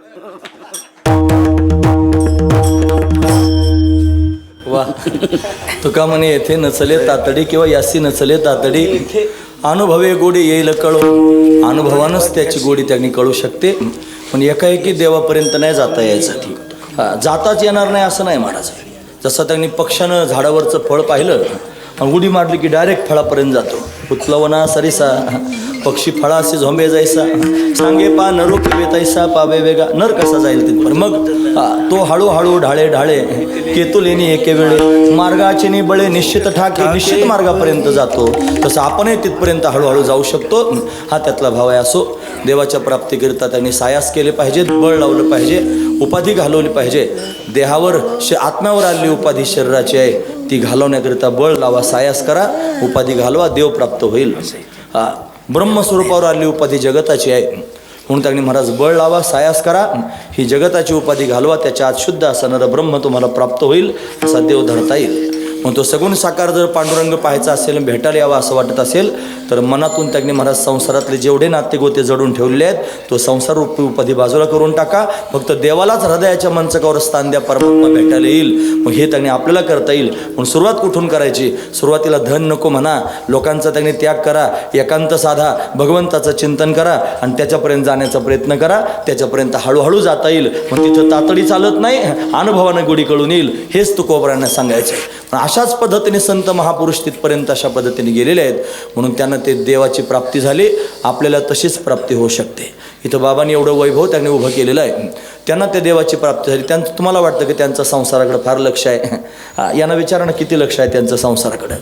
[SPEAKER 1] वा तुका म्हणे येथे नचले तातडी किंवा यासी नचले तातडी अनुभवे गोडी येईल कळो. अनुभवानंच त्याची गोडी त्यांनी कळू शकते. पण एकाएकी देवापर्यंत नाही जाता यायचं. जाताच येणार नाही असं नाही महाराज. जसं त्यांनी पक्षानं झाडावरचं फळ पाहिलं आणि उडी मारली की डायरेक्ट फळापर्यंत जातो. उचलवना सरिसा पक्षी फळासे झोंबे जायसा सांगे पा नरो पिवे तैसा पावे वेगा. नर कसा जाईल तिथपर्यंत. मग तो हळूहळू ढाळे ढाळे केतुलेनी एके वेळे मार्गाचे नि बळे निश्चित ठाके निश्चित मार्गापर्यंत जातो. तसं आपणही तिथपर्यंत हळूहळू जाऊ शकतो. हा त्यातला भाव आहे. असो देवाच्या प्राप्तीकरिता त्यांनी सायास केले पाहिजेत, बळ लावलं पाहिजे, उपाधी घालवली पाहिजे. देहावर आत्म्यावर आलेली उपाधी शरीराची आहे ती घालवण्याकरिता बळ लावा, सायास करा, उपाधी घालवा, देव प्राप्त होईल. ब्रह्मस्वरूपावर आलेली उपाधी जगताची आहे म्हणून त्यांनी महाराज बळ लावा, सायास करा, ही जगताची उपाधी घालवा, त्याच्या आत शुद्ध असणारा ब्रह्म तुम्हाला प्राप्त होईल, असा देव धरता येईल. मग तो सगुण साकार जर पांडुरंग पाहायचा असेल, भेटायला यावा असं वाटत असेल तर मनातून त्यांनी महाराज संसारातले जेवढे नातेगोते जडून ठेवलेले आहेत तो संसार रूपी उपाधी बाजूला करून टाका. फक्त देवालाच हृदयाच्या मंचकावर स्थान द्या, परमात्मा भेटायला येईल. मग हे त्यांनी आपल्याला करता येईल. पण सुरुवात कुठून करायची? सुरुवातीला धन नको म्हणा, लोकांचा त्यांनी त्याग करा, एकांत साधा, भगवंताचं चिंतन करा आणि त्याच्यापर्यंत जाण्याचा प्रयत्न करा. त्याच्यापर्यंत हळूहळू जाता येईल. मग तिथं तातडी चालत नाही, अनुभवानं गोडी कळून येईल. हेच तुकोबरांना सांगायचं आहे. पण अशाच पद्धतीने संत महापुरुष तिथपर्यंत अशा पद्धतीने गेलेले आहेत म्हणून त्यांना ते देवाची प्राप्ती झाली. आपल्याला तशीच प्राप्ती होऊ शकते. इथं बाबांनी एवढं वैभव त्यांनी उभं केलेलं आहे, त्यांना त्या देवाची प्राप्ती झाली. त्यांचं तुम्हाला वाटतं की त्यांचं संसाराकडे फार लक्ष आहे. यांना विचारणं किती लक्ष आहे त्यांचं संसाराकडं.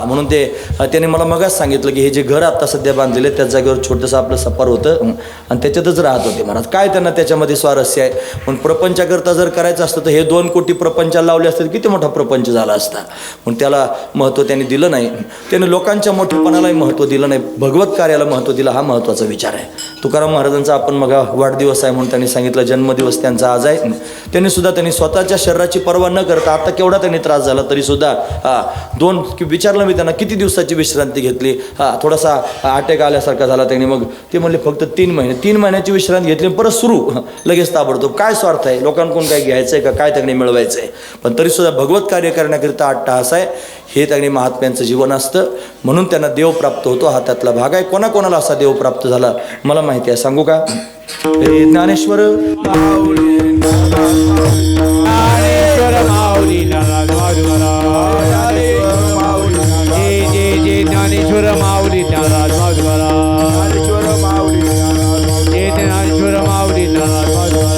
[SPEAKER 1] म्हणून त्यांनी मला मगाच सांगितलं की हे जे घर आता सध्या बांधलेलं आहे त्या जागेवर छोटंसं आपलं सफर होतं आणि त्याच्यातच राहत होते महाराज. काय त्यांना त्याच्यामध्ये स्वारस्य आहे. पण प्रपंचाकरता जर करायचं असतं तर हे 2 कोटी प्रपंचाला लावले असते किती मोठा प्रपंच झाला असता. पण त्याला महत्त्व त्यांनी दिलं नाही. त्याने लोकांच्या मोठेपणालाही महत्त्व दिलं नाही, भगवत कार्याला महत्त्व दिलं. हा महत्त्वाचा विचार आहे. तुकाराम महाराजांचा आपण मग वाढदिवस आहे म्हणून त्यांनी सांगितलं, जन्मदिवस त्यांचा आज आहे. त्यांनी स्वतःच्या शरीराची पर्वा न करता आता केवढा त्यांनी त्रास झाला तरीसुद्धा 2 विचारलं मी त्यांना किती दिवसाची विश्रांती घेतली. थोडासा अटॅक आल्यासारखा झाला. त्यांनी मग ते म्हणले फक्त 3 महिने. 3 महिन्याची विश्रांती घेतली, परत सुरू लगेच ताबडतोब. काय स्वार्थ आहे? लोकांकडून काय घ्यायचं आहे का? काय त्यांनी मिळवायचं आहे? पण तरीसुद्धा भगवत कार्य करण्याकरिता अट्टहास आहे. हे त्यांनी महात्म्यांचं जीवन असतं म्हणून त्यांना देव प्राप्त होतो. हा त्यातला भाग आहे. कोणाकोणाला असा देव प्राप्त झाला मला माहिती आहे, सांगू का? हे ज्ञानेश्वर
[SPEAKER 2] ज्ञानेश्वर माऊली नाराज माधुरा, जय जय जय ज्ञानेश्वर माऊली नाराज माधुरा,
[SPEAKER 3] ज्ञानेश्वर माऊली
[SPEAKER 2] जय ज्ञानेश्वर माऊली नाराज माधुरा,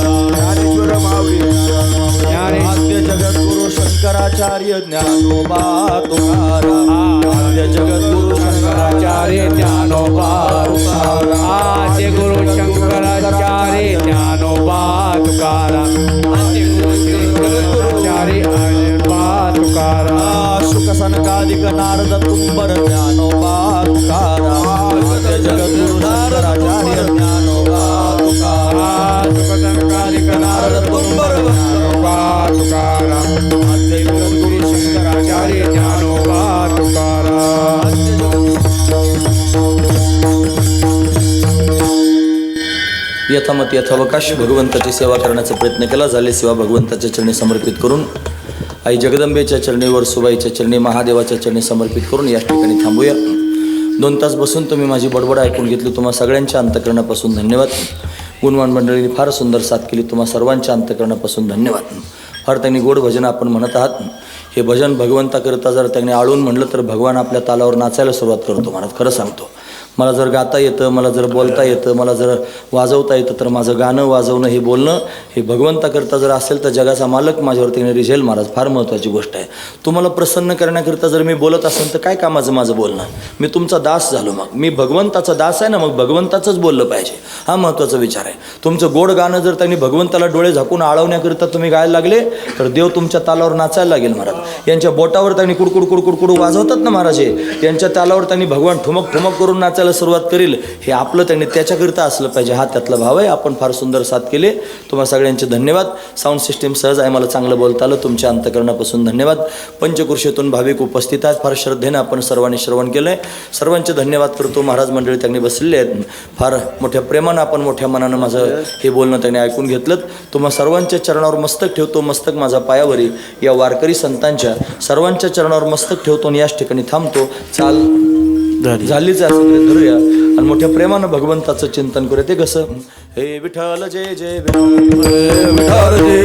[SPEAKER 1] आद्य जगद्गुरु शंकराचार्य ज्ञानोबा तुकाराम. आद्य जगद्गुरु
[SPEAKER 2] शंकराचार्य ज्ञानोबा तुकाराम, आद्य गुरु शंकराचार्य ज्ञानोबा तुकाराम, आद्य गुरु शंकराचार्य ज्ञानोबा तुकाराम,
[SPEAKER 1] शुक सनकादिक नारद तुंबर ज्ञानोबा तुकाराम. आद्य जगद्गुरु शंकराचार्य ज्ञानोबा तुकाराम,
[SPEAKER 2] सुख संकालिक नारद तुंबर ज्ञानोबा तुकाराम, आद्य गुरु शंकराचार्य ज्ञानोबा तुकाराम.
[SPEAKER 1] यथामत यथावकाश भगवंताची सेवा करण्याचा प्रयत्न केला. झाले सेवा भगवंताच्या चरणी समर्पित करून आई जगदंबेच्या चरणी, वरसुबाईच्या चरणी, महादेवाच्या चरणी समर्पित करून या ठिकाणी थांबूया. 2 तास बसून तुम्ही माझी बडबड ऐकून घेतली. तुम्हा सगळ्यांच्या अंतकरणापासून धन्यवाद. गुणवान मंडळींनी फार सुंदर साथ केली. तुम्हा सर्वांच्या अंतकरणापासून धन्यवाद. फार त्यांनी गोड भजन आपण म्हणत आहात. हे भजन भगवंताकरिता जर त्यांनी आळून म्हणलं तर भगवान आपल्या तालावर नाचायला सुरुवात करतो महाराज. खरं सांगतो, मला जर गाता येतं, मला जर बोलता येतं, मला जर वाजवता येतं तर माझं गाणं वाजवणं हे बोलणं हे भगवंताकरता जर असेल तर जगाचा मालक माझ्यावरती रिझेल महाराज. फार महत्त्वाची गोष्ट आहे. तुम्हाला प्रसन्न करण्याकरिता जर मी बोलत असेल तर काय कामाचं माझं बोलणं? मी तुमचा दास झालो. मग मी भगवंताचा दास आहे ना, मग भगवंताचंच बोललं पाहिजे. हा महत्त्वाचा विचार आहे. तुमचं गोड गाणं जर त्यांनी भगवंताला डोळे झाकून आळवण्याकरिता तुम्ही गायला लागले तर देव तुमच्या तालावर नाचायला लागेल महाराज. यांच्या बोटावर त्यांनी कुडकुड कुडकुड कुडू वाजवतात ना महाराज, यांच्या तालावर त्यांनी भगवान ठुमक ठुमक करून नाचायला ऐकायला सुरुवात करेल हे आपलं त्यांनी त्याच्याकरिता असलं पाहिजे, हा त्यातला भाव आहे. आपण फार सुंदर साथ केले, तुम्हाला सगळ्यांचे धन्यवाद. साऊंड सिस्टीम सहज आहे, मला चांगलं बोलता आलं, तुमच्या अंतकरणापासून धन्यवाद. पंचकृषीतून भाविक उपस्थित आहेत, फार श्रद्धेनं आपण सर्वांनी श्रवण केलं आहे, सर्वांचे धन्यवाद करतो. महाराज मंडळी त्यांनी बसलेले आहेत, फार मोठ्या प्रेमानं आपण मोठ्या मनानं माझं हे बोलणं त्यांनी ऐकून घेतलं. तुम्हा सर्वांच्या चरणावर मस्तक ठेवतो, मस्तक माझा पायावरी या वारकरी संतांच्या सर्वांच्या चरणावर मस्तक ठेवतो आणि याच ठिकाणी थांबतो. चाल झालीच आहे, सगळे धरूया आणि मोठ्या प्रेमानं भगवंताचं चिंतन करूया. ते कसं, हे विठ्ठल जय जय विठ्ठल,
[SPEAKER 3] विठाल जय